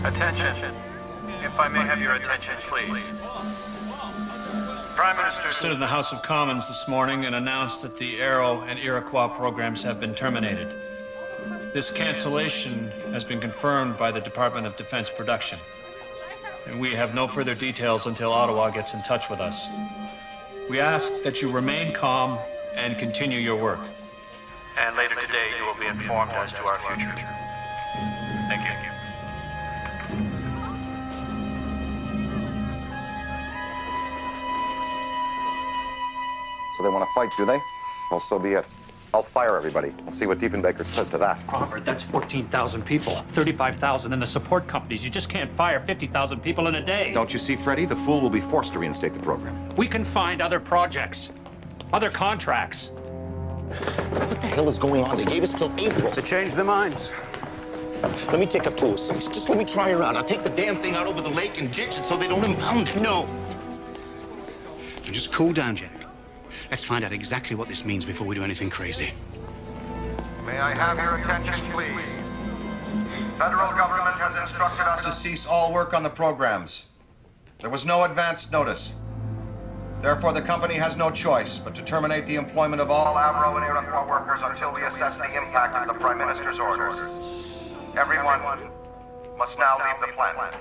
Attention. If I may have your attention, please. Prime Minister Stood in the House of Commons this morning and announced that the Arrow and Iroquois programs have been terminated. This cancellation has been confirmed by the Department of Defense Production, and we have no further details until Ottawa gets in touch with us. We ask that you remain calm and continue your work. And later today, you will be informed as to our future. Thank you. So they want to fight, do they? Well, so be it. I'll fire everybody. We'll see what Diefenbaker says to that. Robert, that's 14,000 people, 35,000 in the support companies. You just can't fire 50,000 people in a day. Don't you see, Freddie? The fool will be forced to reinstate the program. We can find other projects, other contracts. What the hell is going on? They gave us till April. They changed their minds. Let me take up 206. Just let me try around. I'll take the damn thing out over the lake and ditch it so they don't impound it. No. Just cool down, Jack. Let's find out exactly what this means before we do anything crazy. May I have your attention, please? Federal government has instructed us to cease all work on the programs. There was no advance notice. Therefore, the company has no choice but to terminate the employment of all Avro and Iroquois workers until we assess the impact of the Prime Minister's orders. Everyone must now leave the planet.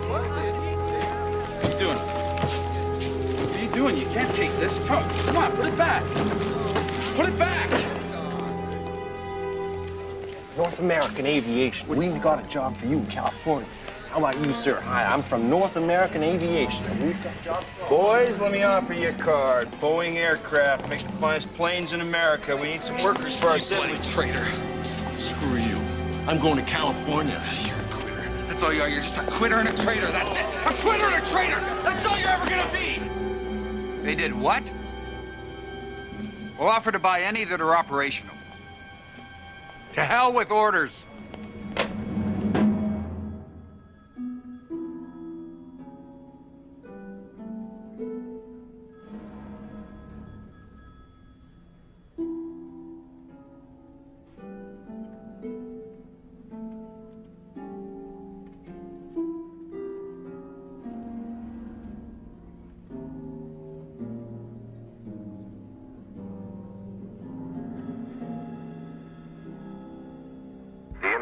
What are you doing? What are you doing? You can't take this. Come on, put it back. Put it back. North American Aviation. We've got a job for you in California. How about you, sir? Hi, I'm from North American Aviation, and we've got jobs for all. Boys, let me offer you a card. Boeing Aircraft make the finest planes in America. We need some workers for our city. Bloody traitor. Screw you. I'm going to California. You're a quitter. That's all you are. You're just a quitter and a traitor. That's it. A quitter and a traitor. That's all you're ever gonna be. They did what? We'll offer to buy any that are operational. To hell with orders. The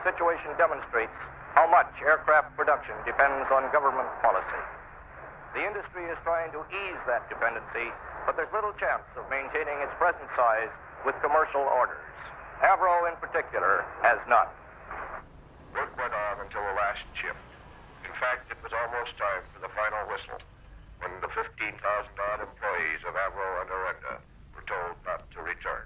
situation demonstrates how much aircraft production depends on government policy. The industry is trying to ease that dependency, but there's little chance of maintaining its present size with commercial orders. Avro, in particular, has not. Work went on until the last shift. In fact, it was almost time for the final whistle when the 15,000-odd employees of Avro and Orenda were told not to return.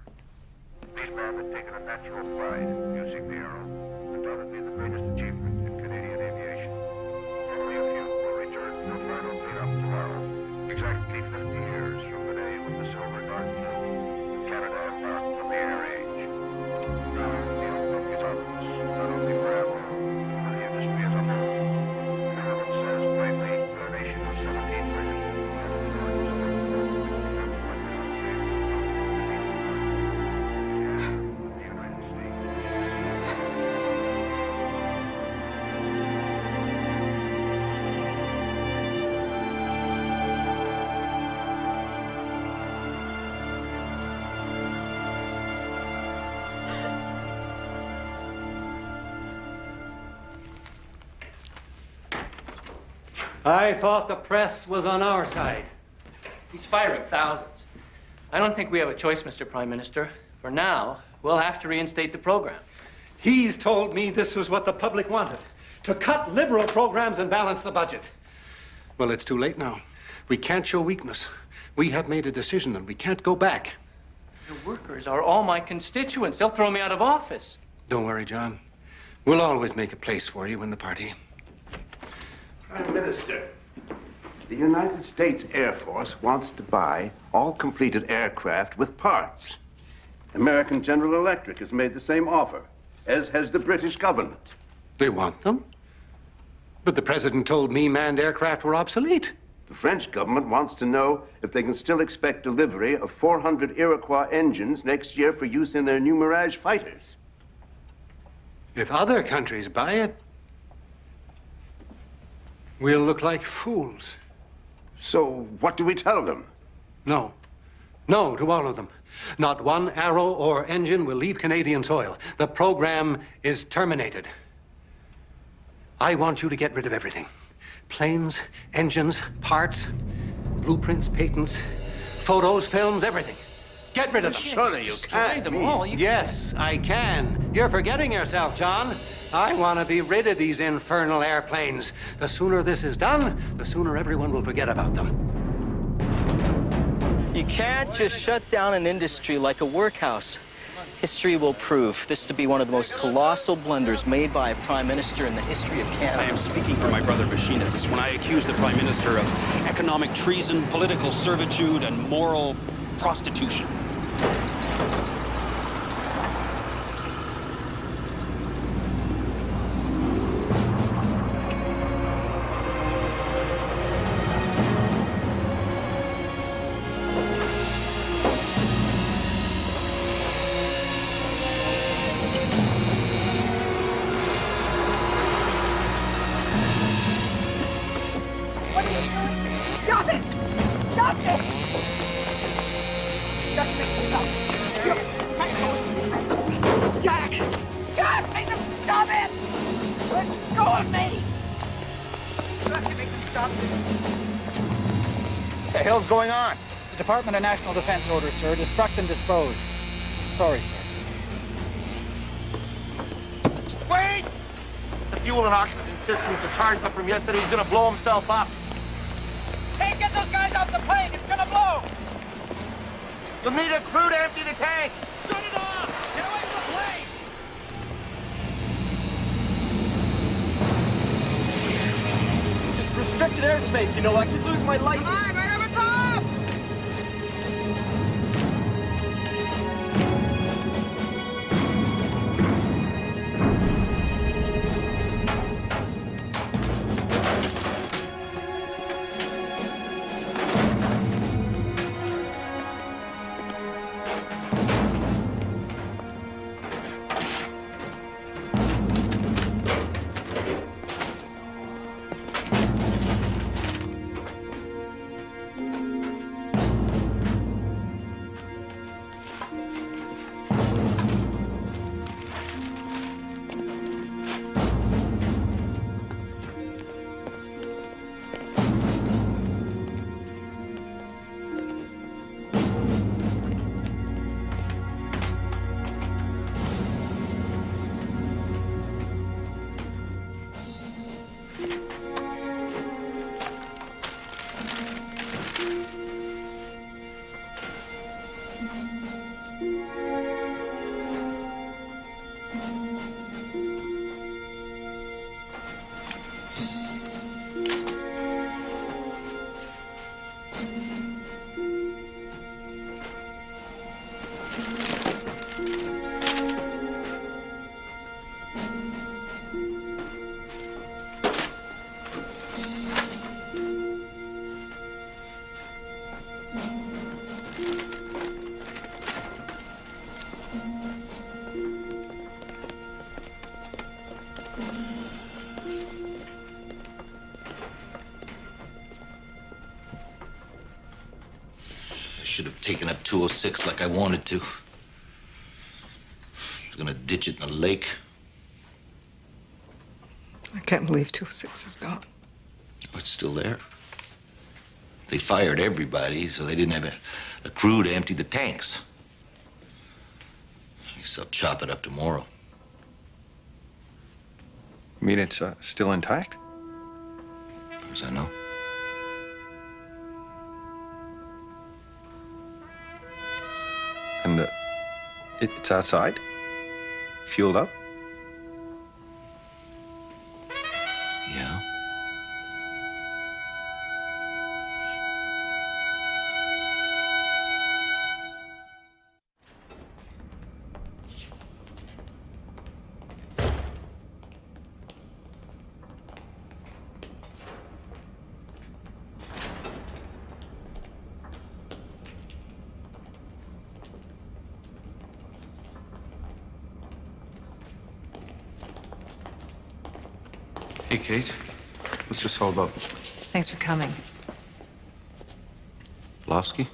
These men had taken a natural pride in using the Arrow, undoubtedly the greatest achievement in Canadian aviation. Only a few will return to the final cleanup tomorrow, exactly 50 years from the day when the Silver Dart flew and Canada embarked on the air age. Now, the outlook is on us, not only for Avro, but for the industry as a whole. The government says plainly we're a nation of 17 million. I thought the press was on our side. He's firing thousands. I don't think we have a choice, Mr. Prime Minister. For now, we'll have to reinstate the program. He's told me this was what the public wanted, to cut liberal programs and balance the budget. Well, it's too late now. We can't show weakness. We have made a decision and we can't go back. The workers are all my constituents. They'll throw me out of office. Don't worry, John. We'll always make a place for you in the party. Prime Minister, the United States Air Force wants to buy all completed aircraft with parts. American General Electric has made the same offer, as has the British government. They want them? But the president told me manned aircraft were obsolete. The French government wants to know if they can still expect delivery of 400 Iroquois engines next year for use in their new Mirage fighters. If other countries buy it, we'll look like fools. So what do we tell them? No. No to all of them. Not one arrow or engine will leave Canadian soil. The program is terminated. I want you to get rid of everything. Planes, engines, parts, blueprints, patents, photos, films, everything. Get rid of them. Surely you can't. them all. Yes, I can. You're forgetting yourself, John. I want to be rid of these infernal airplanes. The sooner this is done, the sooner everyone will forget about them. You can't just shut down an industry like a workhouse. History will prove this to be one of the most colossal blunders made by a prime minister in the history of Canada. I am speaking for my brother machinists when I accuse the prime minister of economic treason, political servitude, and moral prostitution. Stop it! Stop it! Jack! Jack, make them stop it! Let go of me! You have to make them stop this. What the hell's going on? It's a Department of National Defense order, sir. Destruct and dispose. Sorry, sir. Wait! The fuel and oxygen systems are charged up from yesterday. He's gonna blow himself up. Hey, get those guys off the plane! It's gonna blow! You'll need a crew to empty the tank. Shut it off! Get away from the plane! This is restricted airspace, you know. I could lose my license. Come on, right over top! I should have taken up 206 like I wanted to. I was gonna ditch it in the lake. I can't believe 206 is gone. But it's still there. They fired everybody, so they didn't have a crew to empty the tanks. I guess I'll chop it up tomorrow. You mean it's still intact? As far as I know. And it's outside? Fueled up? Yeah. Hey, Kate. What's this all about? Thanks for coming. Lofsky?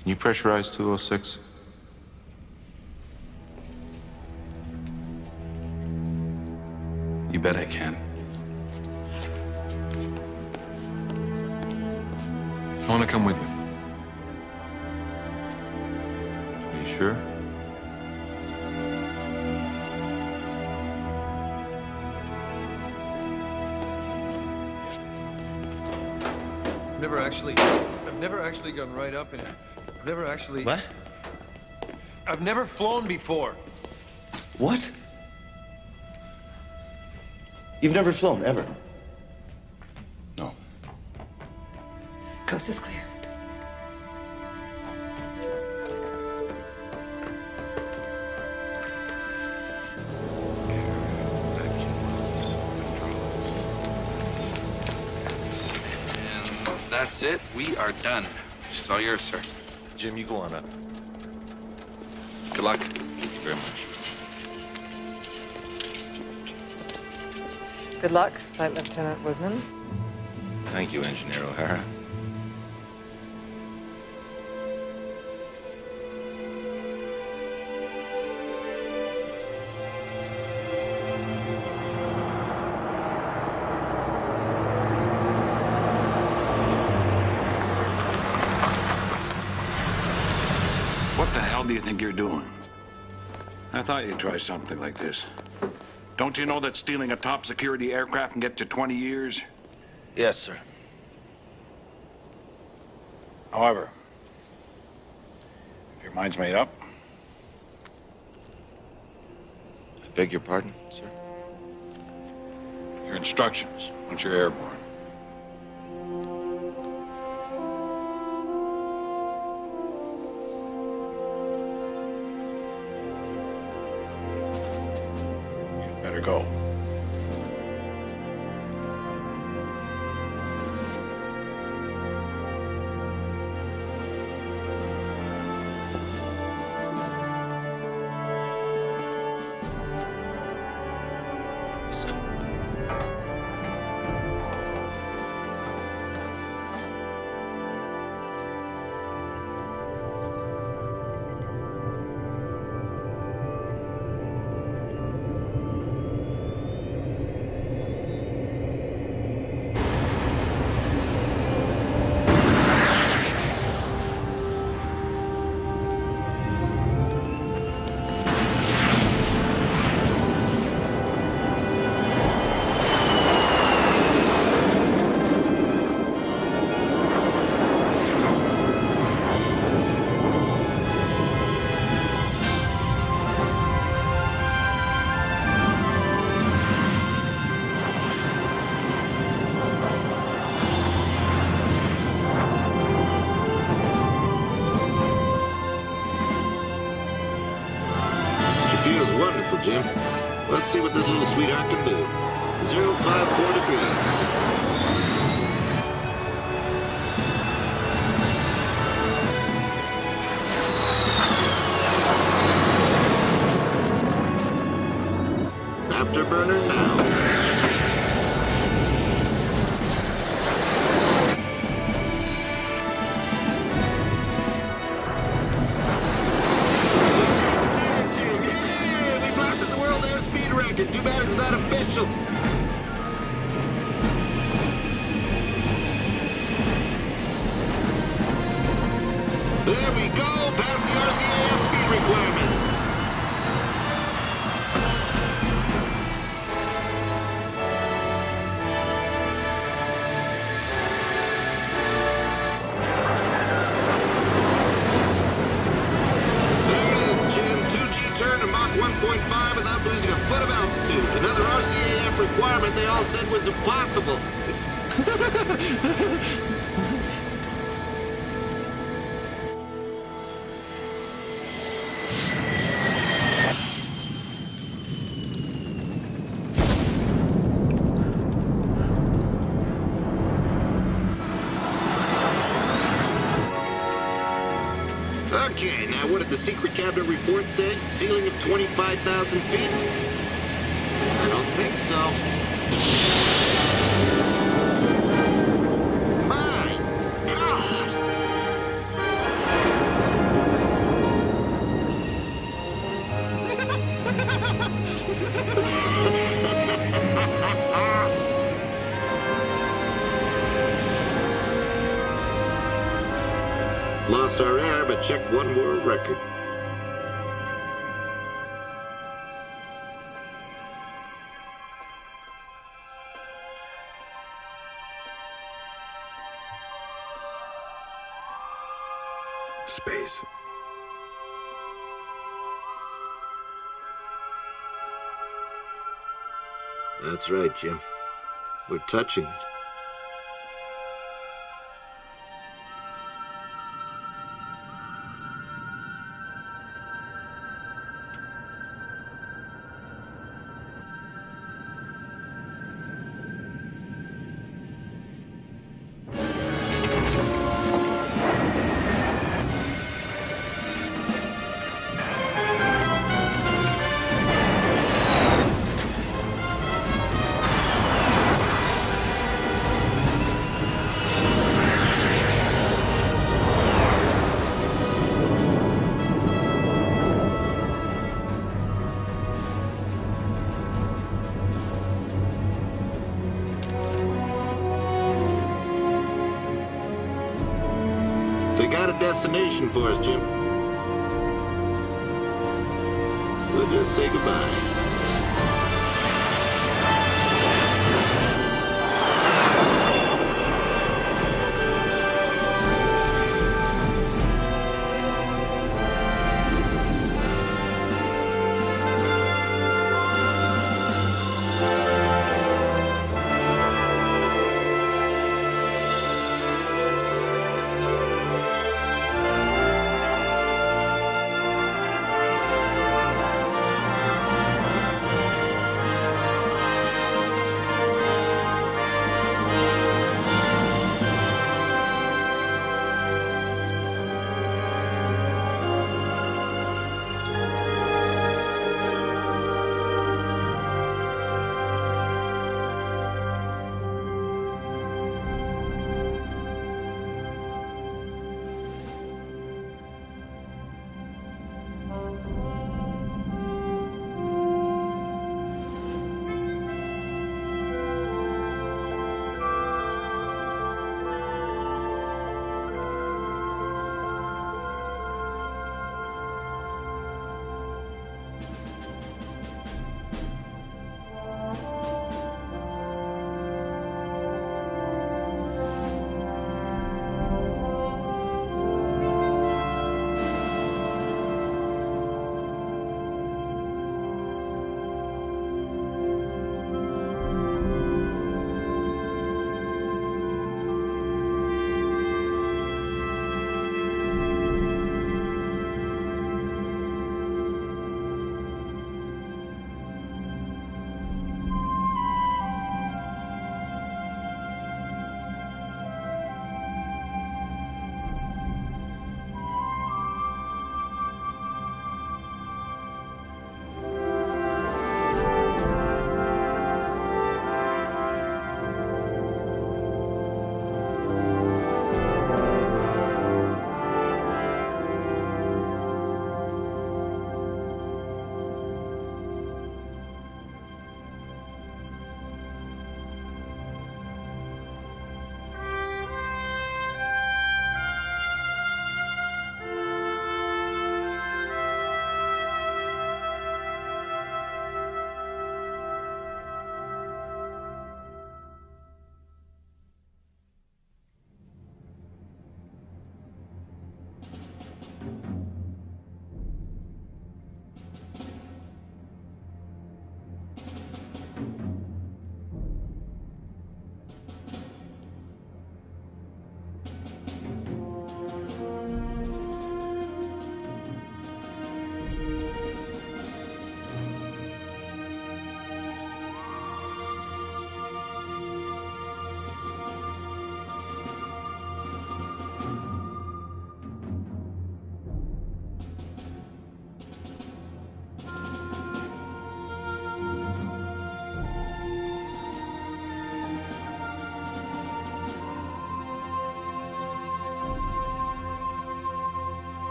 Can you pressurize 206? You bet I can. I want to come with you. You sure? I've never actually gone right up in it. I've never actually... What? I've never flown before. What? You've never flown, ever? No. Coast is clear. That's it. We are done. She's all yours, sir. Jim, you go on up. Good luck. Thank you very much. Good luck, Flight Lieutenant Woodman. Thank you, Engineer O'Hara. What the hell do you think you're doing? I thought you'd try something like this. Don't you know that stealing a top security aircraft can get you 20 years? Yes, sir. However, if your mind's made up, I beg your pardon, sir? your instructions once you're airborne. You'd better go. Jim. Let's see what this little sweetheart can do. 054 degrees. afterburner now. Yeah, we blasted the world airspeed record. Too bad it's not official. There we go, past the RCAF speed requirements. There it is, Jim. 2G turn to Mach 1.5 without losing a foot of altitude. Another RCAF requirement they all said was impossible. Okay, now what did the secret cabinet report say? Ceiling of 25,000 feet? I don't think so. My God! Lost our air, but checked one world record. Space. That's right, Jim. We're touching it. They got a destination for us, Jim. We'll just say goodbye.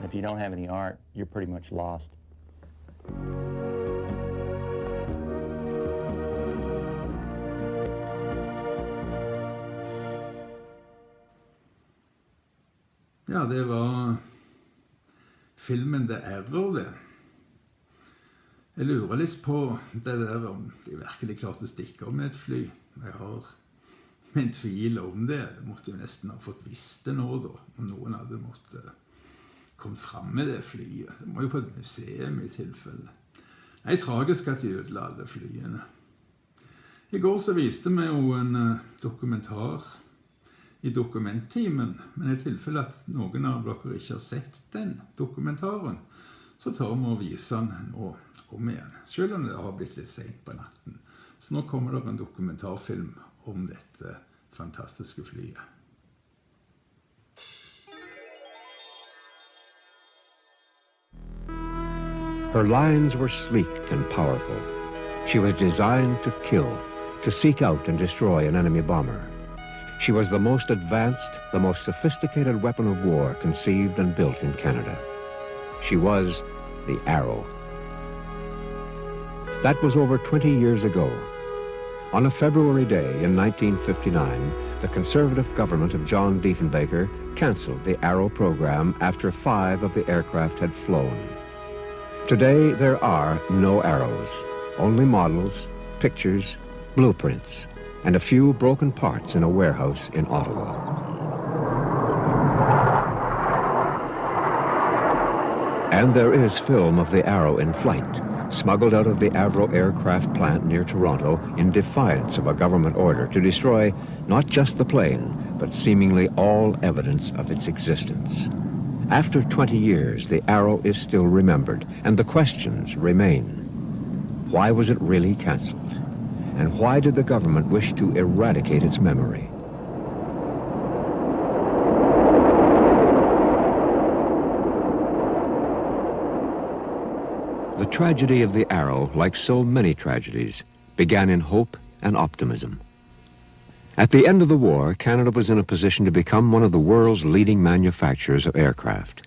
If you don't have any art, you're pretty much lost. Ja, det var filmen The Arrow, det. Jeg lurer litt på det der om de virkelig klarte å stikke av med et fly. Jeg har min tvil om det. De måtte jo nesten ha fått visst det nå, da. Om noen hadde måttet komme frem med det flyet. Det må jo på et museum i tilfelle. Det er tragisk at de ødela alle flyene. I går så viste vi jo en dokumentar i dokumenttimen, men i tilfelle at noen av dere ikke har sett den dokumentaren, så tar vi og viser den nå om igjen, selv om det har blitt litt sent på natten. Så nå kommer det en dokumentarfilm om dette fantastiske flyet. Her lines were sleek and powerful. She was designed to kill, to seek out and destroy an enemy bomber. She was the most advanced, the most sophisticated weapon of war conceived and built in Canada. She was the Arrow. That was over 20 years ago. On a February day in 1959, the conservative government of John Diefenbaker canceled the Arrow program after 5 of the aircraft had flown. Today, there are no Arrows, only models, pictures, blueprints, and a few broken parts in a warehouse in Ottawa. And there is film of the Arrow in flight, smuggled out of the Avro aircraft plant near Toronto in defiance of a government order to destroy not just the plane, but seemingly all evidence of its existence. After 20 years, the Arrow is still remembered, and the questions remain. Why was it really canceled? And why did the government wish to eradicate its memory? The tragedy of the Arrow, like so many tragedies, began in hope and optimism. At the end of the war, Canada was in a position to become one of the world's leading manufacturers of aircraft.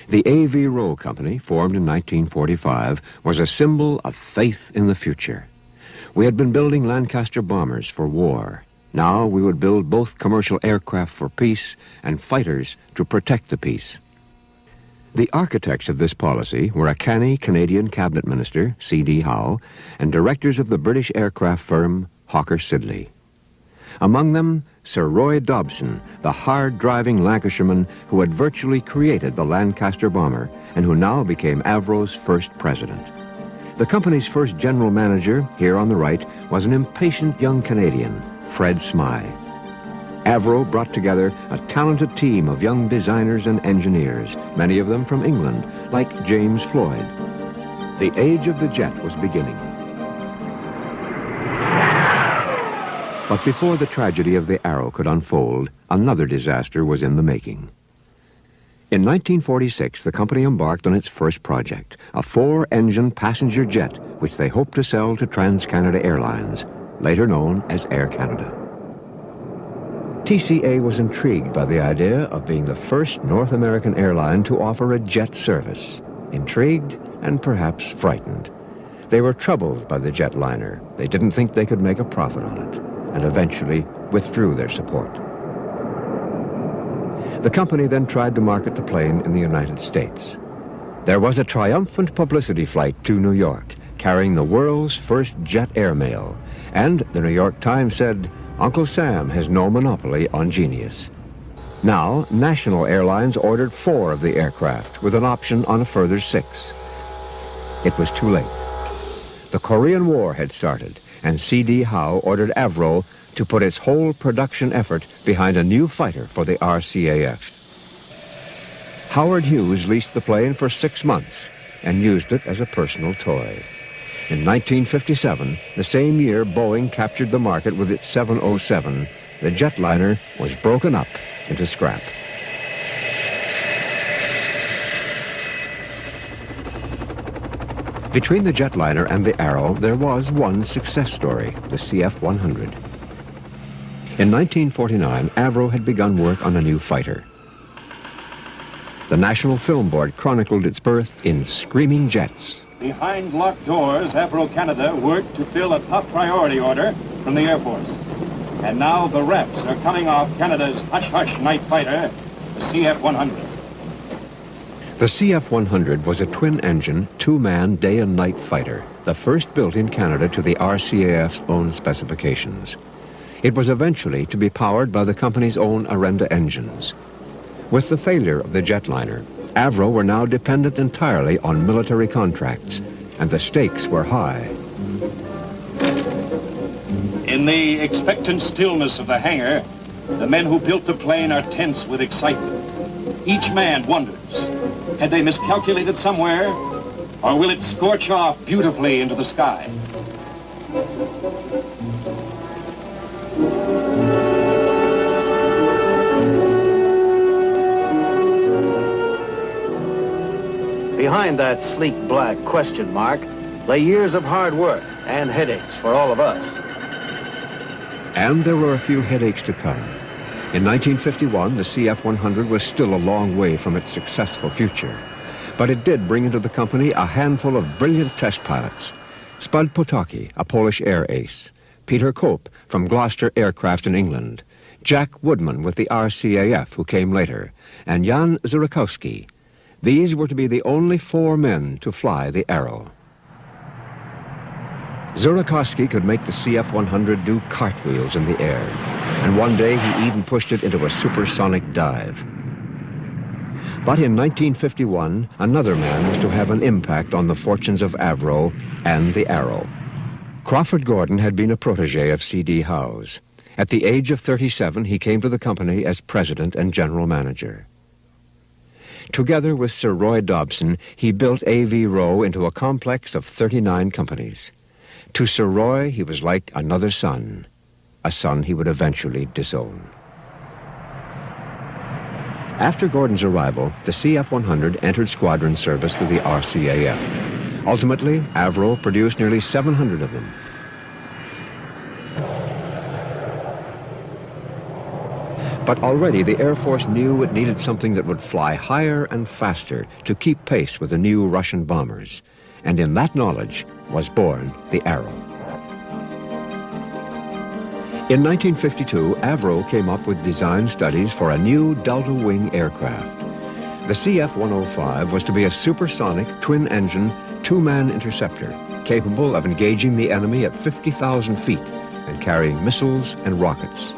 The A.V. Rowe Company, formed in 1945, was a symbol of faith in the future. We had been building Lancaster bombers for war. Now we would build both commercial aircraft for peace and fighters to protect the peace. The architects of this policy were a canny Canadian cabinet minister, C.D. Howe, and directors of the British aircraft firm Hawker Siddeley. Among them, Sir Roy Dobson, the hard-driving Lancashireman who had virtually created the Lancaster bomber and who now became Avro's first president. The company's first general manager, here on the right, was an impatient young Canadian, Fred Smythe. Avro brought together a talented team of young designers and engineers, many of them from England, like James Floyd. The age of the jet was beginning. But before the tragedy of the Arrow could unfold, another disaster was in the making. In 1946, the company embarked on its first project, a 4-engine passenger jet, which they hoped to sell to TransCanada Airlines, later known as Air Canada. TCA was intrigued by the idea of being the first North American airline to offer a jet service. Intrigued and perhaps frightened. They were troubled by the jetliner. They didn't think they could make a profit on it, and eventually withdrew their support. The company then tried to market the plane in the United States. There was a triumphant publicity flight to New York, carrying the world's first jet airmail, and the New York Times said, "Uncle Sam has no monopoly on genius." Now, National Airlines ordered 4 of the aircraft, with an option on a further 6. It was too late. The Korean War had started, and C.D. Howe ordered Avro to put its whole production effort behind a new fighter for the RCAF. Howard Hughes leased the plane for 6 months and used it as a personal toy. In 1957, the same year Boeing captured the market with its 707, the jetliner was broken up into scrap. Between the jetliner and the Arrow, there was one success story, the CF-100. In 1949, Avro had begun work on a new fighter. The National Film Board chronicled its birth in Screaming Jets. Behind locked doors, Avro Canada worked to fill a top priority order from the Air Force. And now the wraps are coming off Canada's hush-hush night fighter, the CF-100. The CF-100 was a twin-engine, 2-man day and night fighter, the first built in Canada to the RCAF's own specifications. It was eventually to be powered by the company's own Arenda engines. With the failure of the jetliner, Avro were now dependent entirely on military contracts, and the stakes were high. In the expectant stillness of the hangar, the men who built the plane are tense with excitement. Each man wonders, had they miscalculated somewhere, or will it scorch off beautifully into the sky? Behind that sleek black question mark lay years of hard work and headaches for all of us. And there were a few headaches to come. In 1951, the CF-100 was still a long way from its successful future. But it did bring into the company a handful of brilliant test pilots. Spud Potocki, a Polish air ace. Peter Cope from Gloucester Aircraft in England. Jack Woodman with the RCAF, who came later. And Jan Zurakowski. These were to be the only 4 men to fly the Arrow. Zurakowski could make the CF-100 do cartwheels in the air, and one day he even pushed it into a supersonic dive. But in 1951, another man was to have an impact on the fortunes of Avro and the Arrow. Crawford Gordon had been a protege of C.D. Howe's. At the age of 37, he came to the company as president and general manager. Together with Sir Roy Dobson, he built A.V. Rowe into a complex of 39 companies. To Sir Roy, he was like another son, a son he would eventually disown. After Gordon's arrival, the CF-100 entered squadron service with the RCAF. Ultimately, Avro produced nearly 700 of them. But already the Air Force knew it needed something that would fly higher and faster to keep pace with the new Russian bombers. And in that knowledge was born the Arrow. In 1952, Avro came up with design studies for a new Delta Wing aircraft. The CF-105 was to be a supersonic, twin-engine, 2-man interceptor, capable of engaging the enemy at 50,000 feet and carrying missiles and rockets.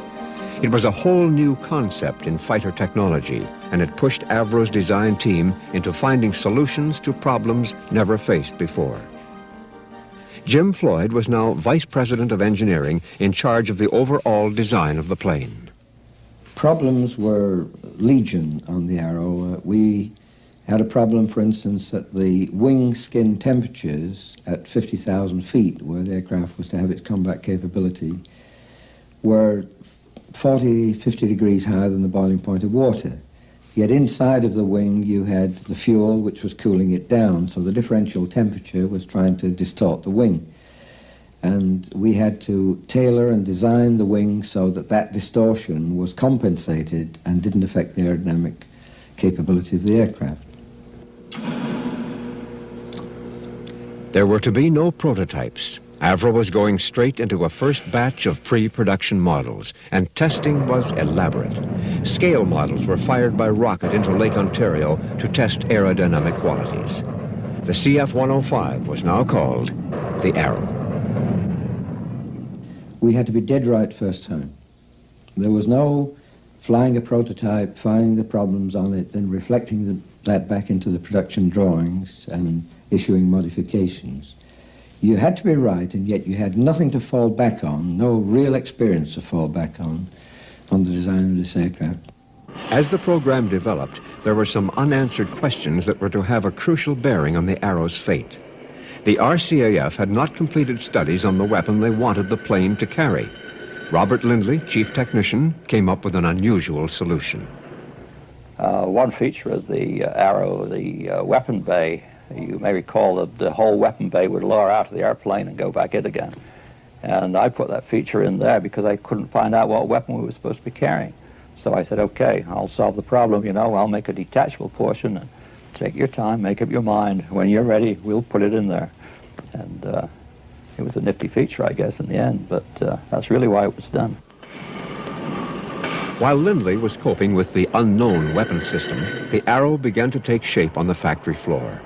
It was a whole new concept in fighter technology, and it pushed Avro's design team into finding solutions to problems never faced before. Jim Floyd was now Vice President of Engineering in charge of the overall design of the plane. Problems were legion on the Arrow. We had a problem, for instance, that the wing skin temperatures at 50,000 feet, where the aircraft was to have its combat capability, were 40, 50 degrees higher than the boiling point of water. Yet inside of the wing you had the fuel which was cooling it down, so the differential temperature was trying to distort the wing. and we had to tailor and design the wing so that that distortion was compensated and didn't affect the aerodynamic capability of the aircraft. There were to be no prototypes. Avro was going straight into a first batch of pre-production models, and testing was elaborate. Scale models were fired by rocket into Lake Ontario to test aerodynamic qualities. The CF-105 was now called the Arrow. We had to be dead right first time. There was no flying a prototype, finding the problems on it, then reflecting that back into the production drawings and issuing modifications. You had to be right, and yet you had nothing to fall back on, no real experience to fall back on the design of this aircraft. As the program developed, there were some unanswered questions that were to have a crucial bearing on the Arrow's fate. The RCAF had not completed studies on the weapon they wanted the plane to carry. Robert Lindley, chief technician, came up with an unusual solution. One feature of the Arrow, the weapon bay, you may recall that the whole weapon bay would lower out of the airplane and go back in again. And I put that feature in there because I couldn't find out what weapon we were supposed to be carrying. So I said, okay, I'll solve the problem, you know, I'll make a detachable portion and take your time, make up your mind. When you're ready, we'll put it in there. And it was a nifty feature, I guess, in the end, but that's really why it was done. While Lindley was coping with the unknown weapon system, the Arrow began to take shape on the factory floor.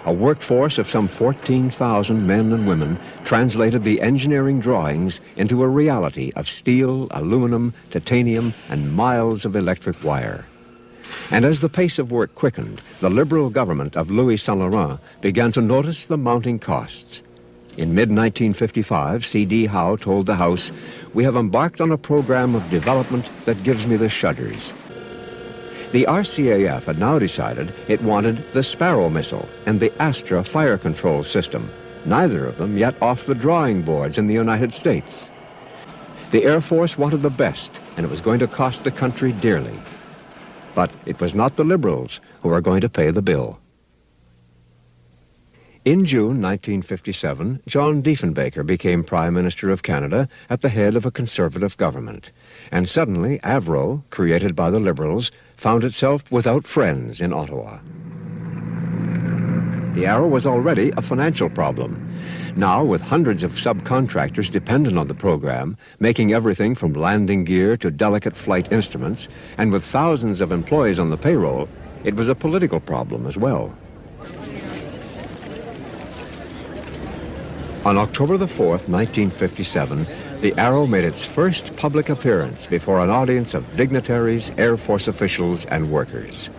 A workforce of some 14,000 men and women translated the engineering drawings into a reality of steel, aluminum, titanium, and miles of electric wire. And as the pace of work quickened, the Liberal government of Louis Saint-Laurent began to notice the mounting costs. In mid-1955, C.D. Howe told the House, "We have embarked on a program of development that gives me the shudders." The RCAF had now decided it wanted the Sparrow missile and the Astra fire control system, neither of them yet off the drawing boards in the United States. The Air Force wanted the best, and it was going to cost the country dearly. But it was not the Liberals who were going to pay the bill. In June 1957, John Diefenbaker became Prime Minister of Canada at the head of a Conservative government. And suddenly, Avro, created by the Liberals, found itself without friends in Ottawa. The Arrow was already a financial problem. Now, with hundreds of subcontractors dependent on the program, making everything from landing gear to delicate flight instruments, and with thousands of employees on the payroll, it was a political problem as well. On October the 4th, 1957, the Arrow made its first public appearance before an audience of dignitaries, Air Force officials, and workers.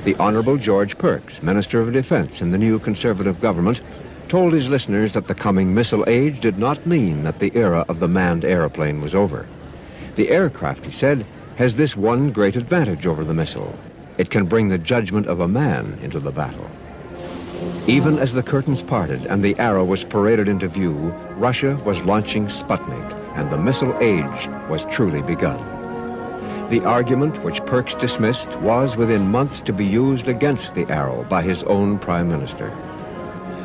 The Honorable George Perks, Minister of Defense in the new Conservative government, told his listeners that the coming missile age did not mean that the era of the manned airplane was over. The aircraft, he said, has this one great advantage over the missile. It can bring the judgment of a man into the battle. Even as the curtains parted and the Arrow was paraded into view, Russia was launching Sputnik, and the missile age was truly begun. The argument, which Perks dismissed, was within months to be used against the Arrow by his own Prime Minister.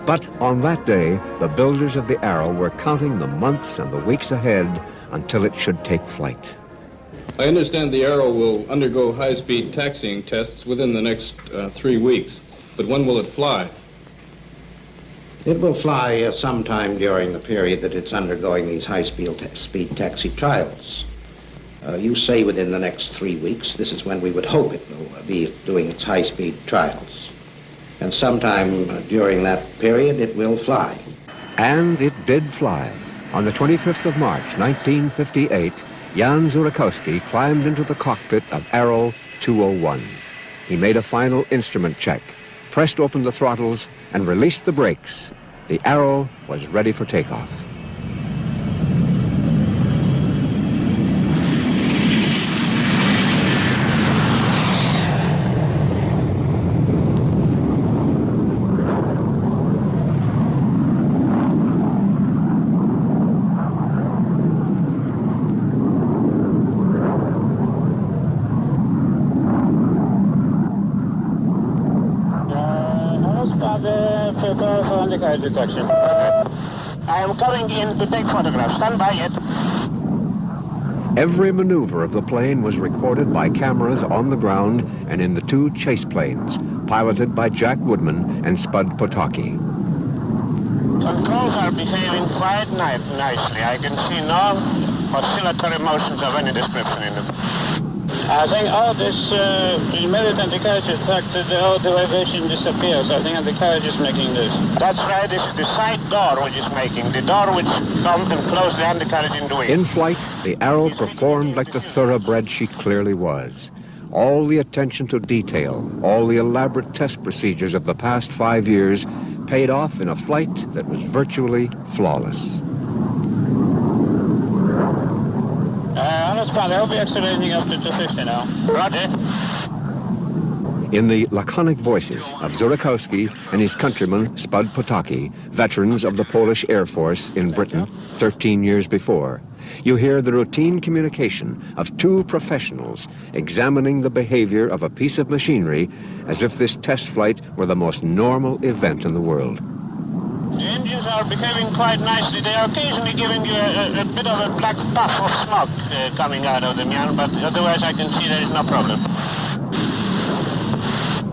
But on that day, the builders of the Arrow were counting the months and the weeks ahead until it should take flight. I understand the Arrow will undergo high-speed taxiing tests within the next 3 weeks. But when will it fly? It will fly sometime during the period that it's undergoing these high-speed taxi trials. You say within the next 3 weeks. This is when we would hope it will be doing its high-speed trials. And sometime during that period, it will fly. And it did fly. On the 25th of March, 1958, Jan Zurakowski climbed into the cockpit of Arrow 201. He made a final instrument check, pressed open the throttles, and released the brakes. The Arrow was ready for takeoff. I am coming in to take photographs. Stand by it. Every maneuver of the plane was recorded by cameras on the ground and in the two chase planes, piloted by Jack Woodman and Spud Potocki. Controls are behaving quite nicely. I can see no oscillatory motions of any description in them. I think all this immediately the carriage is packed, all the vibration disappears. I think the carriage is making this. That's right, it's the side door which is making, the door which comes and closes the undercarriage in the way. In flight, the Arrow performed like the thoroughbred she clearly was. All the attention to detail, all the elaborate test procedures of the past 5 years paid off in a flight that was virtually flawless. I hope you're accelerating up to 250 now. Roger. In the laconic voices of Zurikowski and his countryman Spud Potocki, veterans of the Polish Air Force in Britain 13 years before, you hear the routine communication of two professionals examining the behavior of a piece of machinery as if this test flight were the most normal event in the world. The engines are behaving quite nicely. They are occasionally giving you a bit of a black puff of smoke coming out of them, Jan, but otherwise I can see there is no problem.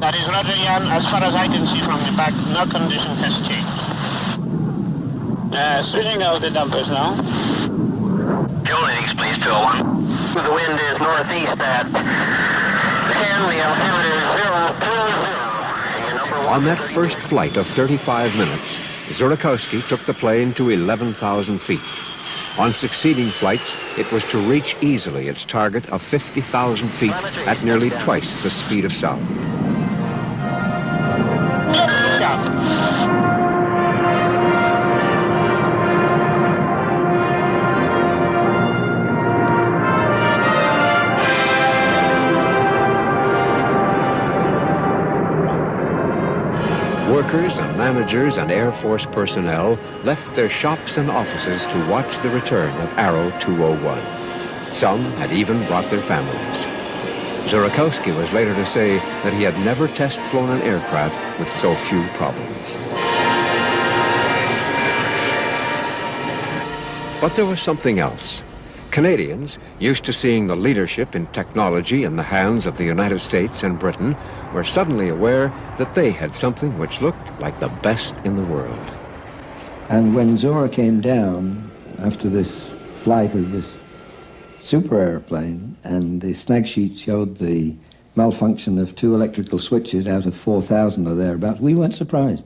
That is Roger, Jan. As far as I can see from the back, no condition has changed. Switching out the dampers now. Fuel readings, please, 201. The wind is northeast at 10, the altimeter is 020. On that first flight of 35 minutes, Zurikowski took the plane to 11,000 feet. On succeeding flights, it was to reach easily its target of 50,000 feet at nearly twice the speed of sound. Workers and managers and Air Force personnel left their shops and offices to watch the return of Arrow 201. Some had even brought their families. Zurikowski was later to say that he had never test-flown an aircraft with so few problems. But there was something else. Canadians, used to seeing the leadership in technology in the hands of the United States and Britain, were suddenly aware that they had something which looked like the best in the world. And when Zora came down after this flight of this super airplane, and the snag sheet showed the malfunction of 2 electrical switches out of 4,000 or thereabouts, we weren't surprised.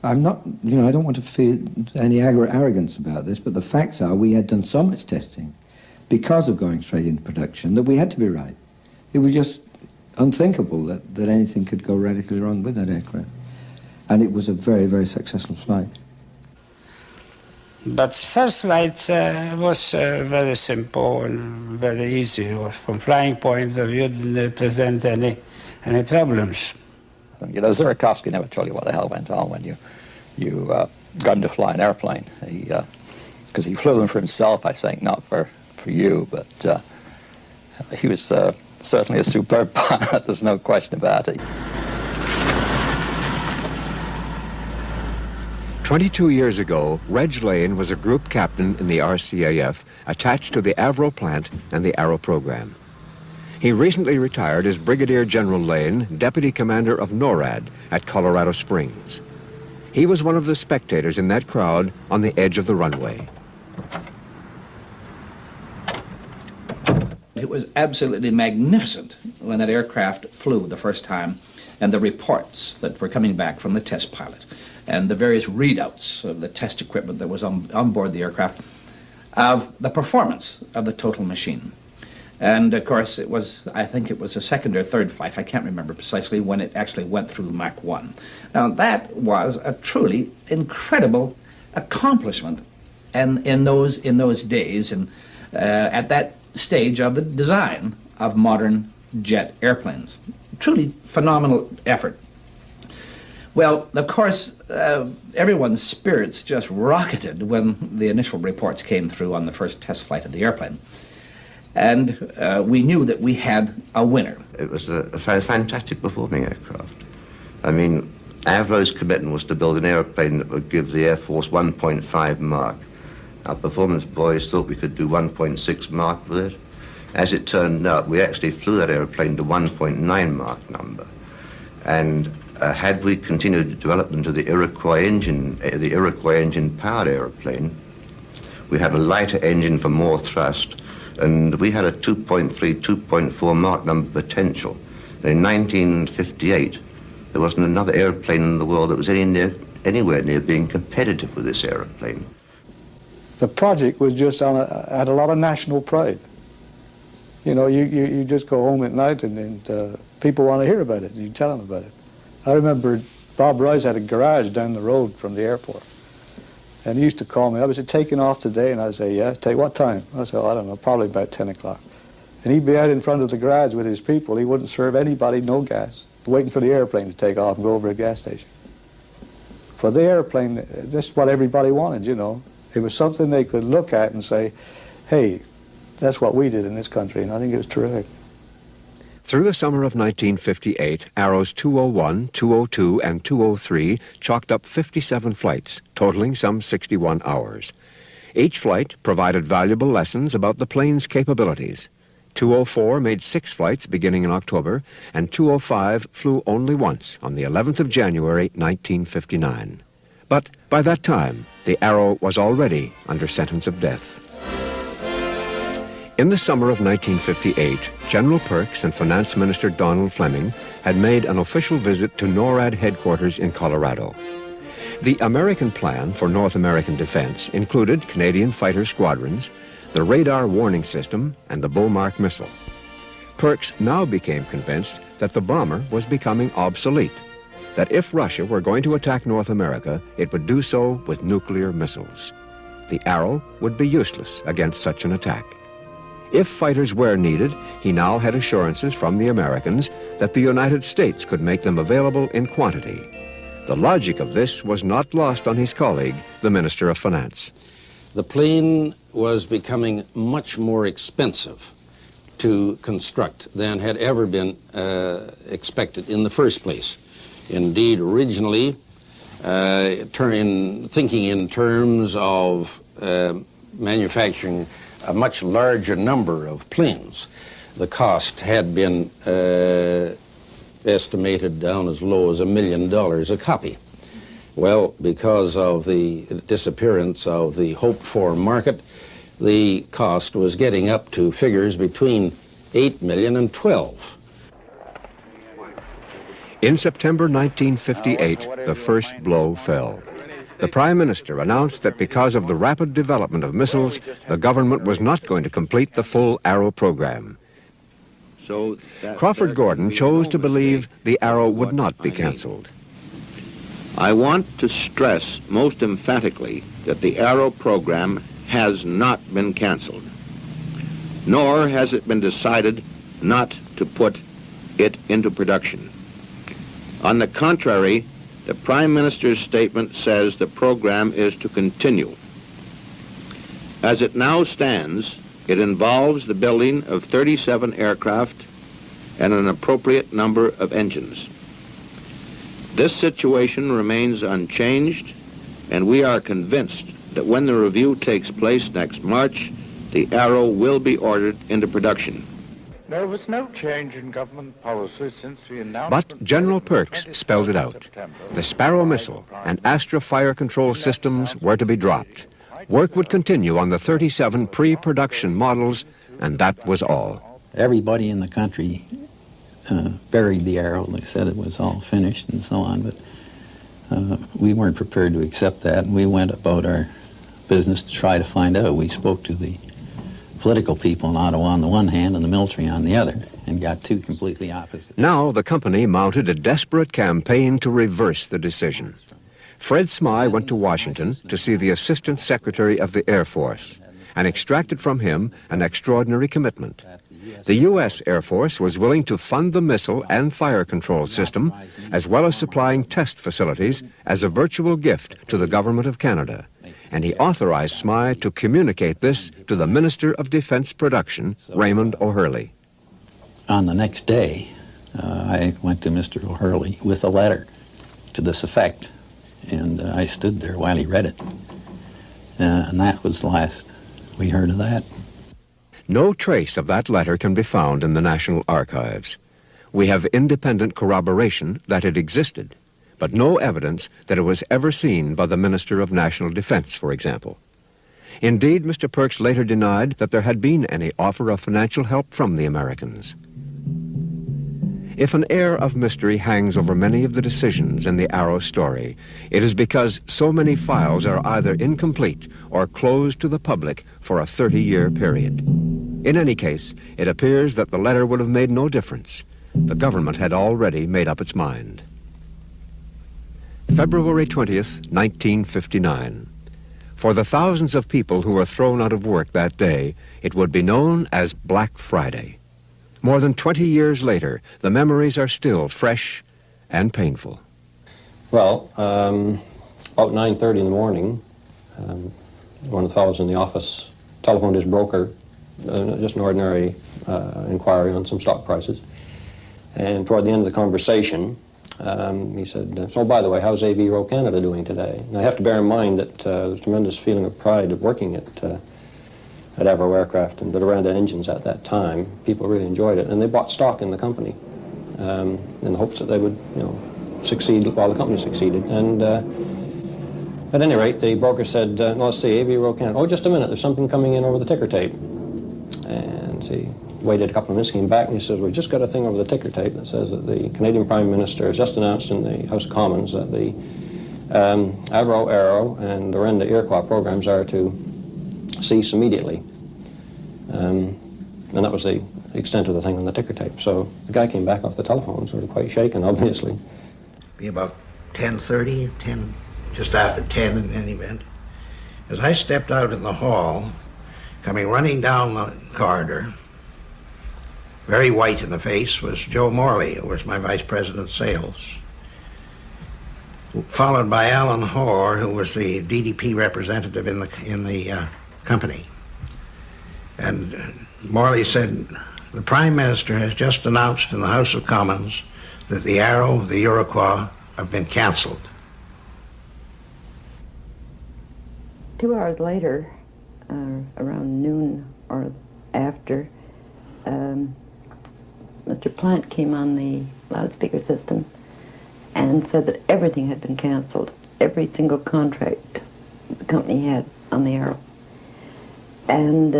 I'm not, I don't want to feel any arrogance about this, but the facts are we had done so much testing because of going straight into production that we had to be right. It was just unthinkable that anything could go radically wrong with that aircraft. And it was a very, very successful flight. But first flight was very simple and very easy. From flying point of view, didn't present any problems. Zurikowski never told you what the hell went on when you got him to fly an airplane. Because he flew them for himself, I think, not for you, but he was certainly a superb pilot, there's no question about it. 22 years ago, Reg Lane was a group captain in the RCAF attached to the Avro plant and the Arrow program. He recently retired as Brigadier General Lane, Deputy Commander of NORAD at Colorado Springs. He was one of the spectators in that crowd on the edge of the runway. It was absolutely magnificent when that aircraft flew the first time, and the reports that were coming back from the test pilot, and the various readouts of the test equipment that was on board the aircraft, of the performance of the total machine. And of course, I think it was the second or third flight, I can't remember precisely, when it actually went through Mach 1. Now, that was a truly incredible accomplishment in those days, and at that stage of the design of modern jet airplanes. Truly phenomenal effort. Well, of course, everyone's spirits just rocketed when the initial reports came through on the first test flight of the airplane. And we knew that we had a winner. It was a fantastic performing aircraft. I mean, Avro's commitment was to build an airplane that would give the Air Force 1.5 Mach. Our performance boys thought we could do 1.6 Mach with it. As it turned out, we actually flew that airplane to 1.9 Mach number. And had we continued to develop into the Iroquois engine powered airplane, we had a lighter engine for more thrust, and we had a 2.3, 2.4 Mach number potential. And in 1958, there wasn't another airplane in the world that was anywhere near being competitive with this airplane. The project was just had a lot of national pride. You know, you just go home at night and people want to hear about it. You tell them about it. I remember Bob Royce had a garage down the road from the airport. And he used to call me up. He said, taking off today? And I'd say, yeah. Take what time? I said, oh, I don't know, probably about 10 o'clock. And he'd be out in front of the garage with his people. He wouldn't serve anybody no gas, waiting for the airplane to take off and go over a gas station. For the airplane, this is what everybody wanted, you know. It was something they could look at and say, hey, that's what we did in this country, and I think it was terrific. Through the summer of 1958, Arrows 201, 202, and 203 chalked up 57 flights, totaling some 61 hours. Each flight provided valuable lessons about the plane's capabilities. 204 made 6 flights beginning in October, and 205 flew only once on the 11th of January, 1959. But by that time, the Arrow was already under sentence of death. In the summer of 1958, General Perks and Finance Minister Donald Fleming had made an official visit to NORAD headquarters in Colorado. The American plan for North American defense included Canadian fighter squadrons, the radar warning system, and the Bomark missile. Perks now became convinced that the bomber was becoming obsolete, that if Russia were going to attack North America, it would do so with nuclear missiles. The Arrow would be useless against such an attack. If fighters were needed, he now had assurances from the Americans that the United States could make them available in quantity. The logic of this was not lost on his colleague, the Minister of Finance. The plane was becoming much more expensive to construct than had ever been expected in the first place. Indeed, originally, thinking in terms of manufacturing a much larger number of planes, the cost had been estimated down as low as $1 million a copy. Well, because of the disappearance of the hoped-for market, the cost was getting up to figures between $8 million and $12. In September 1958, the first blow fell. The Prime Minister announced that because of the rapid development of missiles, the government was not going to complete the full Arrow program. Crawford Gordon chose to believe the Arrow would not be canceled. I want to stress most emphatically that the Arrow program has not been canceled, nor has it been decided not to put it into production. On the contrary, the Prime Minister's statement says the program is to continue. As it now stands, it involves the building of 37 aircraft and an appropriate number of engines. This situation remains unchanged, and we are convinced that when the review takes place next March, the Arrow will be ordered into production. There was no change in government policy since the announcement. But General Perks spelled it out. The Sparrow missile and Astra fire control systems were to be dropped. Work would continue on the 37 pre-production models, and that was all. Everybody in the country buried the Arrow. They said it was all finished and so on, but we weren't prepared to accept that, and we went about our business to try to find out. We spoke to the political people in Ottawa on the one hand and the military on the other, and got two completely opposite. Now the company mounted a desperate campaign to reverse the decision. Fred Smyth went to Washington to see the Assistant Secretary of the Air Force and extracted from him an extraordinary commitment. The U.S. Air Force was willing to fund the missile and fire control system, as well as supplying test facilities as a virtual gift to the Government of Canada. And he authorized Smyth to communicate this to the Minister of Defense Production, Raymond O'Hurley. On the next day, I went to Mr. O'Hurley with a letter to this effect. And I stood there while he read it. And that was the last we heard of that. No trace of that letter can be found in the National Archives. We have independent corroboration that it existed, but no evidence that it was ever seen by the Minister of National Defense, for example. Indeed, Mr. Perks later denied that there had been any offer of financial help from the Americans. If an air of mystery hangs over many of the decisions in the Arrow story, it is because so many files are either incomplete or closed to the public for a 30-year period. In any case, it appears that the letter would have made no difference. The government had already made up its mind. February 20th, 1959. For the thousands of people who were thrown out of work that day, it would be known as Black Friday. More than 20 years later, the memories are still fresh and painful. Well, about 9:30 in the morning, one of the fellows in the office telephoned his broker, just an ordinary inquiry on some stock prices. And toward the end of the conversation, he said, so by the way, how's Aero Canada doing today? Now you have to bear in mind that there was a tremendous feeling of pride of working at Avro Aircraft and Doranda Engines at that time. People really enjoyed it, and they bought stock in the company in the hopes that they would, succeed while the company succeeded. And at any rate, the broker said, no, let's see, Aero Canada. Oh, just a minute, there's something coming in over the ticker tape. And he waited a couple of minutes, came back, and he says, we've just got a thing over the ticker tape that says that the Canadian Prime Minister has just announced in the House of Commons that the Avro Aero and Doranda Iroquois programs are to cease immediately. And that was the extent of the thing on the ticker tape. So the guy came back off the telephone, sort of quite shaken, obviously. Be about 10:30, just after 10 in any event. As I stepped out in the hall, coming running down the corridor, very white in the face, was Joe Morley, who was my vice president of sales, followed by Alan Hoare, who was the DDP representative in the company. And Morley said, the Prime Minister has just announced in the House of Commons that the Arrow, the Iroquois, have been canceled. 2 hours later, around noon or after, Mr. Plant came on the loudspeaker system and said that everything had been canceled, every single contract the company had on the Arrow and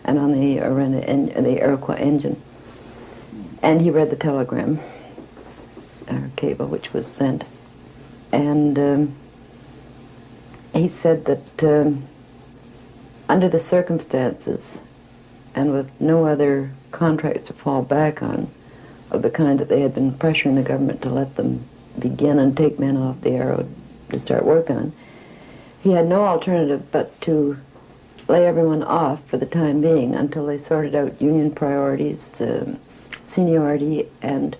on the Iroquois engine. And he read the telegram, or cable, which was sent. And he said that under the circumstances, and with no other contracts to fall back on, of the kind that they had been pressuring the government to let them begin and take men off the Arrow to start work on, he had no alternative but to lay everyone off for the time being until they sorted out union priorities, seniority, and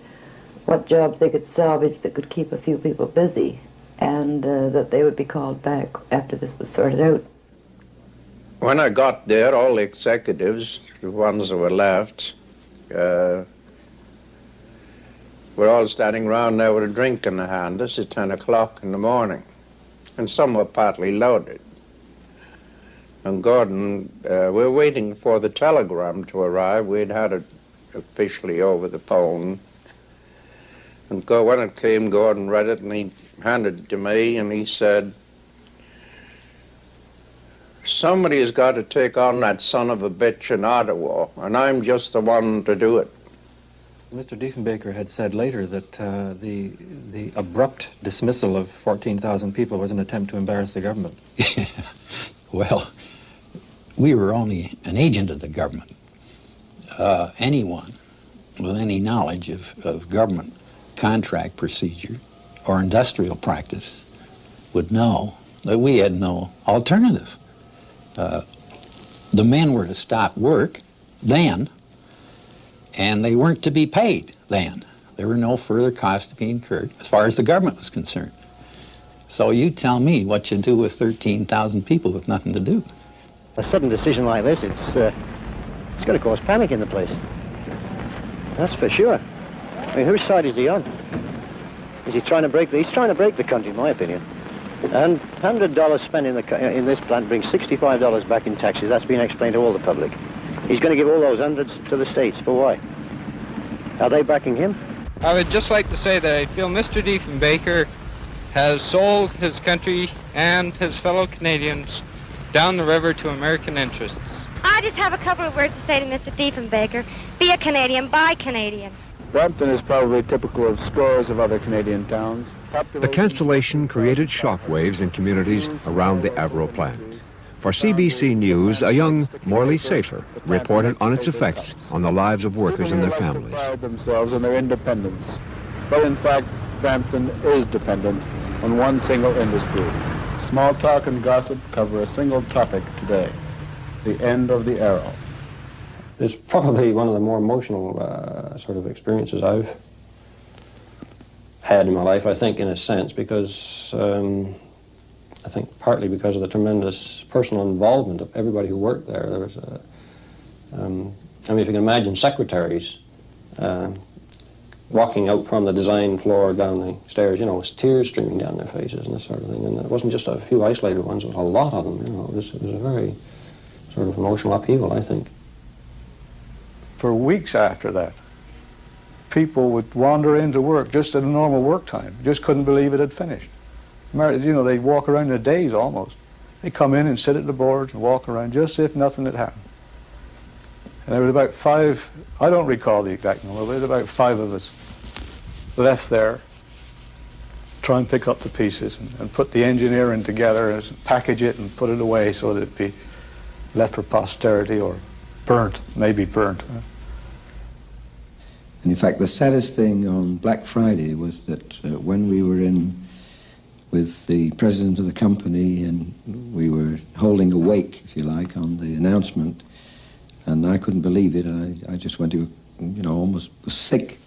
what jobs they could salvage that could keep a few people busy, and that they would be called back after this was sorted out. When I got there, all the executives, the ones that were left, were all standing around there with a drink in their hand. This is 10 o'clock in the morning, and some were partly loaded. And Gordon, we were waiting for the telegram to arrive. We'd had it officially over the phone. And when it came, Gordon read it, and he handed it to me, and he said, somebody has got to take on that son of a bitch in Ottawa, and I'm just the one to do it. Mr. Diefenbaker had said later that the abrupt dismissal of 14,000 people was an attempt to embarrass the government. Well, we were only an agent of the government. Anyone with any knowledge of government contract procedure or industrial practice would know that we had no alternative. The men were to stop work then, and they weren't to be paid then. There were no further costs to be incurred as far as the government was concerned. So you tell me what you do with 13,000 people with nothing to do. A sudden decision like this, it's going to cause panic in the place. That's for sure. I mean, whose side is he on? Is he trying to break he's trying to break the country, in my opinion. And $100 spent in this plant brings $65 back in taxes. That's been explained to all the public. He's going to give all those hundreds to the states. For why? Are they backing him? I would just like to say that I feel Mr. Diefenbaker has sold his country and his fellow Canadians down the river to American interests. I just have a couple of words to say to Mr. Diefenbaker. Be a Canadian, buy Canadian. Brampton is probably typical of scores of other Canadian towns. The cancellation created shockwaves in communities around the Avro plant. For CBC News, a young Morley Safer reported on its effects on the lives of workers and their families. Pride themselves on their independence. But in fact, Brampton is dependent on one single industry. Small talk and gossip cover a single topic today, the end of the Arrow. It's probably one of the more emotional sort of experiences I've had in my life, I think, in a sense, because I think partly because of the tremendous personal involvement of everybody who worked there. There was I mean, if you can imagine secretaries walking out from the design floor down the stairs, you know, with tears streaming down their faces and this sort of thing. And it wasn't just a few isolated ones, it was a lot of them, you know. It was a very sort of emotional upheaval, I think. For weeks after that, people would wander into work just at a normal work time, just couldn't believe it had finished. You know, they'd walk around in a daze almost. They'd come in and sit at the boards and walk around just as if nothing had happened. And there were about 5, I don't recall the exact number, but there were about 5 of us left there, try and pick up the pieces and put the engineering together and package it and put it away so that it'd be left for posterity or burnt, maybe burnt. And in fact, the saddest thing on Black Friday was that when we were in with the president of the company and we were holding a wake, if you like, on the announcement, and I couldn't believe it. I just went to, you know, almost was sick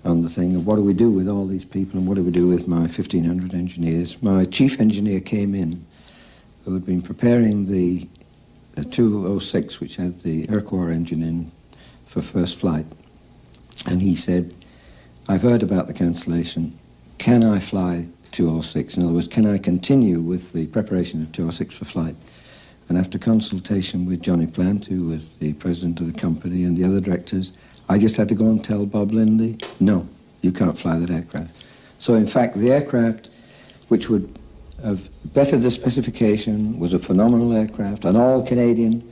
on the thing of what do we do with all these people and what do we do with my 1,500 engineers. My chief engineer came in, who had been preparing the 206, which had the Iroquois engine in for first flight. And he said, I've heard about the cancellation. Can I fly 206? In other words, can I continue with the preparation of 206 for flight? And after consultation with Johnny Plant, who was the president of the company, and the other directors, I just had to go and tell Bob Lindy, no, you can't fly that aircraft. So in fact, the aircraft, which would have bettered the specification, was a phenomenal aircraft, an all-Canadian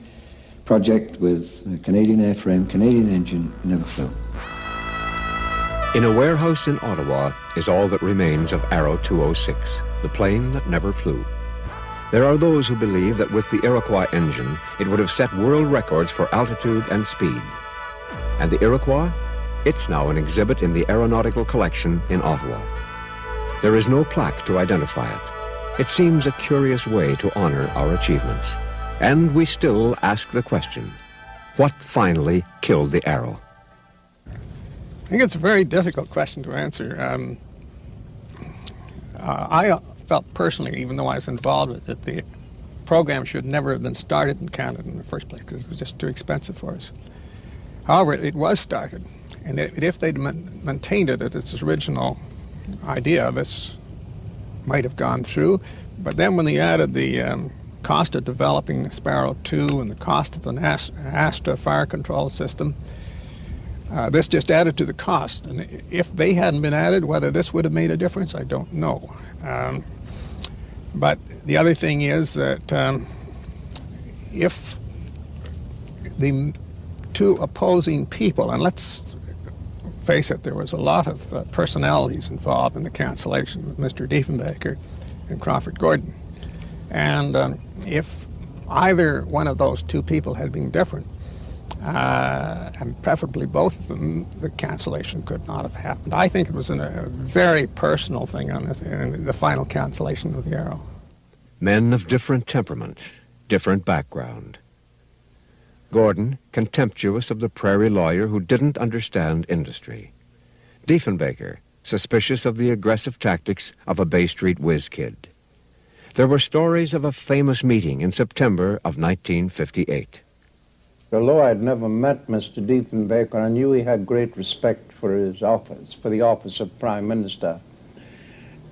project with a Canadian airframe, Canadian engine, never flew. In a warehouse in Ottawa is all that remains of Arrow 206, the plane that never flew. There are those who believe that with the Iroquois engine, it would have set world records for altitude and speed. And the Iroquois? It's now an exhibit in the Aeronautical Collection in Ottawa. There is no plaque to identify it. It seems a curious way to honor our achievements. And we still ask the question, what finally killed the Arrow? I think it's a very difficult question to answer. I felt personally, even though I was involved with it, the program should never have been started in Canada in the first place because it was just too expensive for us. However, it was started, and if they'd maintained it at its original idea, this might have gone through. But then when they added the cost of developing the Sparrow 2 and the cost of an Astra fire control system, this just added to the cost. And if they hadn't been added, whether this would have made a difference, I don't know. But the other thing is that if the two opposing people, and let's face it, there was a lot of personalities involved in the cancellation with Mr. Diefenbaker and Crawford Gordon. And if either one of those two people had been different, and preferably both of them, the cancellation could not have happened. I think it was a very personal thing on this, in the final cancellation of the Arrow. Men of different temperament, different background. Gordon, contemptuous of the prairie lawyer who didn't understand industry. Diefenbaker, suspicious of the aggressive tactics of a Bay Street whiz kid. There were stories of a famous meeting in September of 1958. Although I'd never met Mr. Diefenbaker, I knew he had great respect for his office, for the office of Prime Minister.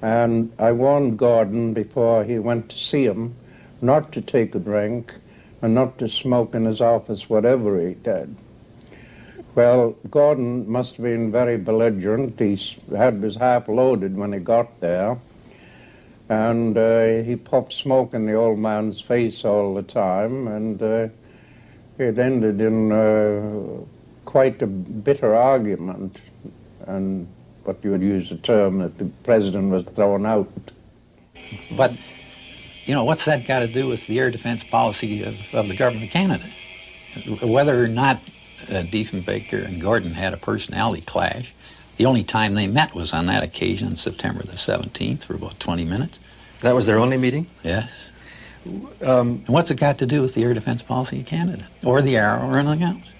And I warned Gordon before he went to see him not to take a drink and not to smoke in his office, whatever he did. Well, Gordon must have been very belligerent. He had his half loaded when he got there, and he puffed smoke in the old man's face all the time, and it ended in quite a bitter argument, and what you would use the term that the president was thrown out. But, you know, what's that got to do with the air defense policy of the government of Canada? Whether or not Diefenbaker and Gordon had a personality clash, the only time they met was on that occasion on September the 17th for about 20 minutes. That was their only meeting? Yes. And what's it got to do with the air defense policy of Canada, or the Arrow, or anything else?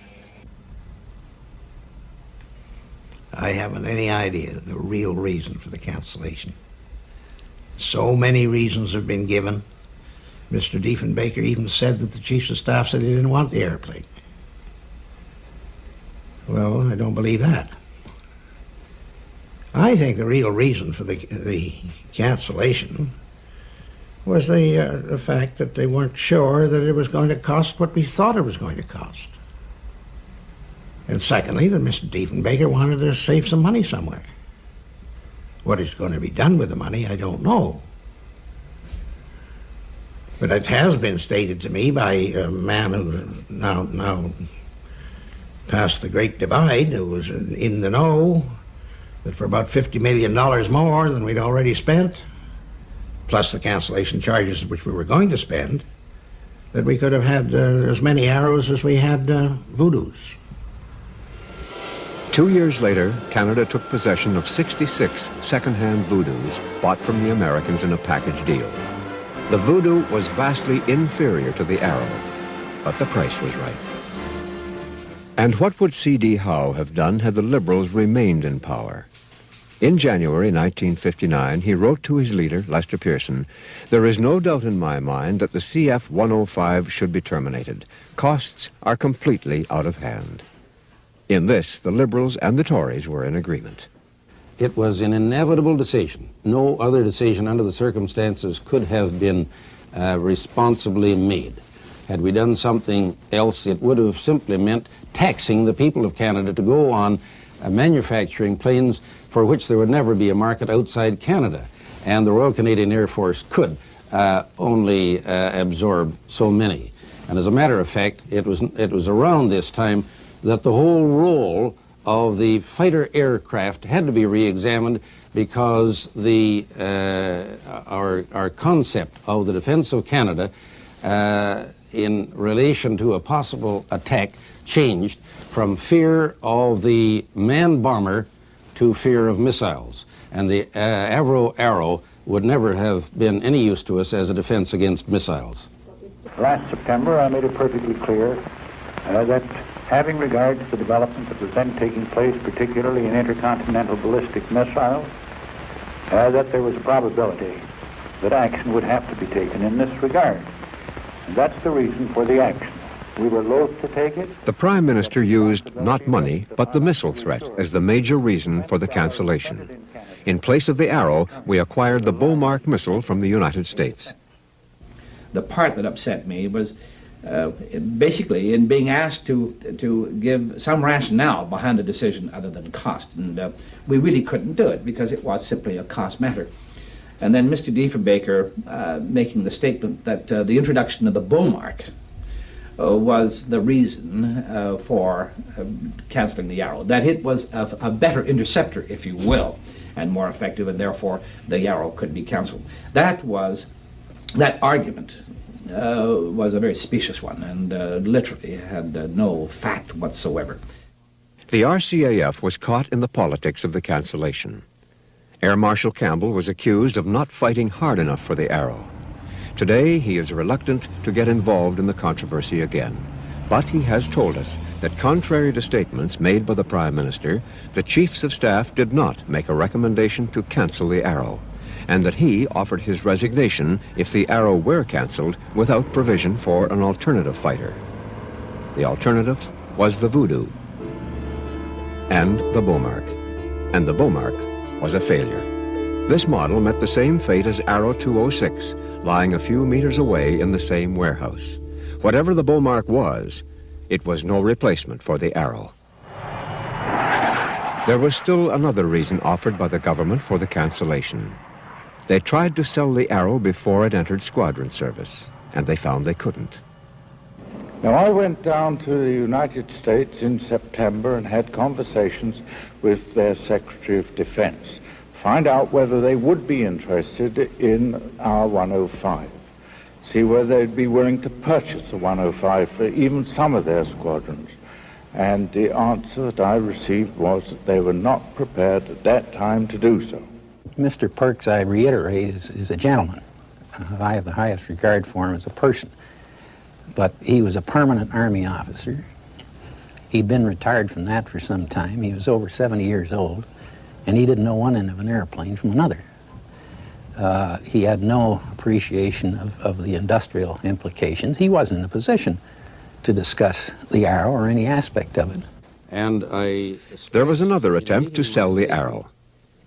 I haven't any idea the real reason for the cancellation. So many reasons have been given. Mr. Diefenbaker even said that the Chiefs of Staff said he didn't want the airplane. Well, I don't believe that. I think the real reason for the cancellation was the fact that they weren't sure that it was going to cost what we thought it was going to cost. And secondly, that Mr. Diefenbaker wanted to save some money somewhere. What is going to be done with the money, I don't know. But it has been stated to me by a man who now past the Great Divide, who was in the know, that for about $50 million more than we'd already spent, plus the cancellation charges which we were going to spend, that we could have had as many Arrows as we had Voodoos. 2 years later, Canada took possession of 66 second-hand Voodoos bought from the Americans in a package deal. The Voodoo was vastly inferior to the Arrow, but the price was right. And what would C.D. Howe have done had the Liberals remained in power? In January 1959, he wrote to his leader, Lester Pearson, "There is no doubt in my mind that the CF-105 should be terminated. Costs are completely out of hand." In this, the Liberals and the Tories were in agreement. It was an inevitable decision. No other decision under the circumstances could have been responsibly made. Had we done something else, it would have simply meant taxing the people of Canada to go on manufacturing planes for which there would never be a market outside Canada. And the Royal Canadian Air Force could only absorb so many. And as a matter of fact, it was around this time that the whole role of the fighter aircraft had to be re-examined, because our concept of the defense of Canada in relation to a possible attack changed from fear of the man bomber to fear of missiles. And the Avro Arrow would never have been any use to us as a defense against missiles. Last September, I made it perfectly clear that having regard to the development that was then taking place, particularly in intercontinental ballistic missiles, that there was a probability that action would have to be taken in this regard. And that's the reason for the action. We were loath to take it. The Prime Minister used not money, but the missile threat as the major reason for the cancellation. In place of the Arrow, we acquired the Beaumark missile from the United States. The part that upset me was basically in being asked to give some rationale behind the decision other than cost. And we really couldn't do it because it was simply a cost matter. And then Mr. Diefenbaker making the statement that the introduction of the Beaumark was the reason for canceling the Arrow, that it was a better interceptor, if you will, and more effective, and therefore the Arrow could be canceled. That argument was a very specious one, and literally had no fact whatsoever. The RCAF was caught in the politics of the cancellation. Air Marshal Campbell was accused of not fighting hard enough for the Arrow. Today, he is reluctant to get involved in the controversy again. But he has told us that contrary to statements made by the Prime Minister, the Chiefs of Staff did not make a recommendation to cancel the Arrow, and that he offered his resignation if the Arrow were cancelled without provision for an alternative fighter. The alternative was the Voodoo and the Beaumark. And the Beaumark was a failure. This model met the same fate as Arrow 206, lying a few meters away in the same warehouse. Whatever the Beaumark was, it was no replacement for the Arrow. There was still another reason offered by the government for the cancellation. They tried to sell the Arrow before it entered squadron service, and they found they couldn't. Now, I went down to the United States in September and had conversations with their Secretary of Defense, find out whether they would be interested in our 105, see whether they'd be willing to purchase the 105 for even some of their squadrons. And the answer that I received was that they were not prepared at that time to do so. Mr. Perks, I reiterate, is a gentleman. I have the highest regard for him as a person. But he was a permanent Army officer. He'd been retired from that for some time. He was over 70 years old, and he didn't know one end of an airplane from another. He had no appreciation of the industrial implications. He wasn't in a position to discuss the Arrow or any aspect of it. And there was another attempt to sell the Arrow.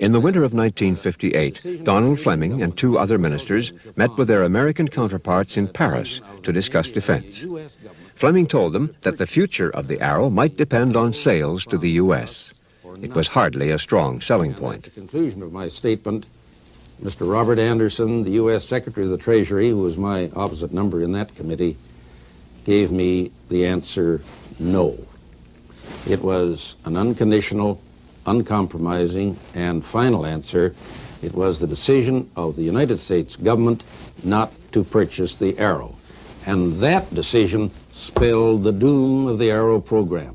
In the winter of 1958, Donald Fleming and two other ministers met with their American counterparts in Paris to discuss defense. Fleming told them that the future of the Arrow might depend on sales to the U.S. It was hardly a strong selling point. At the conclusion of my statement, Mr. Robert Anderson, the U.S. Secretary of the Treasury, who was my opposite number in that committee, gave me the answer no. It was an unconditional, uncompromising, and final answer. It was the decision of the United States government not to purchase the Arrow. And that decision spelled the doom of the Arrow program.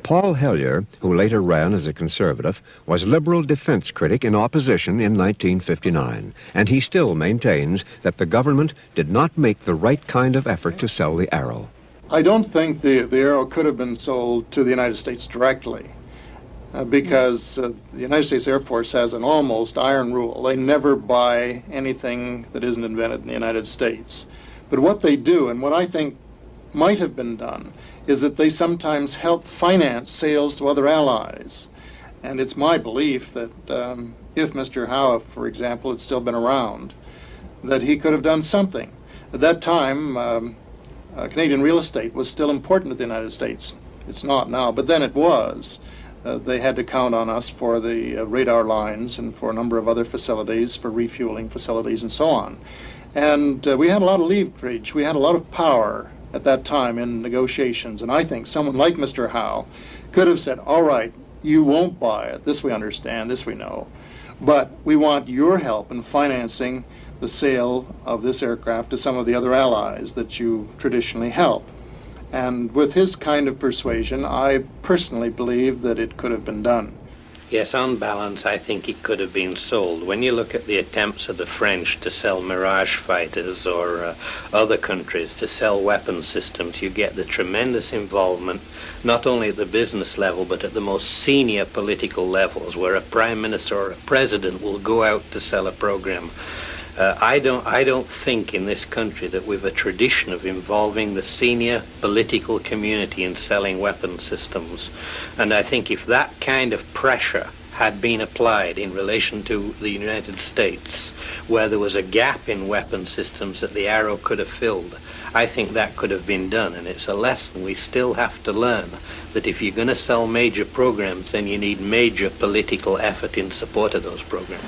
Paul Hellyer, who later ran as a conservative, was liberal defense critic in opposition in 1959, and he still maintains that the government did not make the right kind of effort to sell the Arrow. I don't think the Arrow could have been sold to the United States directly because the United States Air Force has an almost iron rule. They never buy anything that isn't invented in the United States. But what they do, and what I think might have been done, is that they sometimes help finance sales to other allies. And it's my belief that if Mr. Howe, for example, had still been around, that he could have done something. At that time, Canadian real estate was still important to the United States. It's not now, but then it was. They had to count on us for the radar lines and for a number of other facilities, for refueling facilities and so on. And we had a lot of leverage. We had a lot of power at that time in negotiations. And I think someone like Mr. Howe could have said, all right, you won't buy it. This we understand, this we know. But we want your help in financing the sale of this aircraft to some of the other allies that you traditionally help. And with his kind of persuasion, I personally believe that it could have been done. Yes, on balance, I think it could have been sold. When you look at the attempts of the French to sell Mirage fighters or other countries to sell weapon systems, you get the tremendous involvement, not only at the business level, but at the most senior political levels, where a prime minister or a president will go out to sell a program. I don't think in this country that we've a tradition of involving the senior political community in selling weapon systems. And I think if that kind of pressure had been applied in relation to the United States, where there was a gap in weapon systems that the Arrow could have filled, I think that could have been done. And it's a lesson we still have to learn, that if you're going to sell major programs, then you need major political effort in support of those programs.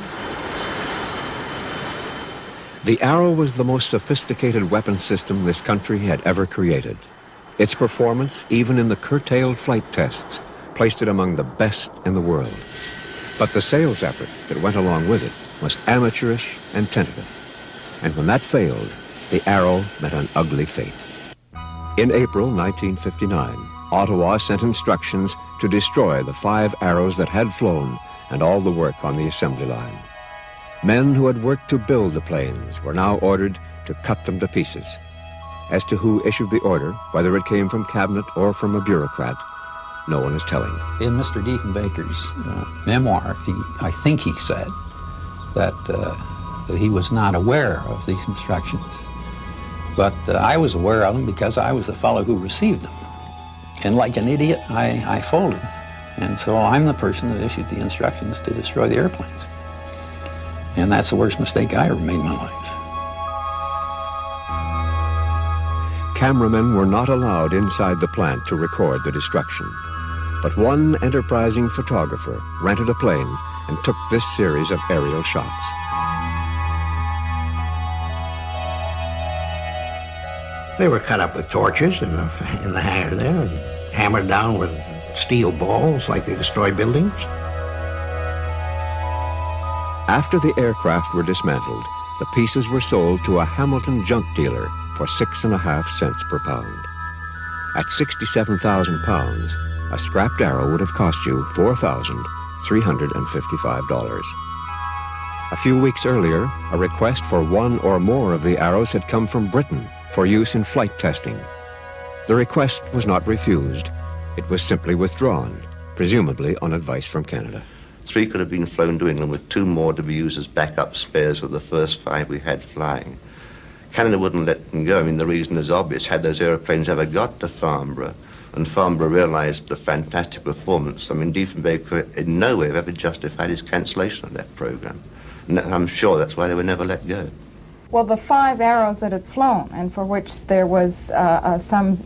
The Arrow was the most sophisticated weapon system this country had ever created. Its performance, even in the curtailed flight tests, placed it among the best in the world. But the sales effort that went along with it was amateurish and tentative. And when that failed, the Arrow met an ugly fate. In April 1959, Ottawa sent instructions to destroy the 5 Arrows that had flown and all the work on the assembly line. Men who had worked to build the planes were now ordered to cut them to pieces. As to who issued the order, whether it came from cabinet or from a bureaucrat, no one is telling. In Mr. Diefenbaker's memoir, I think he said that he was not aware of these instructions. But I was aware of them because I was the fellow who received them. And like an idiot, I folded. And so I'm the person that issued the instructions to destroy the airplanes. And that's the worst mistake I ever made in my life. Cameramen were not allowed inside the plant to record the destruction. But one enterprising photographer rented a plane and took this series of aerial shots. They were cut up with torches in the hangar there and hammered down with steel balls like they destroy buildings. After the aircraft were dismantled, the pieces were sold to a Hamilton junk dealer for 6.5 cents per pound. At 67,000 pounds, a scrapped arrow would have cost you $4,355. A few weeks earlier, a request for one or more of the arrows had come from Britain for use in flight testing. The request was not refused. It was simply withdrawn, presumably on advice from Canada. 3 could have been flown to England with 2 more to be used as backup spares of the first 5 we had flying. Canada wouldn't let them go. I mean, the reason is obvious. Had those airplanes ever got to Farnborough, and Farnborough realized the fantastic performance, I mean, Diefenbaker in no way have ever justified his cancellation of that program. And I'm sure that's why they were never let go. Well, the 5 arrows that had flown, and for which there was some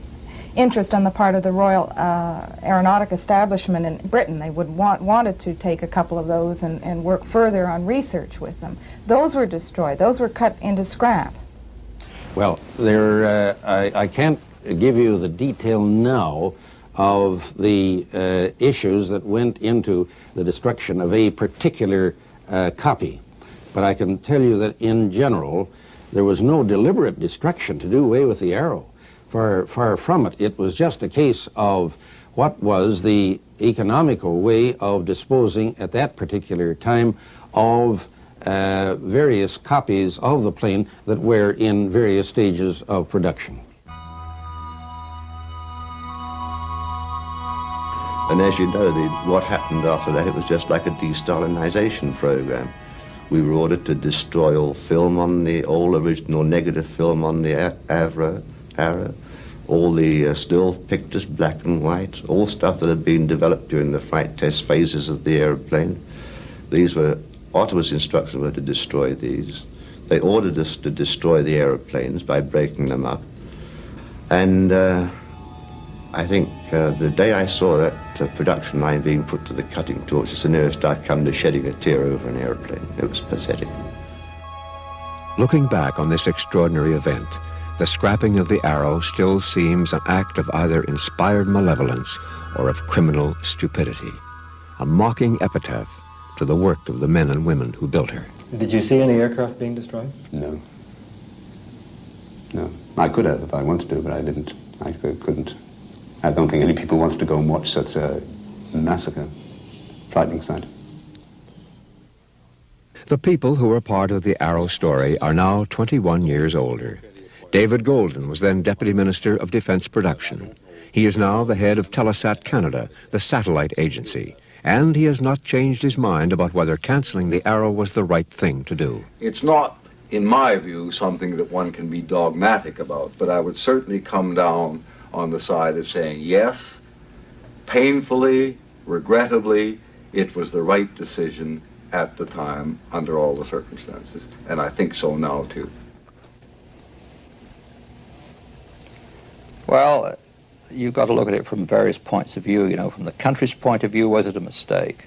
interest on the part of the Royal Aeronautic Establishment in Britain, they would wanted to take a couple of those and work further on research with them. Those were destroyed. Those were cut into scrap. Well, I can't give you the detail now of the issues that went into the destruction of a particular copy. But I can tell you that in general, there was no deliberate destruction to do away with the arrow. Far from it. It was just a case of what was the economical way of disposing at that particular time of various copies of the plane that were in various stages of production. And as you know, what happened after that, it was just like a de-Stalinization program. We were ordered to destroy all film on all original negative film on the Arrow, all the still pictures, black and white, all stuff that had been developed during the flight test phases of the airplane. Ottawa's instructions were to destroy these. They ordered us to destroy the airplanes by breaking them up. And I think the day I saw that production line being put to the cutting torch, it's the nearest I've come to shedding a tear over an airplane. It was pathetic. Looking back on this extraordinary event, the scrapping of the Arrow still seems an act of either inspired malevolence or of criminal stupidity, a mocking epitaph to the work of the men and women who built her. Did you see any aircraft being destroyed? No. No. I could have if I wanted to, but I didn't. I couldn't. I don't think any people wanted to go and watch such a massacre. Frightening sight. The people who were part of the Arrow story are now 21 years older. David Golden was then Deputy Minister of Defence Production. He is now the head of Telesat Canada, the satellite agency, and he has not changed his mind about whether cancelling the Arrow was the right thing to do. It's not, in my view, something that one can be dogmatic about, but I would certainly come down on the side of saying, yes, painfully, regrettably, it was the right decision at the time under all the circumstances, and I think so now too. Well, you've got to look at it from various points of view. You know, from the country's point of view, was it a mistake?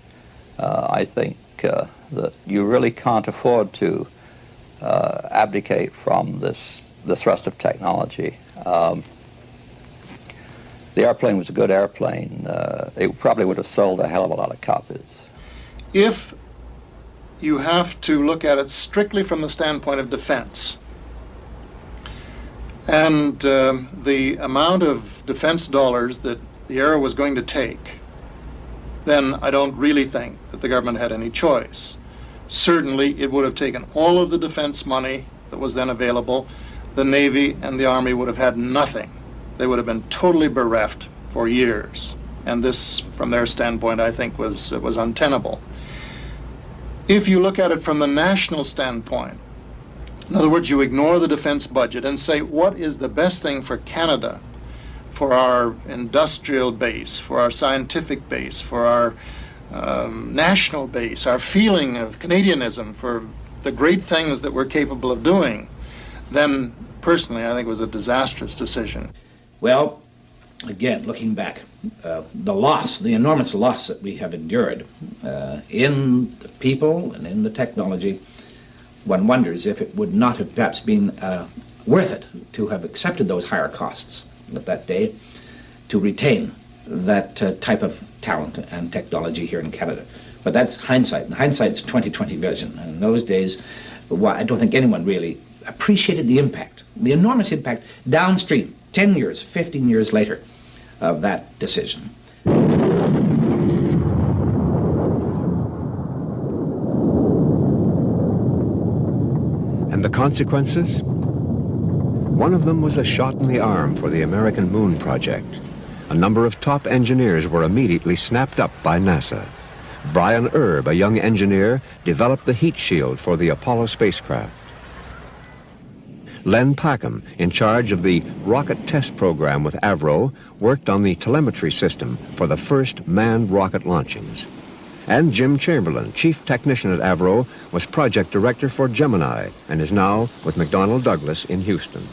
I think that you really can't afford to abdicate from the thrust of technology. The airplane was a good airplane. It probably would have sold a hell of a lot of copies. If you have to look at it strictly from the standpoint of defense, and the amount of defense dollars that the Arrow was going to take, then I don't really think that the government had any choice. Certainly, it would have taken all of the defense money that was then available. The Navy and the Army would have had nothing. They would have been totally bereft for years. And this, from their standpoint, I think was untenable. If you look at it from the national standpoint, in other words, you ignore the defense budget and say, what is the best thing for Canada for our industrial base, for our scientific base, for our national base, our feeling of Canadianism, for the great things that we're capable of doing, then personally I think it was a disastrous decision. Well, again, looking back, the enormous loss that we have endured in the people and in the technology, one wonders if it would not have perhaps been worth it to have accepted those higher costs at that day to retain that type of talent and technology here in Canada. But that's hindsight, and hindsight's 20/20 vision. And in those days, I don't think anyone really appreciated the impact, the enormous impact downstream, 10 years, 15 years later, of that decision. And the consequences? One of them was a shot in the arm for the American Moon Project. A number of top engineers were immediately snapped up by NASA. Brian Erb, a young engineer, developed the heat shield for the Apollo spacecraft. Len Packham, in charge of the rocket test program with Avro, worked on the telemetry system for the first manned rocket launchings. And Jim Chamberlain, chief technician at Avro, was project director for Gemini and is now with McDonnell Douglas in Houston.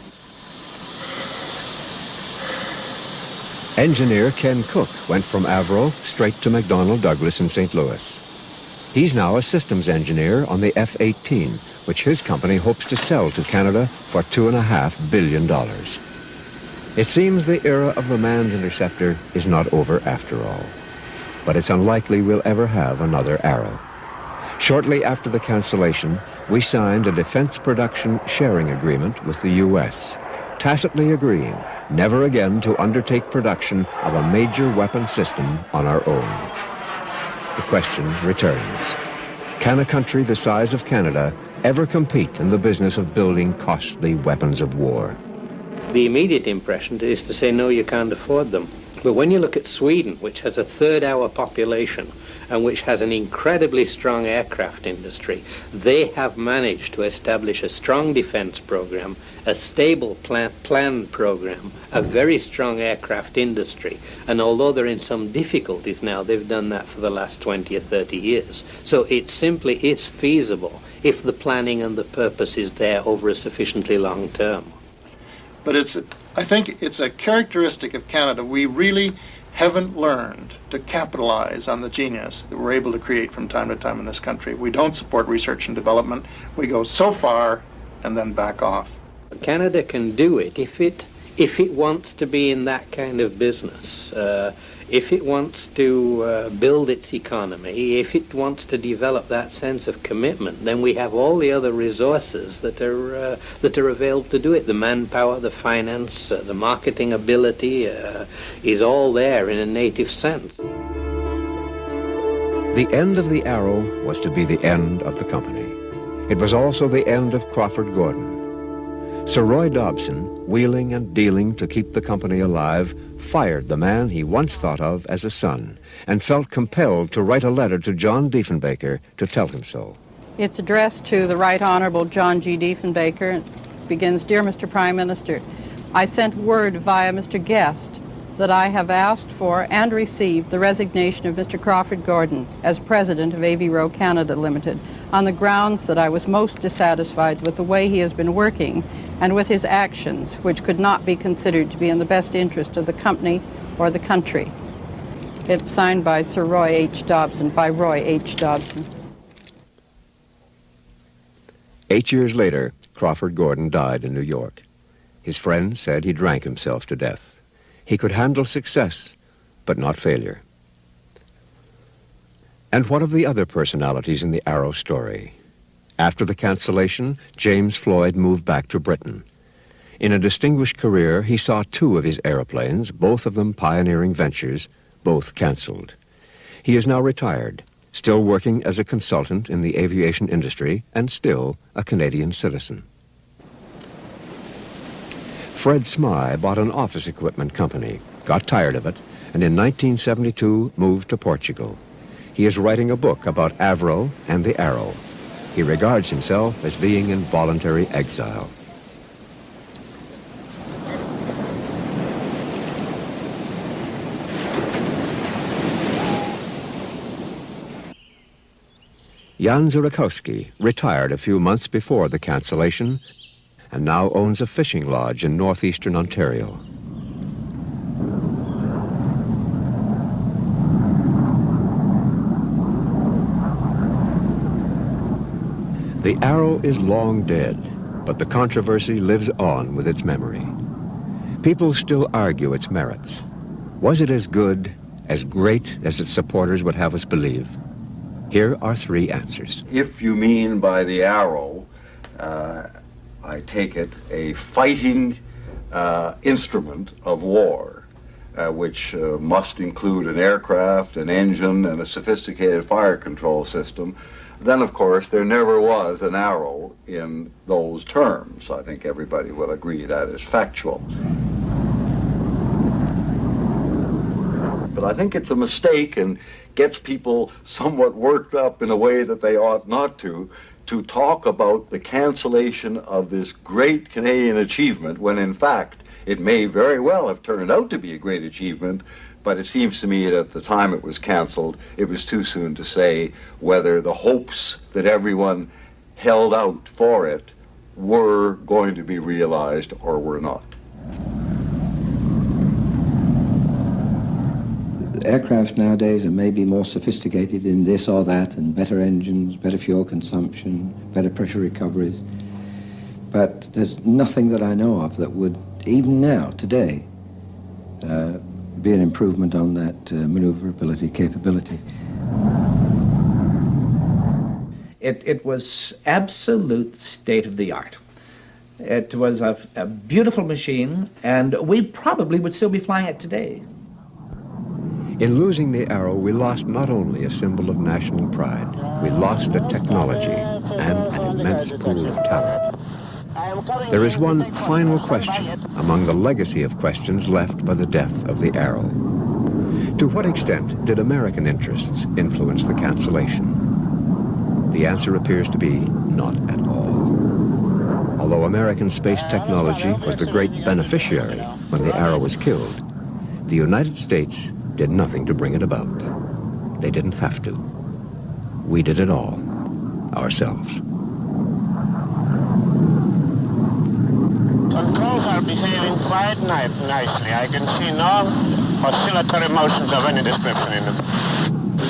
Engineer Ken Cook went from Avro straight to McDonnell Douglas in St. Louis. He's now a systems engineer on the F-18, which his company hopes to sell to Canada for $2.5 billion. It seems the era of the manned interceptor is not over after all, but it's unlikely we'll ever have another Arrow. Shortly after the cancellation, we signed a defense production sharing agreement with the U.S., tacitly agreeing never again to undertake production of a major weapon system on our own. The question returns. Can a country the size of Canada ever compete in the business of building costly weapons of war? The immediate impression is to say, no, you can't afford them. But when you look at Sweden, which has a third our population and which has an incredibly strong aircraft industry, they have managed to establish a strong defense program, a stable planned program, a very strong aircraft industry. And although they're in some difficulties now, they've done that for the last 20 or 30 years. So it simply is feasible if the planning and the purpose is there over a sufficiently long term. But I think it's a characteristic of Canada. We really haven't learned to capitalize on the genius that we're able to create from time to time in this country. We don't support research and development. We go so far and then back off. Canada can do it if it wants to be in that kind of business, if it wants to build its economy, if it wants to develop that sense of commitment, then we have all the other resources that are available to do it. The manpower, the finance, the marketing ability is all there in a native sense. The end of the Arrow was to be the end of the company. It was also the end of Crawford Gordon. Sir Roy Dobson, wheeling and dealing to keep the company alive, fired the man he once thought of as a son and felt compelled to write a letter to John Diefenbaker to tell him so. It's addressed to the Right Honorable John G. Diefenbaker. It begins, Dear Mr. Prime Minister, I sent word via Mr. Guest that I have asked for and received the resignation of Mr. Crawford Gordon as President of Avro Canada Limited on the grounds that I was most dissatisfied with the way he has been working and with his actions, which could not be considered to be in the best interest of the company or the country. It's signed by Sir Roy H. Dobson, by Roy H. Dobson. 8 years later, Crawford Gordon died in New York. His friends said he drank himself to death. He could handle success, but not failure. And what of the other personalities in the Arrow story? After the cancellation, James Floyd moved back to Britain. In a distinguished career, he saw two of his aeroplanes, both of them pioneering ventures, both canceled. He is now retired, still working as a consultant in the aviation industry and still a Canadian citizen. Fred Smyth bought an office equipment company, got tired of it, and in 1972 moved to Portugal. He is writing a book about Avro and the Arrow. He regards himself as being in voluntary exile. Jan Zurakowski retired a few months before the cancellation and now owns a fishing lodge in northeastern Ontario. The Arrow is long dead, but the controversy lives on with its memory. People still argue its merits. Was it as good, as great as its supporters would have us believe? Here are three answers. If you mean by the Arrow, I take it, a fighting instrument of war, which must include an aircraft, an engine, and a sophisticated fire control system, then of course there never was an Arrow in those terms. I think everybody will agree that is factual. But I think it's a mistake and gets people somewhat worked up in a way that they ought not to talk about the cancellation of this great Canadian achievement when in fact it may very well have turned out to be a great achievement, but it seems to me that at the time it was canceled, it was too soon to say whether the hopes that everyone held out for it were going to be realized or were not. Aircraft nowadays are maybe more sophisticated in this or that, and better engines, better fuel consumption, better pressure recoveries. But there's nothing that I know of that would, even now, today, be an improvement on that maneuverability capability. It was absolute state-of-the-art. It was a beautiful machine, and we probably would still be flying it today. In losing the Arrow, we lost not only a symbol of national pride, we lost a technology and an immense pool of talent. There is one final question among the legacy of questions left by the death of the Arrow. To what extent did American interests influence the cancellation? The answer appears to be not at all. Although American space technology was the great beneficiary when the Arrow was killed, the United States did nothing to bring it about. They didn't have to. We did it all, ourselves. Controls are behaving quite nicely. I can see no oscillatory motions of any description in them.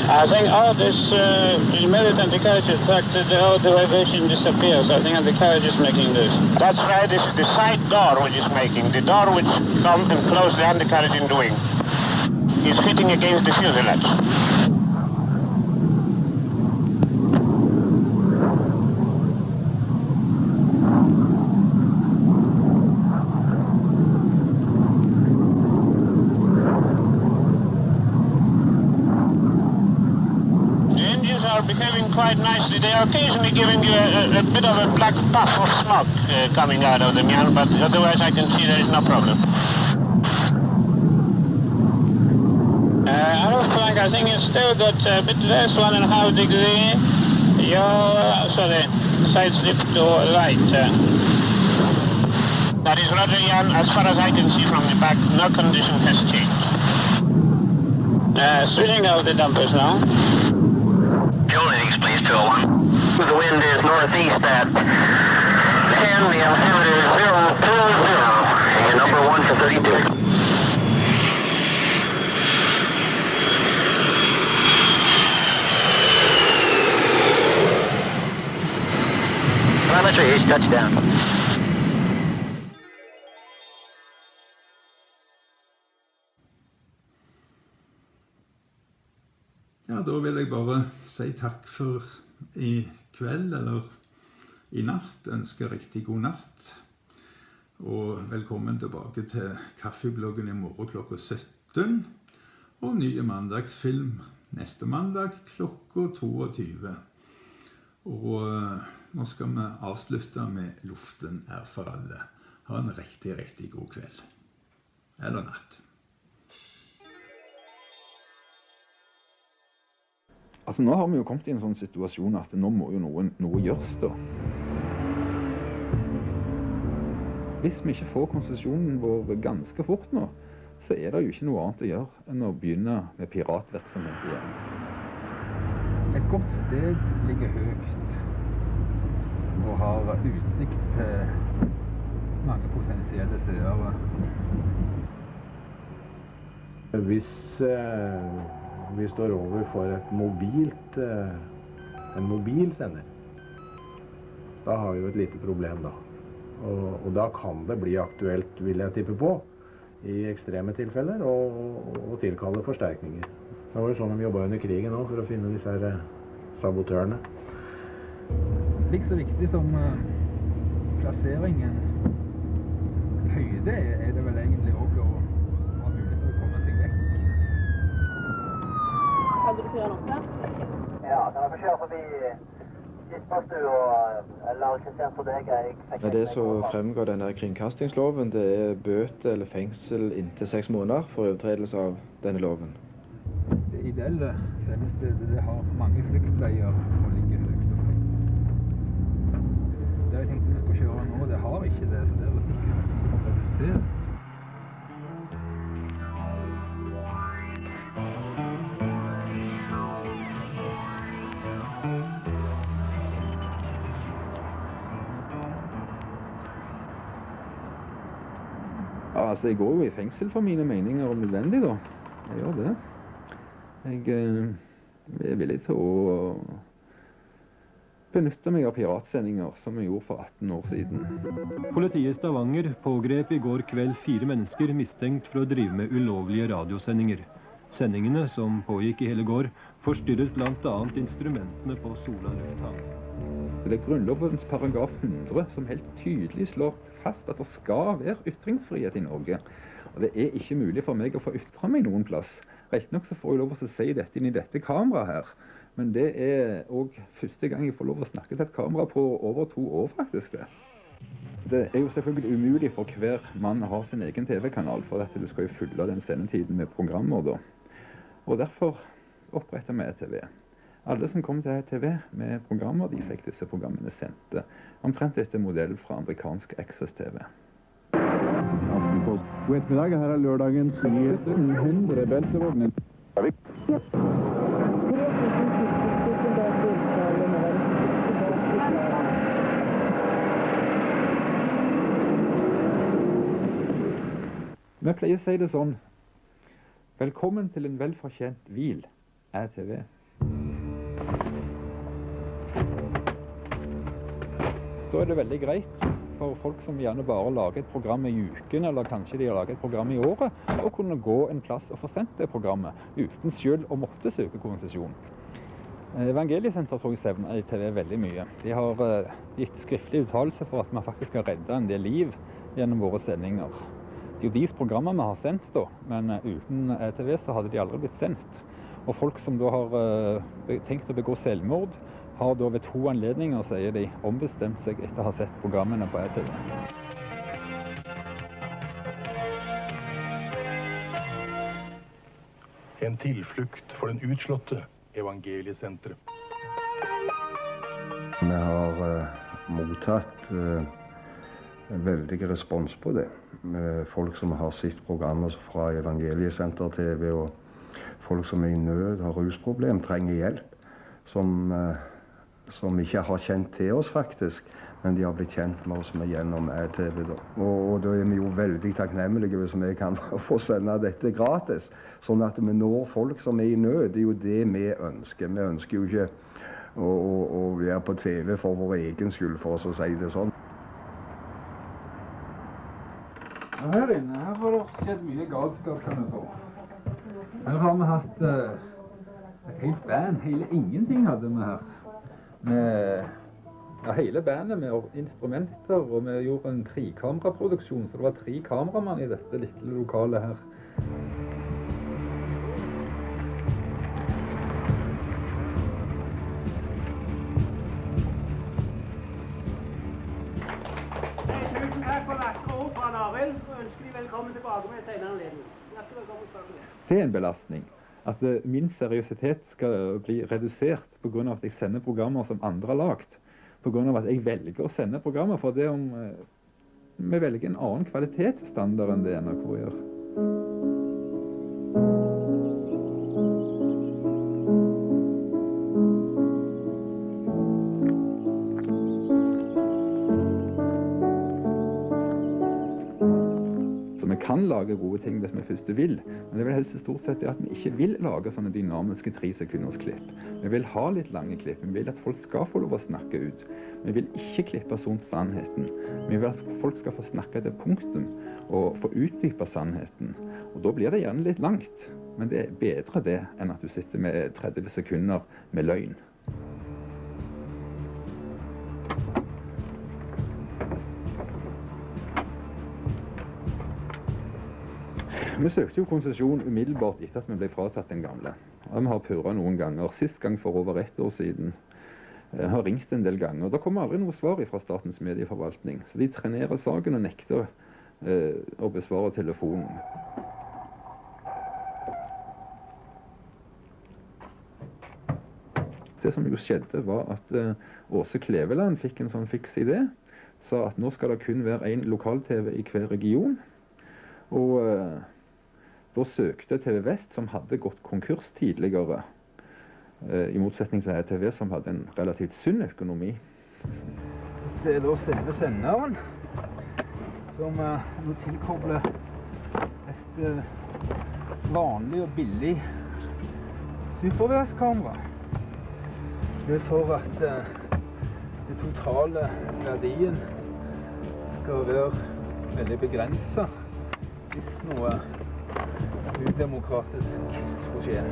I think all this militant carriage is affected, all the vibration disappears. I think the carriage is making this. That's right, it's the side door which is making, the door which comes and closes the undercarriage in the wing. Is hitting against the fuselage. The engines are behaving quite nicely. They are occasionally giving you a bit of a black puff of smoke coming out of them, Jan, but otherwise I can see there is no problem. I think it's still got a bit less 1.5 degree. Side slip to right. That is Roger, Jan. As far as I can see from the back, no condition has changed. Switching out the dampers now. Fuel readings, please, 201. The wind is northeast at 10, the altimeter is 020, and number 1 for 32. Telemetry is touchdown. Ja, da vil jeg bare si takk for i kveld, eller i natt. Ønsker riktig god natt. Og velkommen tilbake til Kaffebloggen i morgen klokka 17. Og nye mandagsfilm neste mandag klokka 22. Og nå skal vi avslutte med Luften er for alle. Ha en riktig god kveld. Eller natt. Altså, nå har vi jo kommet i en sånn situasjon at nå må jo noe gjøres da. Hvis vi ikke får konsesjonen vår ganske fort nå, så er det jo ikke noe annet å gjøre enn å begynne med piratvirksomhet igjen. Et godt godt sted, ligger høyt og har utsikt til mange potensielle seere. Hvis vi står overfor en mobil sender, da har vi jo et lite problem da. Og da kan det bli aktuelt, vil jeg tippe på, i ekstreme tilfeller, å tilkalle forsterkninger. Det var jo sånn de jobbet under krigen også, for å finne disse her sabotørene. Like så viktig som plasseringen, høyde er det vel egentlig også å ha mulighet til å komme seg vekk. Kan du kjøre nok der? Ja, kan jeg få kjøre forbi eller kritisert for deg? Det som fremgår denne kringkastingsloven, det er bøte eller fengsel inntil 6 måneder for overtredelse av denne loven. Det ideelle sendestedet, det har mange flyktveier og ligger høyt og høyt. Det jeg tenkte vi skulle kjøre nå, det har ikke det, så det er sikkert redusert. Ja, altså jeg går jo i fengsel for mine meninger om nødvendig da. Jeg gjør det. Jeg er villig til å benytte meg av piratsendinger, som jeg gjorde for 18 år siden. Politiet i Stavanger pågrep i går kveld 4 mennesker mistenkt for å drive med ulovlige radiosendinger. Sendingene, som pågikk i hele går, forstyrret blant annet instrumentene på Sola lufthavn. Det er Grunnlovens paragraf 100 som helt tydelig slår fast at det skal være ytringsfrihet i Norge. Og det er ikke mulig for meg å få ytre meg noen plass. Rett nok så får jeg lov å si dette inn i dette kameraet her. Men det er også første gang jeg får lov å snakke til et kamera på over 2 år faktisk det. Det er jo selvfølgelig umulig for hver mann å ha sin egen TV-kanal, for at du skal jo fylle den sendetiden med programmer da. Og derfor oppretter vi ETV. Alle som kom til ETV med programmer, de fikk disse programmene sendte. Omtrent etter modell fra amerikansk Access TV. God ettermiddag, her er lørdagens nyheter. 100 beltevogner. Vi pleier å si det sånn: velkommen til en velfortjent hvil, ETV. Da er det veldig greit for folk som gjerne bare lager et program i uken, eller kanskje de har laget et program i året, å kunne gå en plass og få sendt det programmet, uten selv å måtte søke konsesjon. Evangeliesenteret tror jeg stevner ETV veldig mye. De har gitt skriftlig uttalelse for at vi faktisk har reddet en del liv gjennom våre sendinger. Det er jo deres programmer vi har sendt da, men uten ETV så hadde de aldri blitt sendt. Og folk som da har tenkt å begå selvmord, har da ved 2 anledninger, sier de, ombestemt seg etter å ha sett programmene på ETV. En tilflukt for den utslåtte, Evangeliesenteret. Vi har mottatt veldig respons på det. Folk som har sett programmer fra Evangeliesenter TV, og folk som er i nød, har rusproblem, trenger hjelp, som ikke har kjent til oss faktisk, men de har blitt kjent med oss gjennom ETV da. Og da er vi jo veldig takknemlige hvis vi kan få sende dette gratis, sånn at vi når folk som er i nød. Det er jo det vi ønsker. Vi ønsker jo ikke å være på TV for vår egen skyld, for oss å si det sånn. Og her inne, her har det skjedd mye galskap, kan jeg få. Her har vi hatt et helt band, hele ingenting hadde vi her. Hele bandet med instrumenter, og vi gjorde en 3-kameraproduksjon, så det var 3 kameramann i dette lille lokalet her. Tusen takk for vakre ord fra Arild, og ønsker de velkommen tilbake med senere anledning. Hjertelig velkommen tilbake. Det er en belastning. At min seriøsitet skal bli redusert på grunn av at jeg sender programmer som andre har lagt. På grunn av at jeg velger å sende programmer, for det om vi velger en annen kvalitetsstandard enn det NRK gjør. lage gode ting hvis vi først vil. Men det vil helst stort sett at vi ikke vil lage sånne dynamiske 3 sekunders klipp. Vi vil ha litt lange klipp. Vi vil at folk skal få lov å snakke ut. Vi vil ikke klippe sånt sannheten. Vi vil at folk skal få snakke til punktum og få utdype sannheten. Og da blir det gjerne litt langt. Men det er bedre det enn at du sitter med 30 sekunder med løgn. Vi søkte jo konsesjon umiddelbart etter at vi ble fratatt den gamle. Og vi har purret noen ganger. Sist gang for over 1 år siden. Jeg har ringt en del ganger. Det kommer aldri noe svar fra Statens medieforvaltning. Så de trenerer saken og nekter å besvare telefonen. Det som jo skjedde var at Åse Kleveland fikk en sånn fiks idé. Sa at nå skal det kun være en lokal-TV i hver region. Og da søkte TV Vest, som hadde gått konkurs tidligere, i motsetning til TV, som hadde en relativt sunn økonomi. Det er da selve senderen, som nå tilkobler et vanlig og billig superværskamera. Det er for at den totale verdien skal være veldig begrenset hvis noe udemokratisk skulle skje.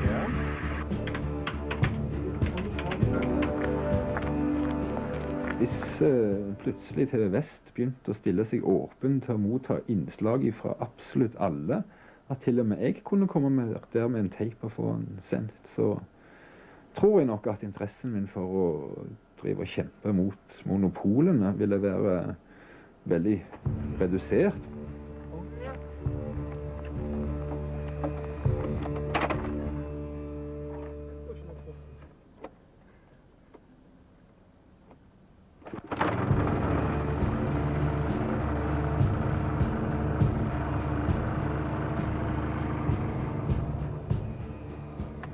Ja. Hvis plutselig TV Vest begynte å stille seg åpen til å motta innslag fra absolutt alle, at til og med jeg kunne komme der med en teip og få den sendt, så tror jeg nok at interessen min for å drive og kjempe mot monopolene ville være veldig redusert.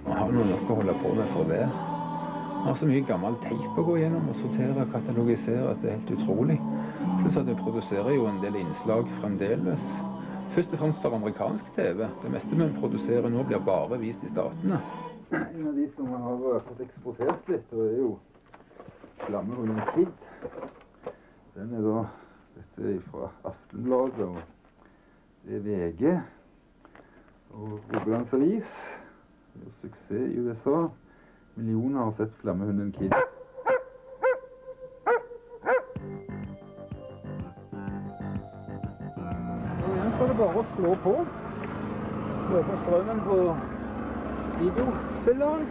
Man har noe nok å holde på med for det. Man har så mye gammel teip å gå gjennom og sortere og katalogisere at det er helt utrolig. Pluss at det produserer jo en del innslag fremdeles. Først og fremst for amerikansk TV. Det meste vi produserer nå blir bare vist i statene. En av de som har fått eksportert litt, og er jo Flammehunden Kid. Den er da, dette er fra Aftenbladet, og det er VG. Og Rogalands Avis. Det er suksess i USA. Millioner har sett Flammehunden Kid. Så er det bare å slå på. Slå på strømmen på videospilleren.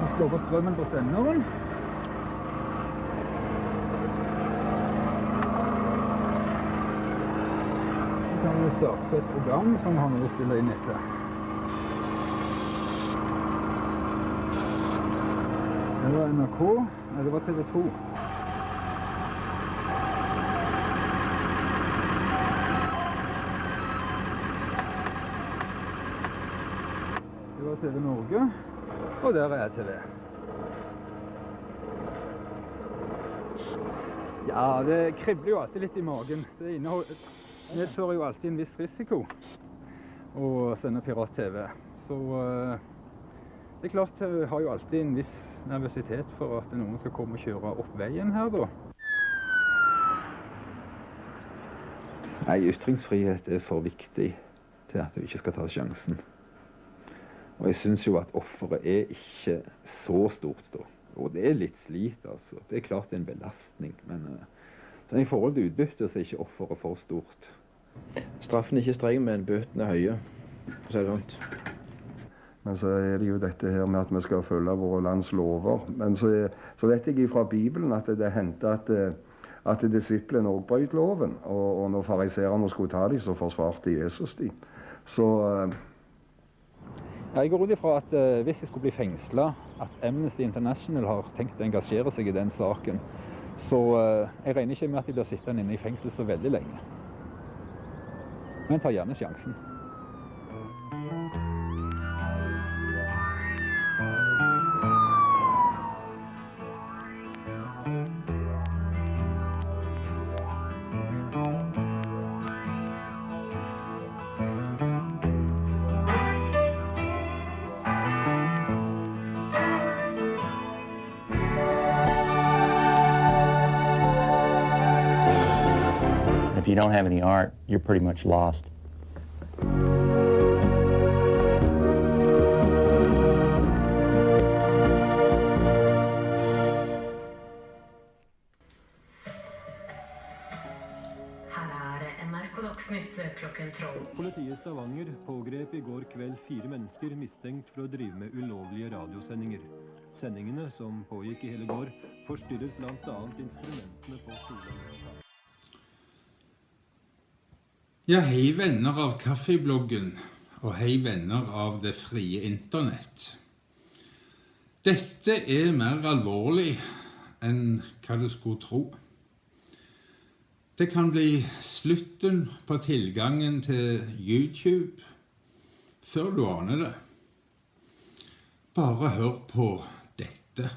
Og slå på strømmen på senderen. Så kan vi starte et program som har noe å stille inn etter. Det var NRK, nei det var TV 2. TV Norge, og der er TV. Ja, det kribler jo alltid litt i magen. Det medfører jo alltid en viss risiko å sende pirat-TV. Så det er klart, jeg har jo alltid en viss nervøsitet for at noen skal komme og kjøre opp veien her da. Nei, ytringsfrihet er for viktig til at vi ikke skal ta sjansen. Og jeg synes jo at offeret er ikke så stort da. Og det er litt slit, altså. Det er klart det er en belastning, men i forhold til utbytte så er ikke offeret for stort. Straffen er ikke streng, men bøtene er høye, for å si det sånt. Men så er det jo dette her med at vi skal følge våre lands lover. Men så vet jeg fra Bibelen at det hendte at disiplene også brøt loven. Og når fariserene skulle ta dem, så forsvarte Jesus dem. Så jeg går ut ifra at hvis jeg skulle bli fengslet, at Amnesty International har tenkt å engasjere seg i den saken, så jeg regner ikke med at de blir sittende inne i fengsel så veldig lenge. Men tar gjerne sjansen. don't have any art, you're pretty much lost. Politiet i Stavanger pågrep i går kveld 4 mennesker mistenkt for å drive med ulovlige radiosendinger. Sendingene, som pågikk i hele går, forstyrret blant annet instrumentene på Sola. Ja, hei venner av Kaffebloggen, og hei venner av det frie internett. Dette er mer alvorlig enn hva du skulle tro. Det kan bli slutten på tilgangen til YouTube før du aner det. Bare hør på dette.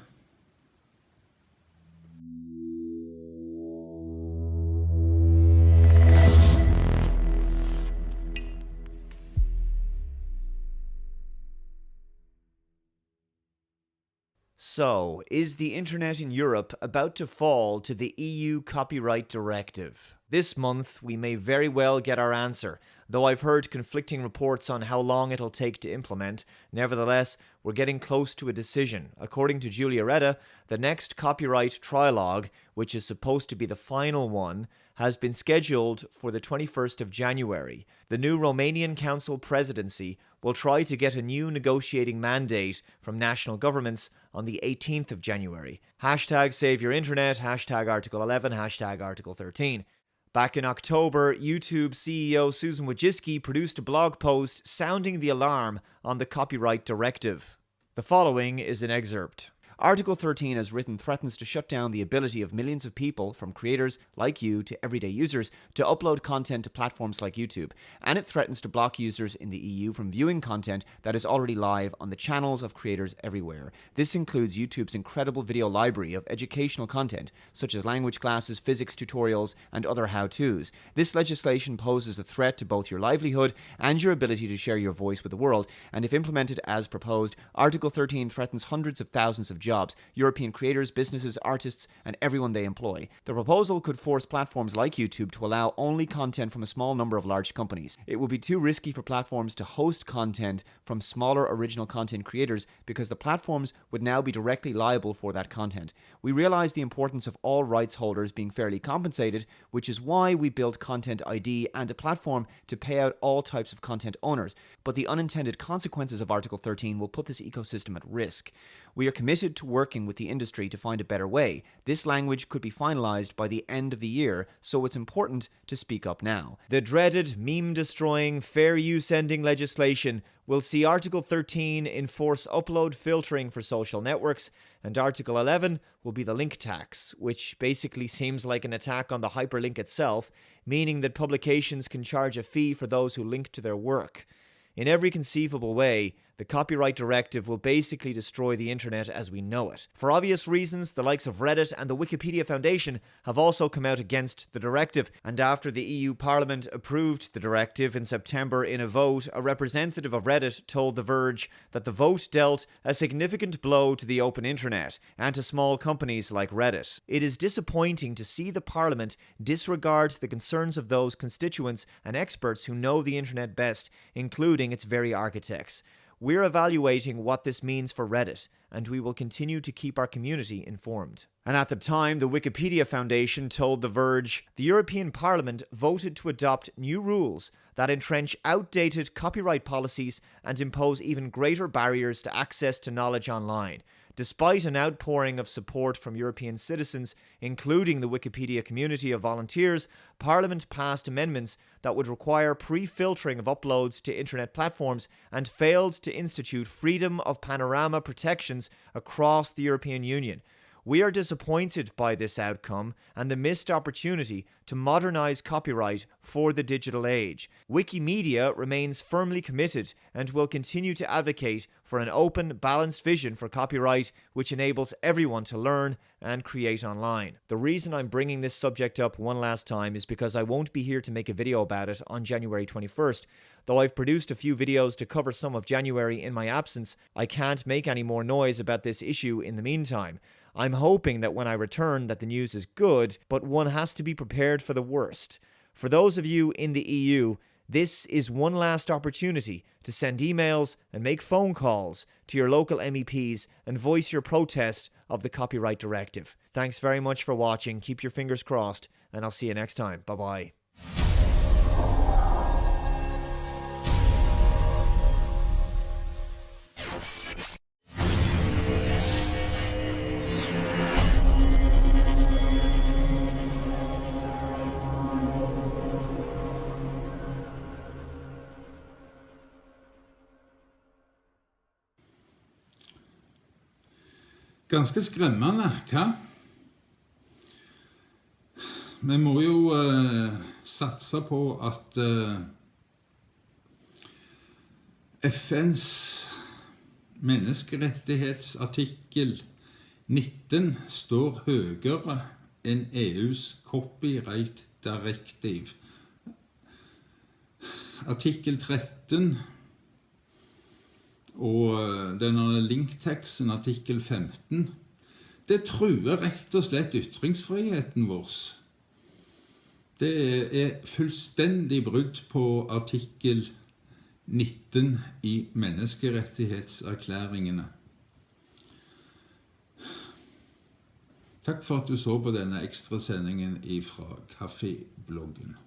So, is the internet in Europe about to fall to the EU copyright directive? This month, we may very well get our answer, though I've heard conflicting reports on how long it'll take to implement. Nevertheless, we're getting close to a decision. According to Julia Reda, the next copyright trilogue, which is supposed to be the final one, has been scheduled for the 21st of January. The new Romanian Council presidency will try to get a new negotiating mandate from national governments on the 18th of January. Hashtag Save Your Internet, hashtag Article 11, hashtag Article 13. Back in October, YouTube CEO Susan Wojcicki produced a blog post sounding the alarm on the copyright directive. The following is an excerpt. Article 13, as written, threatens to shut down the ability of millions of people, from creators like you to everyday users, to upload content to platforms like YouTube. And it threatens to block users in the EU from viewing content that is already live on the channels of creators everywhere. This includes YouTube's incredible video library of educational content, such as language classes, physics tutorials, and other how-tos. This legislation poses a threat to both your livelihood and your ability to share your voice with the world, and if implemented as proposed, Article 13 threatens hundreds of thousands of jobs, European creators, businesses, artists, and everyone they employ. The proposal could force platforms like YouTube to allow only content from a small number of large companies. It would be too risky for platforms to host content from smaller original content creators because the platforms would now be directly liable for that content. We realize the importance of all rights holders being fairly compensated, which is why we built Content ID and a platform to pay out all types of content owners. But the unintended consequences of Article 13 will put this ecosystem at risk. We are committed to working with the industry to find a better way. This language could be finalized by the end of the year, so it's important to speak up now. The dreaded meme-destroying, fair use-ending legislation will see Article 13 enforce upload filtering for social networks, and Article 11 will be the link tax, which basically seems like an attack on the hyperlink itself, meaning that publications can charge a fee for those who link to their work. In every conceivable way, the copyright directive will basically destroy the internet as we know it. For obvious reasons, the likes of Reddit and the Wikipedia Foundation have also come out against the directive, and after the EU Parliament approved the directive in September in a vote, a representative of Reddit told The Verge that the vote dealt a significant blow to the open internet and to small companies like Reddit. It is disappointing to see the Parliament disregard the concerns of those constituents and experts who know the internet best, including its very architects. We're evaluating what this means for Reddit, and we will continue to keep our community informed. And at the time, the Wikipedia Foundation told The Verge, the European Parliament voted to adopt new rules that entrench outdated copyright policies and impose even greater barriers to access to knowledge online. Despite an outpouring of support from European citizens, including the Wikipedia community of volunteers, Parliament passed amendments that would require pre-filtering of uploads to internet platforms and failed to institute freedom of panorama protections across the European Union. We are disappointed by this outcome and the missed opportunity to modernize copyright for the digital age. Wikimedia remains firmly committed and will continue to advocate for an open, balanced vision for copyright which enables everyone to learn and create online. The reason I'm bringing this subject up one last time is because I won't be here to make a video about it on January 21st. Though I've produced a few videos to cover some of January in my absence, I can't make any more noise about this issue in the meantime. I'm hoping that when I return that the news is good, but one has to be prepared for the worst. For those of you in the EU, this is one last opportunity to send emails and make phone calls to your local MEPs and voice your protest of the copyright directive. Thanks very much for watching. Keep your fingers crossed, and I'll see you next time. Bye-bye. Ganske skremmende, hva? Vi må jo satse på at FNs menneskerettighetsartikkel 19 står høyere enn EUs copyright direktiv. Artikkel 13 og denne linkteksten, artikkel 15, det truer rett og slett ytringsfriheten vår. Det er fullstendig brudd på artikkel 19 i menneskerettighetserklæringene. Takk for at du så på denne ekstra sendingen fra Kaffebloggen.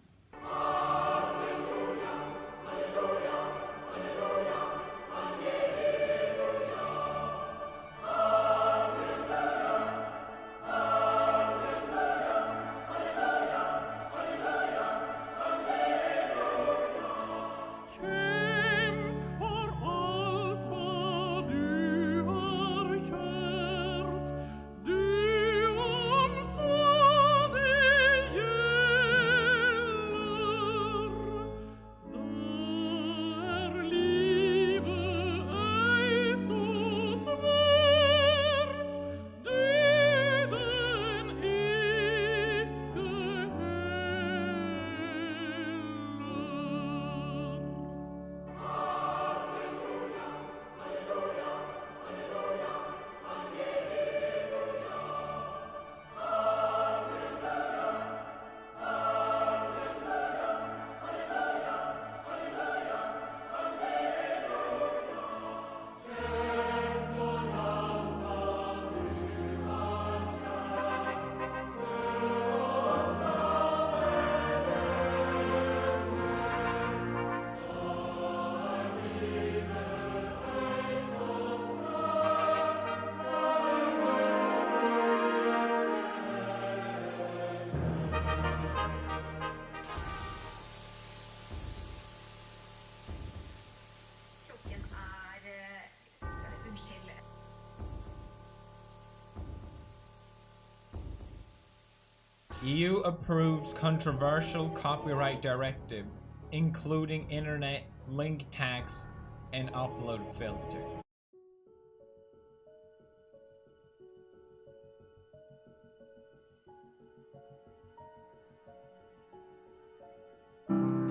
EU approves controversial copyright directive, including internet link tax and upload filter.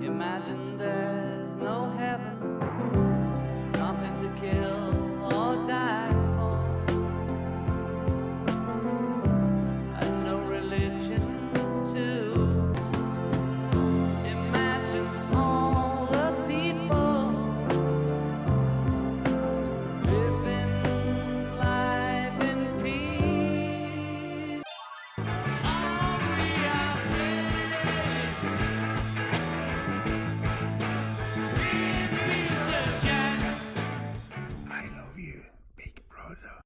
Imagine there's no heaven, nothing to kill or die for, and no religion too. Imagine all the people living life in peace. All we are I love you, big brother.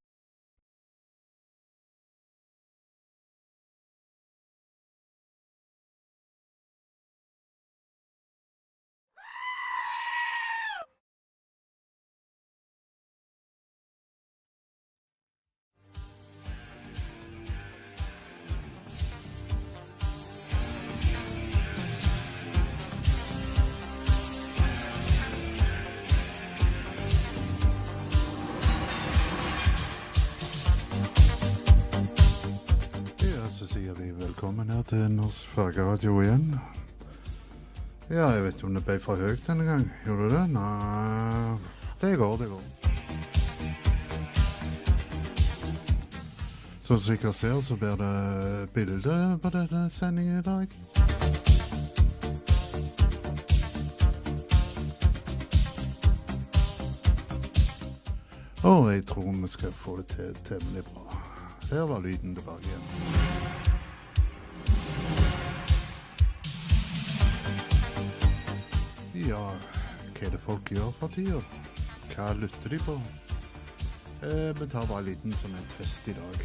Så sier vi velkommen her til Norsk Fargeradio igjen. Ja, jeg vet ikke om det ble for høyt denne gang. Gjorde du det? Nei, det går. Som du sikkert ser, så blir det bilder på denne sendingen i dag. Og jeg tror vi skal få det til temmelig bra. Her var lyden tilbake igjen. Ja, hva er det folk gjør for tida? Hva lytter de på? Vi tar bare liten som en test i dag.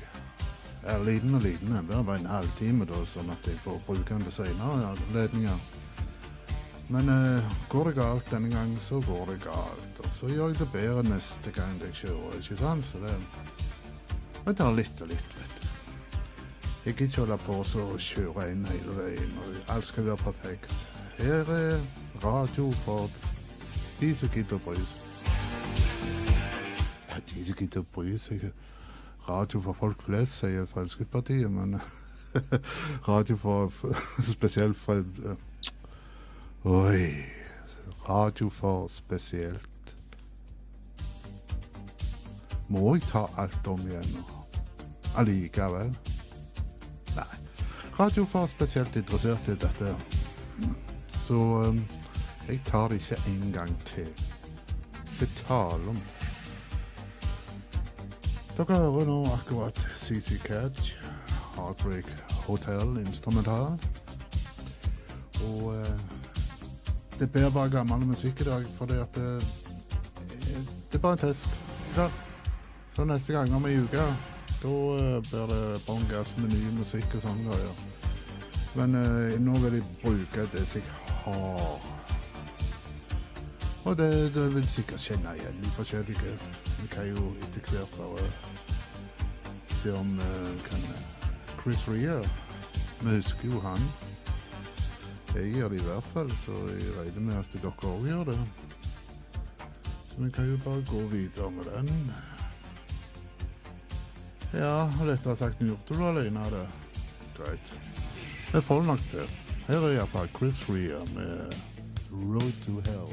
Liten, det blir bare en halvtime da, sånn at jeg får bruke den til senere anledninger. Men går det galt denne gangen, så går det galt. Og så gjør jeg det bedre neste gang jeg kjører, ikke sant? Så det... Vi tar litt og litt, vet du. Jeg gidder ikke holde på så å kjøre inn hele veien, og alt skal være perfekt. Her er radio for de som gidder å bry seg. Ja, de som gidder å bry seg. Radio for folk flest, sier Fremskrittspartiet, men radio for spesielt for... Oi, radio for spesielt. Må jeg ta alt om igjen nå? Allikevel? Nei, radio for spesielt interessert i dette. Så jeg tar det ikke en gang til. Ikke tale om. Dere hører nå akkurat CC Catch, Heartbreak Hotel instrumental. Og det blir bare gammel musikk i dag, for det er bare en test. Ja. Så neste gang om en uke, da blir det bånn gass med ny musikk og sånn greier. Men nå vil jeg bruke det som jeg har. Og det vil sikkert kjenne igjen i forskjellige. Vi kan jo etter hvert bare se om kan Chris Rea. Vi husker jo han. Jeg gjør det i hvert fall, så jeg regner med at dere også gjør det. Så vi kan jo bare gå videre med den. Ja, lettere sagt enn gjort, du var alene av det. Greit. Jeg får det nok til. Her er i hvert fall Chris Rea med Road to Hell.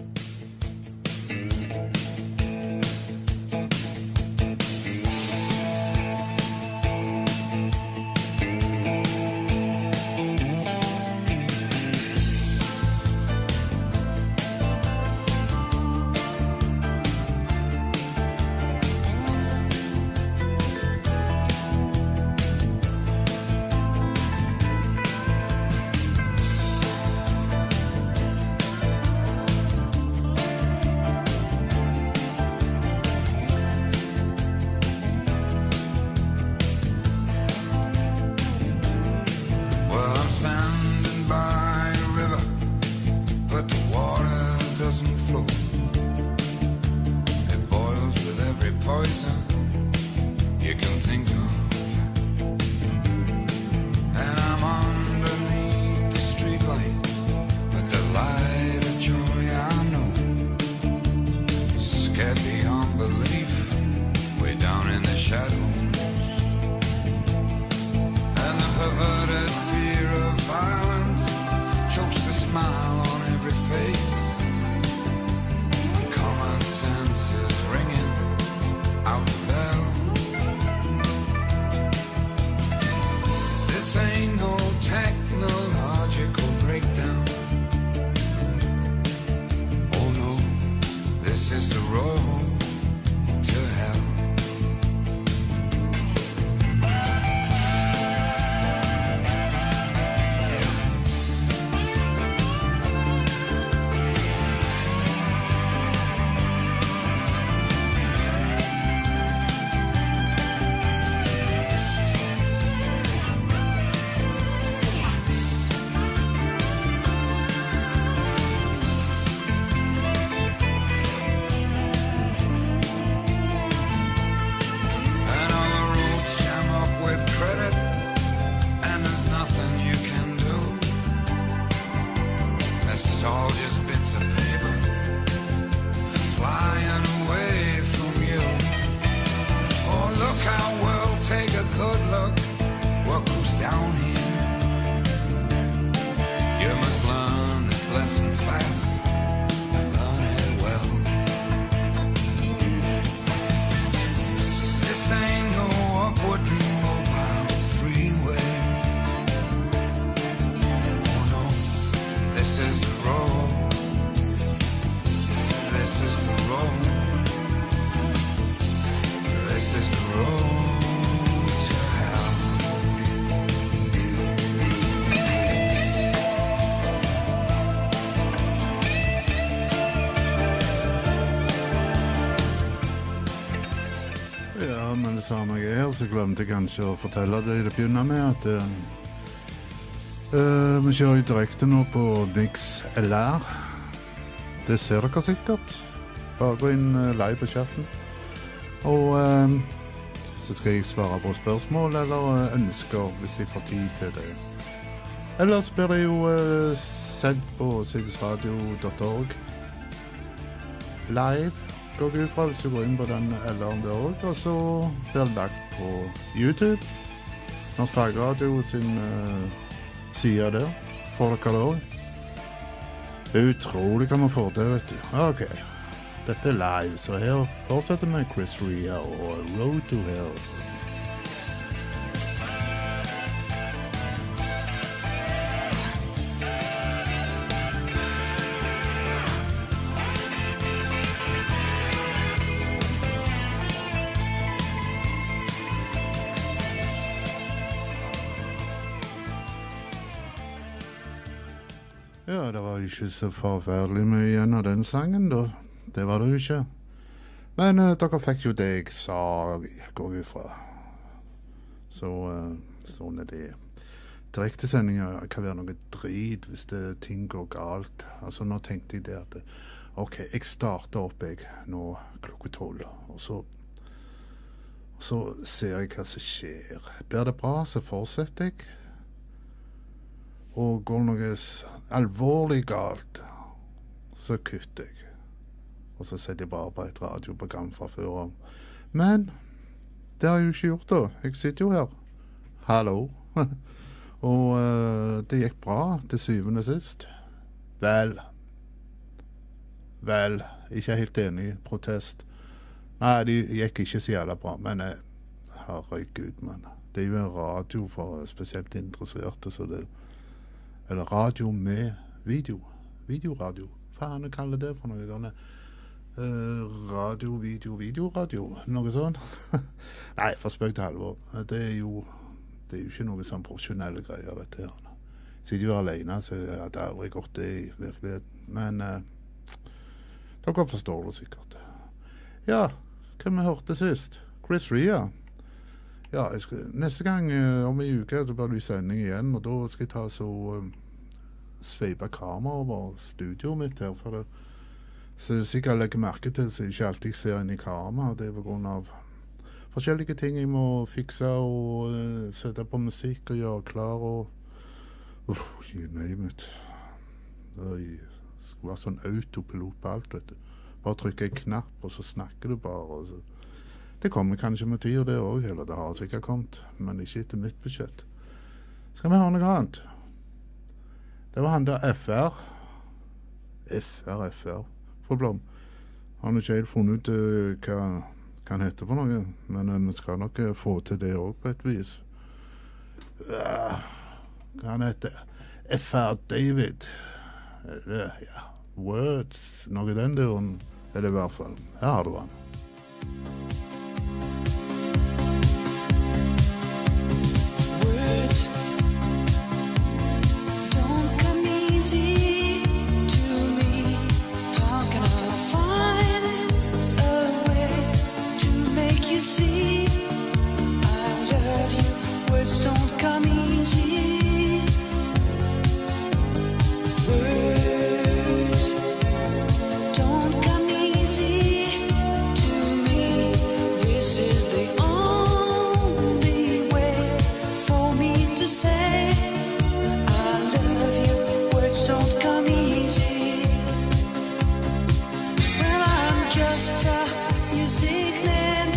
samme jeg er, så glemte jeg kanskje å fortelle det i det begynner med at vi kjører jo direkte nå på MixLR. Det ser dere sikkert. Bare gå inn live på chatten. Og så skal jeg svare på spørsmål eller ønsker hvis jeg får tid til det. Ellers blir det jo sendt på sidesradio.org live, går jeg ut fra hvis du går inn på den LR-en der også, og så blir det lagt på YouTube. Norsk Fagradio sin side der, får dere det også. Det er utrolig hva man får til, vet du. Ok, dette er live, så her fortsetter vi med Chris Rea og Road to Hell. Ja, det var ikke så forferdelig mye igjen av den sangen da. Det var det jo ikke. Men dere fikk jo det jeg sa, går jeg fra. Så sånn er det. Direktesendinger kan være noe drit hvis ting går galt. Altså nå tenkte jeg det at ok, jeg starter opp nå klokka 12, og så ser jeg hva som skjer. Blir det bra, så fortsetter jeg. Og går noe alvorlig galt, så kutter jeg. Og så setter jeg bare på et radioprogram fra før. Men det har jeg jo ikke gjort da. Jeg sitter jo her. Hallo. Og det gikk bra til syvende og sist. Vel, ikke helt enig. Protest. Nei, det gikk ikke så jævla bra, men herregud, man. Det er jo en radio for spesielt interesserte, så det eller radio med video. Videoradio. Faen, jeg kaller det for noe sånn. Radio, videoradio. Noe sånn. Nei, for spøk til alvor. Det er jo ikke noe sånn profesjonelle greier, dette her. Sitter jo alene, så jeg hadde aldri gått det i virkeligheten. Men dere forstår det sikkert. Ja, hva vi hørte sist? Chris Rea. Ja, neste gang om en uke så blir det sending igjen, og da skal jeg ta så sveipe kamera over studioet mitt her, for det så sikkert legger merke til så jeg ikke alltid ser inn i kamera. Det er på grunn av forskjellige ting jeg må fikse og sette på musikk og gjøre klar og you name it. Det skal være sånn autopilot på alt, vet du. Bare trykke en knapp, og så snakker du bare, og så det kommer kanskje med tid, det også, eller det har sikkert kommet, men ikke etter mitt budsjett. Skal vi ha noe annet? Det var han der FR. Forblom. Han har ikke helt funnet ut hva han heter for noe, men vi skal nok få til det også på et vis. Hva han heter? FR David. Ja, Words, noe den duren er det i hvert fall. Her har du han. See, I love you. Words don't come easy. Words don't come easy to me. This is the only way for me to say I love you. Words don't come easy. Well, I'm just a music man.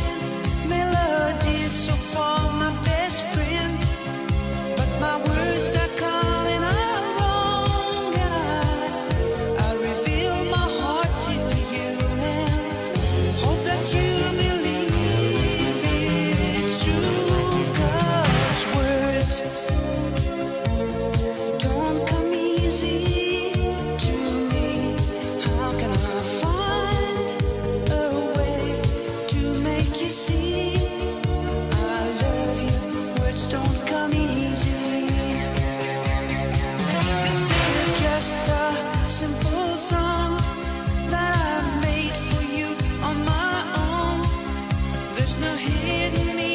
Melody so far my best friend, but my words are coming out wrong, and I reveal my heart to you and hope that you believe it's true, 'cause words don't come easy to me. How can I find a way to make you see don't come easy. This is just a simple song that I made for you on my own. There's no hidden meaning.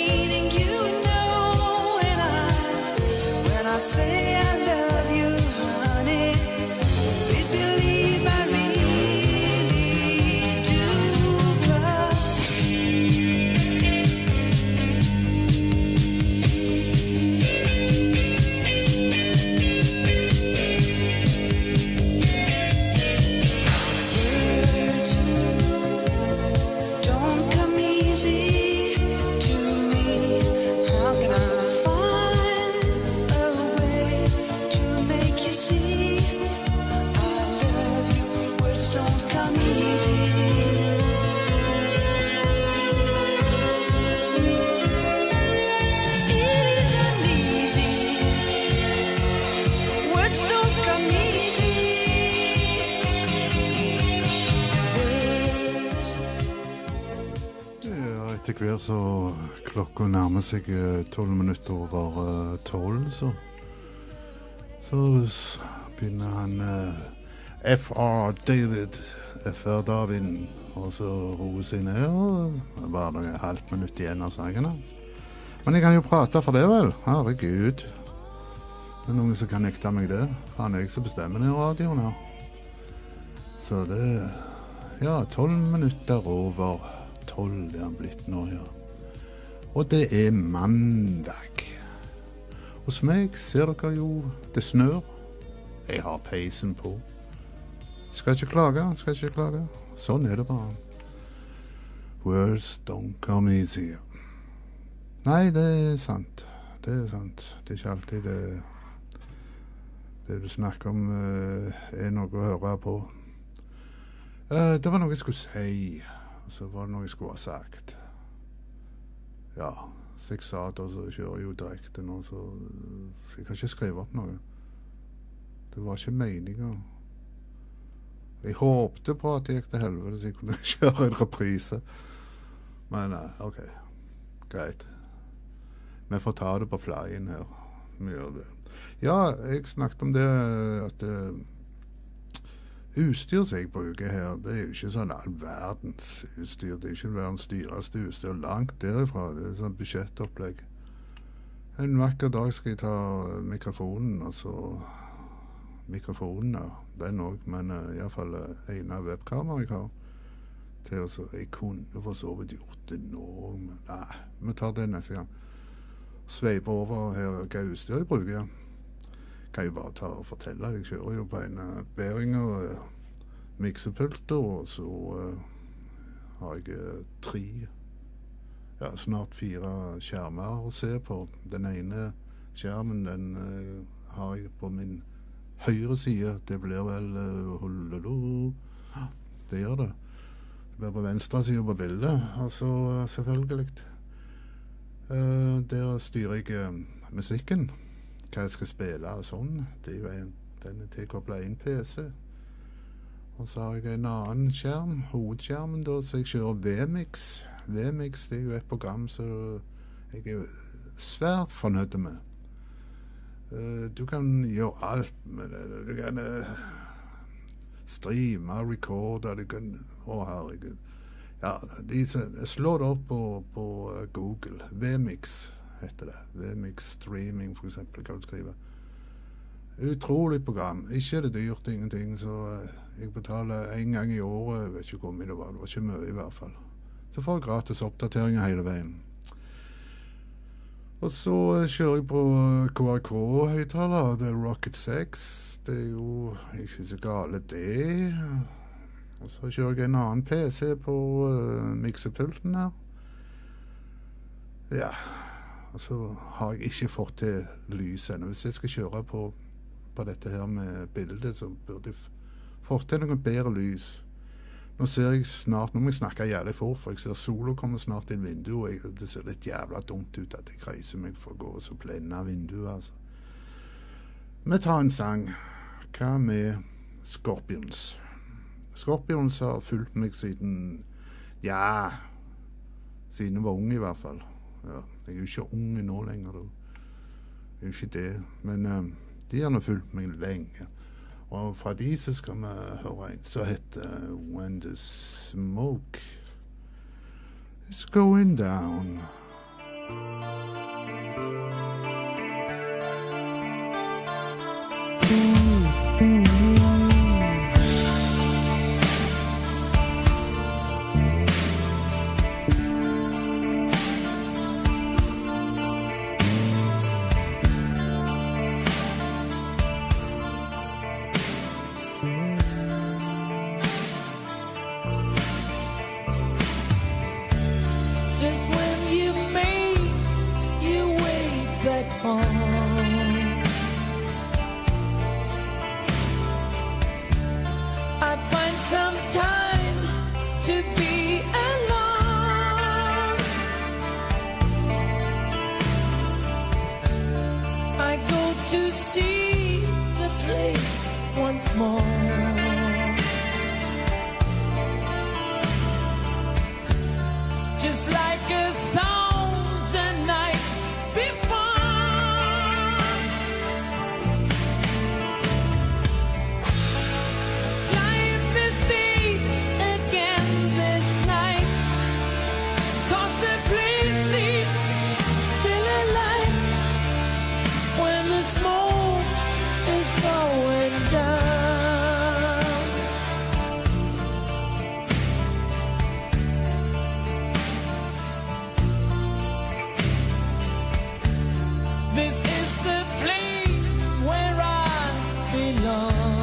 say I love you, honey. Please believe I really do. 'Cause words don't come easy to me. How can I find a way to make you see I love you? Words don't come easy. It isn't easy. Words don't come easy. Words. Ja, etter hvert så klokka nærmer seg 12 minutter over 12, så begynner han FR David, FR David, og så roer seg ned, og det er bare noe halvt minutt igjen av sangene. Men jeg kan jo prate for det vel, herregud. Det er noen som kan nekte meg det. Han er jeg som bestemmer den radioen her. Så det, ja, 12 minutter over 12 er han blitt nå, ja. Og det er mandag. Hos meg ser dere jo, det snør. Jeg har peisen på. Skal ikke klage, skal ikke klage. Sånn er det bare. Words don't come easy. Nei, det er sant. Det er sant. Det er ikke alltid det du snakker om er noe å høre på. Det var noe jeg skulle si, og så var det noe jeg skulle ha sagt. Ja, så jeg sa det, og så kjører jeg jo direkte nå, så jeg kan ikke skrive opp noe. Det var ikke meningen. Jeg håpte på at det gikk til helvete, så jeg kunne kjøre en reprise. Men ok, greit. Vi får ta det på flyen her. Vi gjør det. Ja, jeg snakket om det at utstyr som jeg bruker her, det er jo ikke sånn all verdens utstyr. Det er ikke verdens dyreste utstyr. Langt derifra. Det er sånn budsjettopplegg. En vakker dag skal jeg ta mikrofonen, og så mikrofonen, ja. Den også, men i hvert fall en av webkameraet jeg har. Til å så, jeg kunne for så vidt gjort det nå, men nei, vi tar det neste gang. Sveiper over her hva utstyr jeg bruker, ja. Kan jeg bare ta og fortelle. Jeg kjører jo på en Behringer miksepulter, og så har jeg 3, ja, snart 4 skjermer å se på. Den ene skjermen, den har jeg på min høyre side. Det blir vel det gjør det. Det blir på venstre side på bildet, altså selvfølgelig. Der styrer jeg musikken. Hva jeg skal spille og sånn. Det er jo den er tilkoblet inn PC. Og så har jeg en annen skjerm, hovedskjermen da, så jeg kjører VMix. VMix, det er jo et program som jeg er svært fornøyd med. Du kan gjøre alt med det. Du kan streame, recorde, du kan, herregud. Ja, slå det opp på Google. VMix heter det. VMix Streaming, for eksempel, kan du skrive. Utrolig program. Ikke er det dyrt, ingenting, så jeg betaler en gang i året, jeg vet ikke hvor mye det var ikke mye i hvert fall. Så får jeg gratis oppdateringer hele veien. Og så kjører jeg på KRK-høyttaler, det er Rocket 6. Det er jo ikke så gale det. Og så kjører jeg en annen PC på miksepulten her. Ja, og så har jeg ikke fått til lys ennå. Hvis jeg skal kjøre på dette her med bildet, så burde jeg fått til noe bedre lys. Nå ser jeg snart, nå må jeg snakke jævlig fort, for jeg ser solen kommer snart inn vinduet, og det ser litt jævla dumt ut at jeg reiser meg for å gå og så blende vinduet, altså. Vi tar en sang. Hva med Scorpions? Scorpions har fulgt meg siden, ja, siden jeg var ung i hvert fall. Ja, jeg er jo ikke unge nå lenger, da. Jeg er jo ikke det, men de har nå fulgt meg lenge. Og fra de så skal vi høre en som heter When the Smoke is Going Down. Just when you make your way back home, I find some time to be alone. I go to see the place once more. Just like 1,000 nights before, climb the stage again this night, 'cause the place seems still alive when the smoke is going down. This is the place where I belong.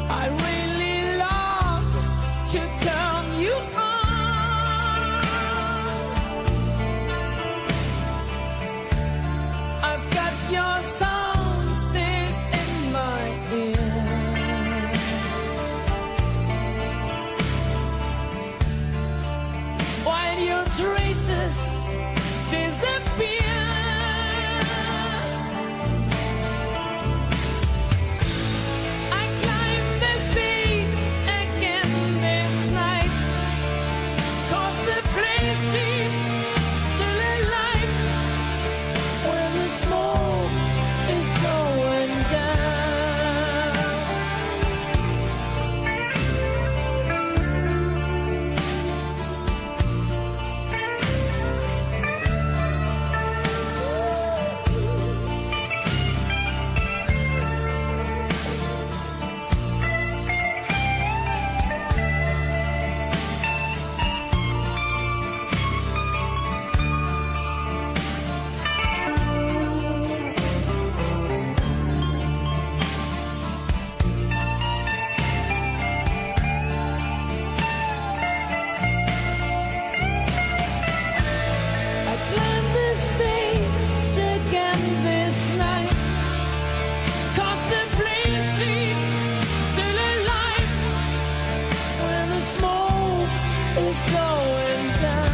I really long to turn you on. I've got your song still in my ear. While your traces disappear, I climb the stage again this night, 'cause the place seems still alive when the smoke is going down. I climb the stage again this night, 'cause the place seems still alive when the smoke is going down.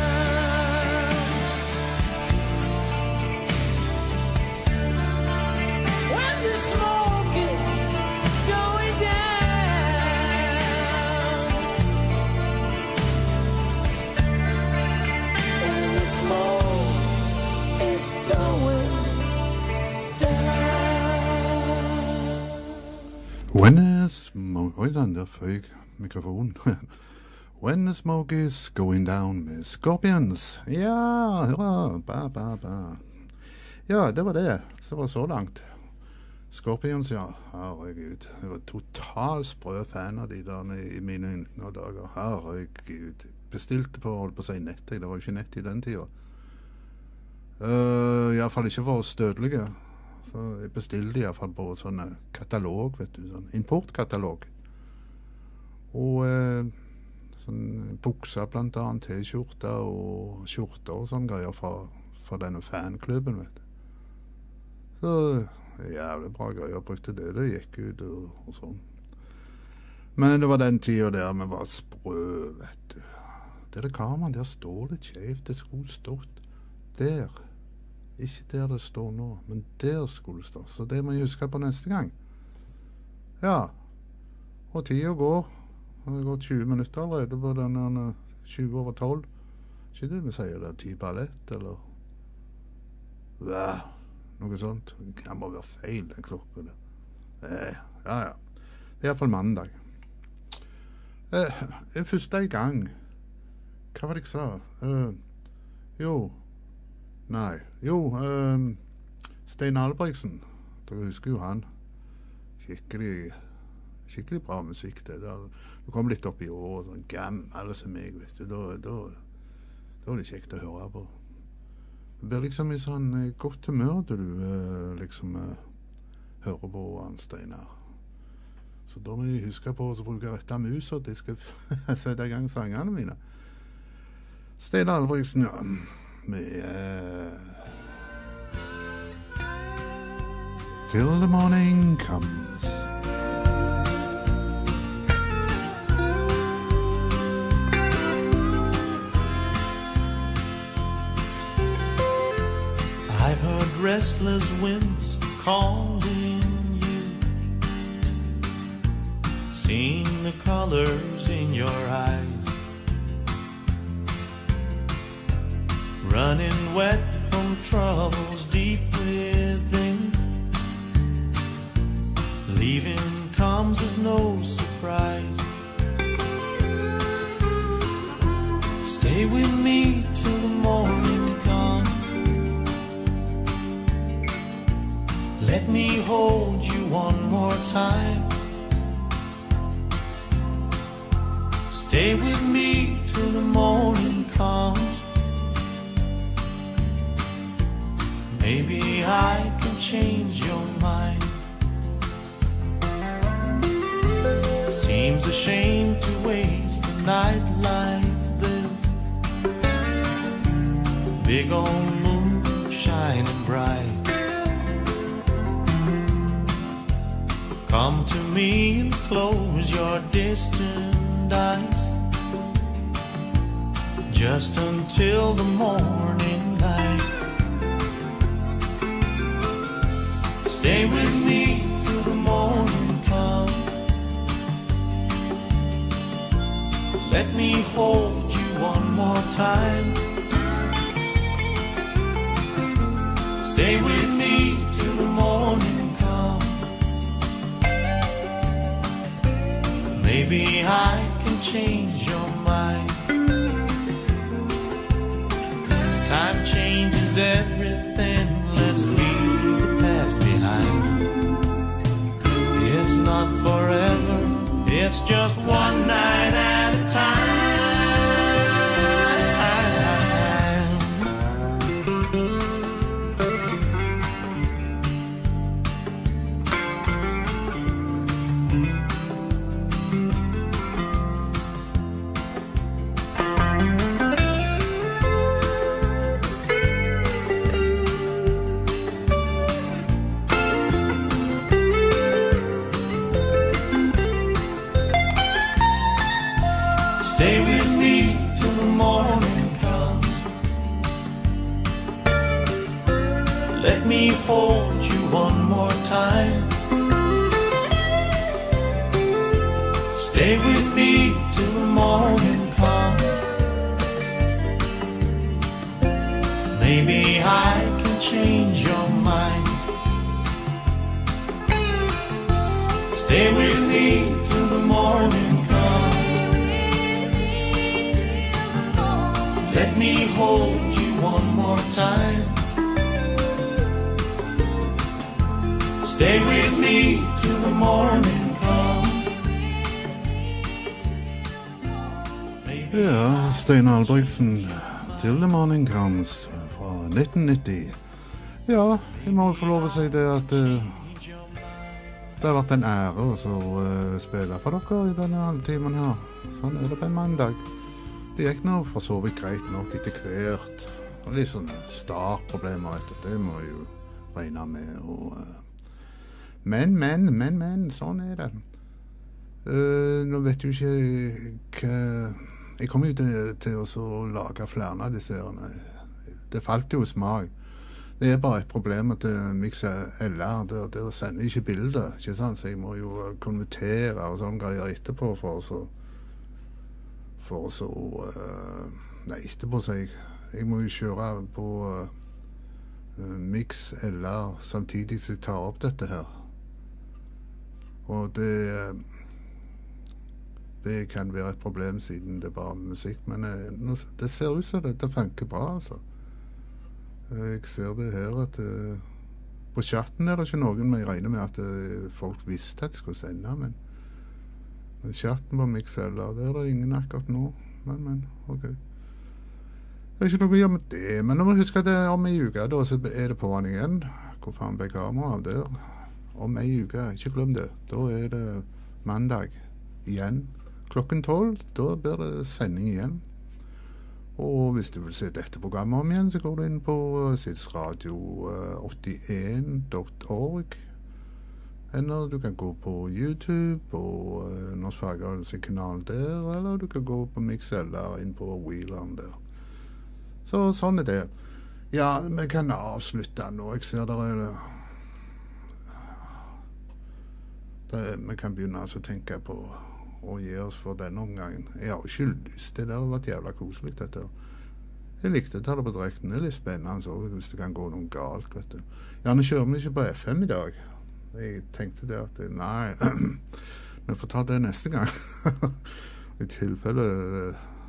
When the smoke is going down. When the smoke is going down. When the smoke... Oi, den der føyk mikrofonen. When the smoke is going down med Scorpions. Ja, hurra, ba, ba, ba. Ja, det var det. Det var så langt. Scorpions, ja. Herregud. Jeg var totalt sprø fan av de der i mine yngre dager. Herregud. Bestilte på, holdt på å si nett. Det var jo ikke nett i den tida. I hvert fall ikke for oss dødelige. Så jeg bestilte i hvert fall på sånne katalog, vet du. Sånn importkatalog. Og sånn bukser blant annet, t-skjorter og skjorter og sånne greier for denne fanklubben, vet du. Så jævlig bra greier, brukte det gikk ut og sånn. Men det var den tiden der vi var sprø, vet du. Det kameraet der står litt skjevt, det skulle stått der. Ikke der det står nå, men der skulle det stå. Så det må jeg huske på neste gang. Ja, og tiden går. Det har gått 20 minutter allerede på den 20 over 12. Ikke det vi sier det, 10 ballett, eller noe sånt. Det må være feil, den klokka der. Ja. Det er i hvert fall mandag. Første i gang. Hva var det jeg sa? Stein Albrigtsen, dere husker jo han. Skikkelig bra musikk det der. Du kom litt opp i år, sånn gammel som meg, vet du. Da var det kjekt å høre på. Det blir liksom i sånn godt humør til du hører på han Steinar. Så da må jeg huske på å bruke rette mus, og jeg skal sette i gang sangene mine. Stein Albrigtsen, ja. Med Till the Morning Comes. I've heard restless winds calling you, seen the colors in your eyes, running wet from troubles deep within. Leaving comes as no surprise. Stay with me till the morning comes. Let me hold you one more time. Stay with me till the morning comes. Maybe I can change your mind. Seems a shame to waste a night like this. Big old moon shining bright. Come to me and close your distant eyes, just until the morning light. Stay with me till the morning comes. Let me hold you one more time. Stay with me till the morning comes. Maybe I can change your mind. Time changes everything. Let's leave the past behind. It's not forever. It's just one night at a time. Stay with me till the morning comes. Let me hold you one more time. Stay with me till the morning comes. Maybe I can change your mind. Stay with me till the morning comes. Let me hold you one more time. Stay with me till the morning comes. Ja, Stein Albrigtsen, Till the Morning Comes, fra 1990. Ja, jeg må få lov å si det at det har vært en ære å spille for dere i denne halvtimen her. Sånn er det på en mandag. Det gikk nå for så vidt greit nok etter hvert. Litt sånn startproblemer etter det må jeg jo regne med. Men, sånn er det. Nå vet jeg ikke hva... Jeg kommer jo til å lage flere av disse herene. Det falt jo hos meg. Det er bare et problem at Mix LR, der sender ikke bilder, ikke sant? Så jeg må jo konvertere og sånne greier etterpå nei, etterpå så jeg må jo kjøre på Mix LR samtidig som jeg tar opp dette her. Og det kan være et problem siden det er bare musikk, men det ser ut som dette funker bra, altså. Jeg ser det her at På chatten er det ikke noen, men jeg regner med at folk visste at de skulle sende, men chatten på Mixella, det er det ingen akkurat nå. Men, ok. Det er ikke noe å gjøre med det, men nå må jeg huske at om en uke, da så er det på'n igjen. Hvor faen ble kamera av der? Om en uke, ikke glem det. Da er det mandag igjen. 12:00, da blir det sending igjen. Og hvis du vil se dette programmet om igjen, så går du inn på sidsradio81.org. Eller du kan gå på YouTube og Norsk Fagerhøl sin kanal der, eller du kan gå på Mixella inn på Wheeleren der. Så sånn er det. Ja, vi kan avslutte nå. Jeg ser vi kan begynne å tenke på å gi oss for denne omgangen. Jeg har ikke lyst til det. Det har vært jævla koselig dette. Jeg likte å ta det på direkten. Det er litt spennende så, hvis det kan gå noe galt, vet du. Ja, nå kjører vi ikke på FM i dag. Jeg tenkte det at nei, vi får ta det neste gang. I tilfelle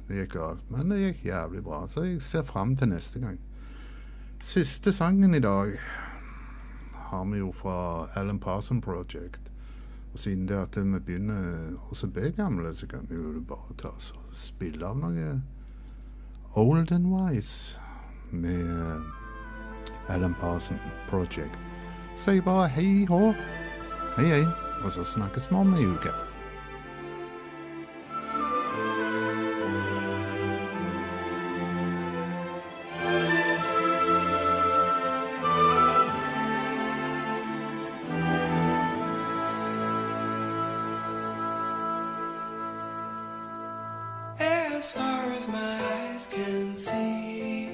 det gikk galt. Men det gikk jævlig bra, så jeg ser frem til neste gang. Siste sangen i dag har vi jo fra Alan Parsons Project. Og siden det at vi begynner å bli gamle, så kan vi jo bare ta oss og spille av noe Old and Wise med Alan Parsons Project. Sier bare hei hå, hei hei, og så snakkes vi om en uke. As far as my eyes can see,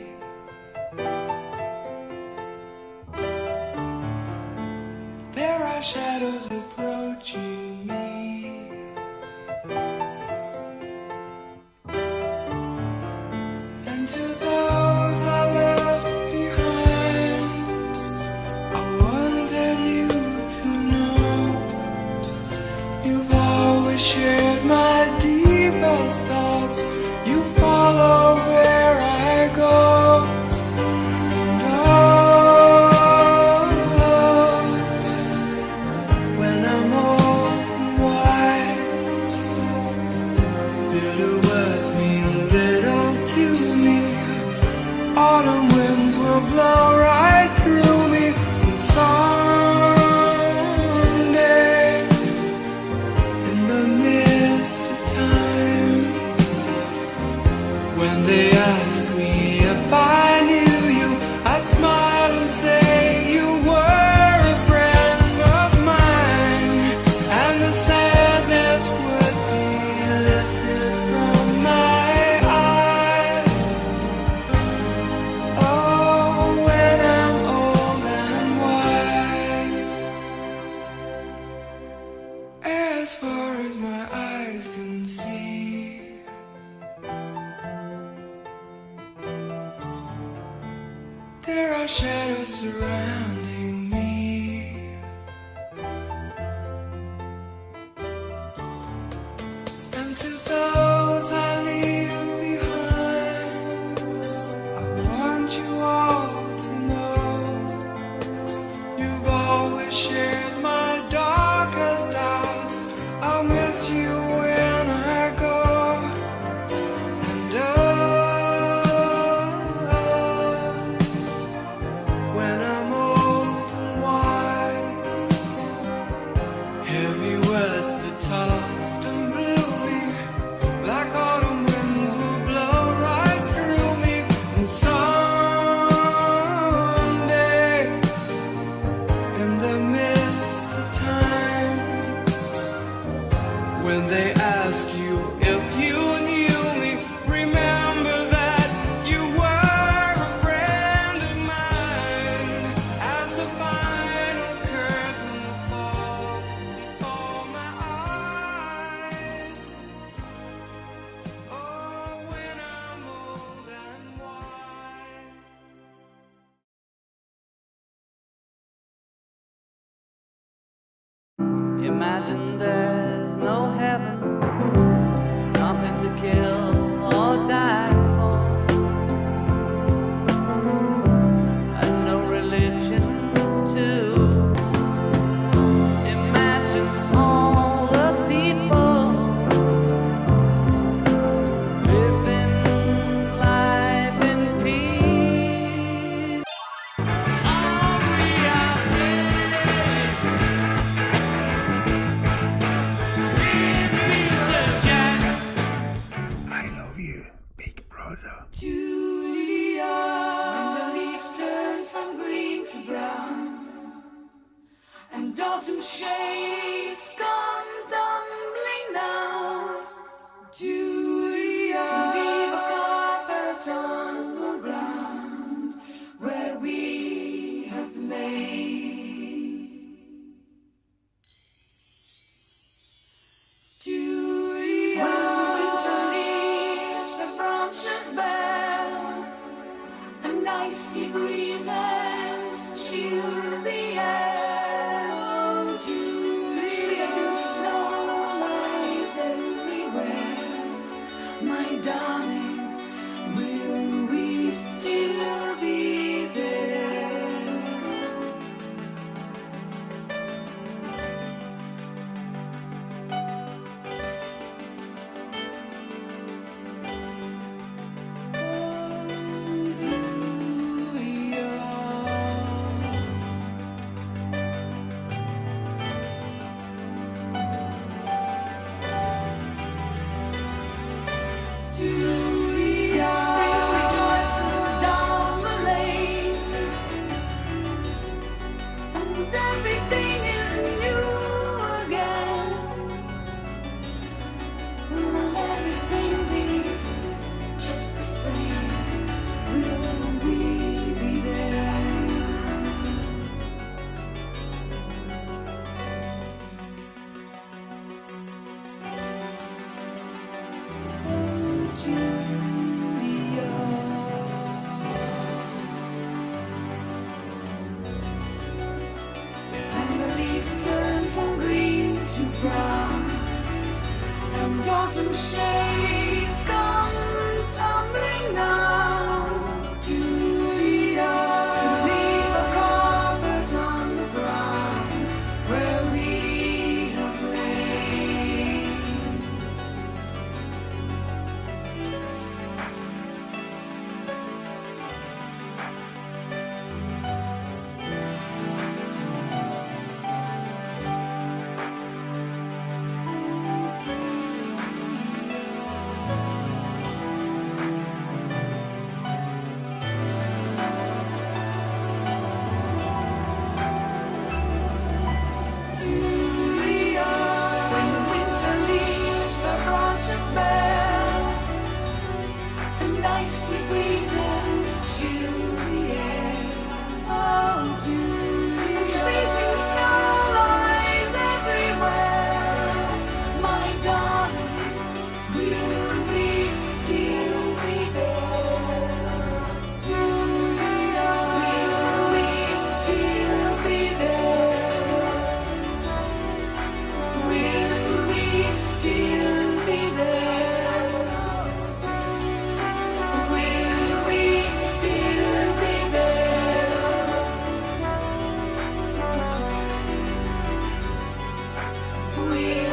there are shadows approaching me. And to those I left behind, I wanted you to know you've always shared my deepest thoughts. You follow where I go. And oh, when I'm old and wise, bitter words mean little to me. Autumn winds will blow right through me. And someday, in the midst of time, when they ask me if I knew you, I'd smile and say you were a friend of mine, and the sadness would be lifted from my eyes. Oh, when I'm old and wise, as far as my eyes can see, there are shadows surrounding me. And to those I leave behind, I want you all to know you've always shared my darkest hours. I'll miss you when I go. And when I'm old and wise, heavy words that tossed and blew me, like autumn winds will blow right through me. And someday, in the midst of time, when they ask you if you knew me, remember that you were a friend of mine. As the final curtain falls before my eyes, oh, when I'm old and wise. Imagine there's no heaven, nothing to kill or die for, and no religion to autumn shades come tumbling down to leave a carpet on the ground where we have lain. To when winter leaves the branches bare and icy breezes chill the air. Oh, freezing snow lies everywhere. My darling, will we still be there? Everything is new again. Will everything be just the same? Will we be there? Oh, Julia. And the leaves turn from green to brown, and autumn shades come tumbling down to leave a carpet on the ground where we have lain. When winter leaves the branches bare and icy breezes chill the air. Oh, freezing snow lies everywhere. My darling, will we still be there? Will we still be there? Will we still be there? Will we still be there? Will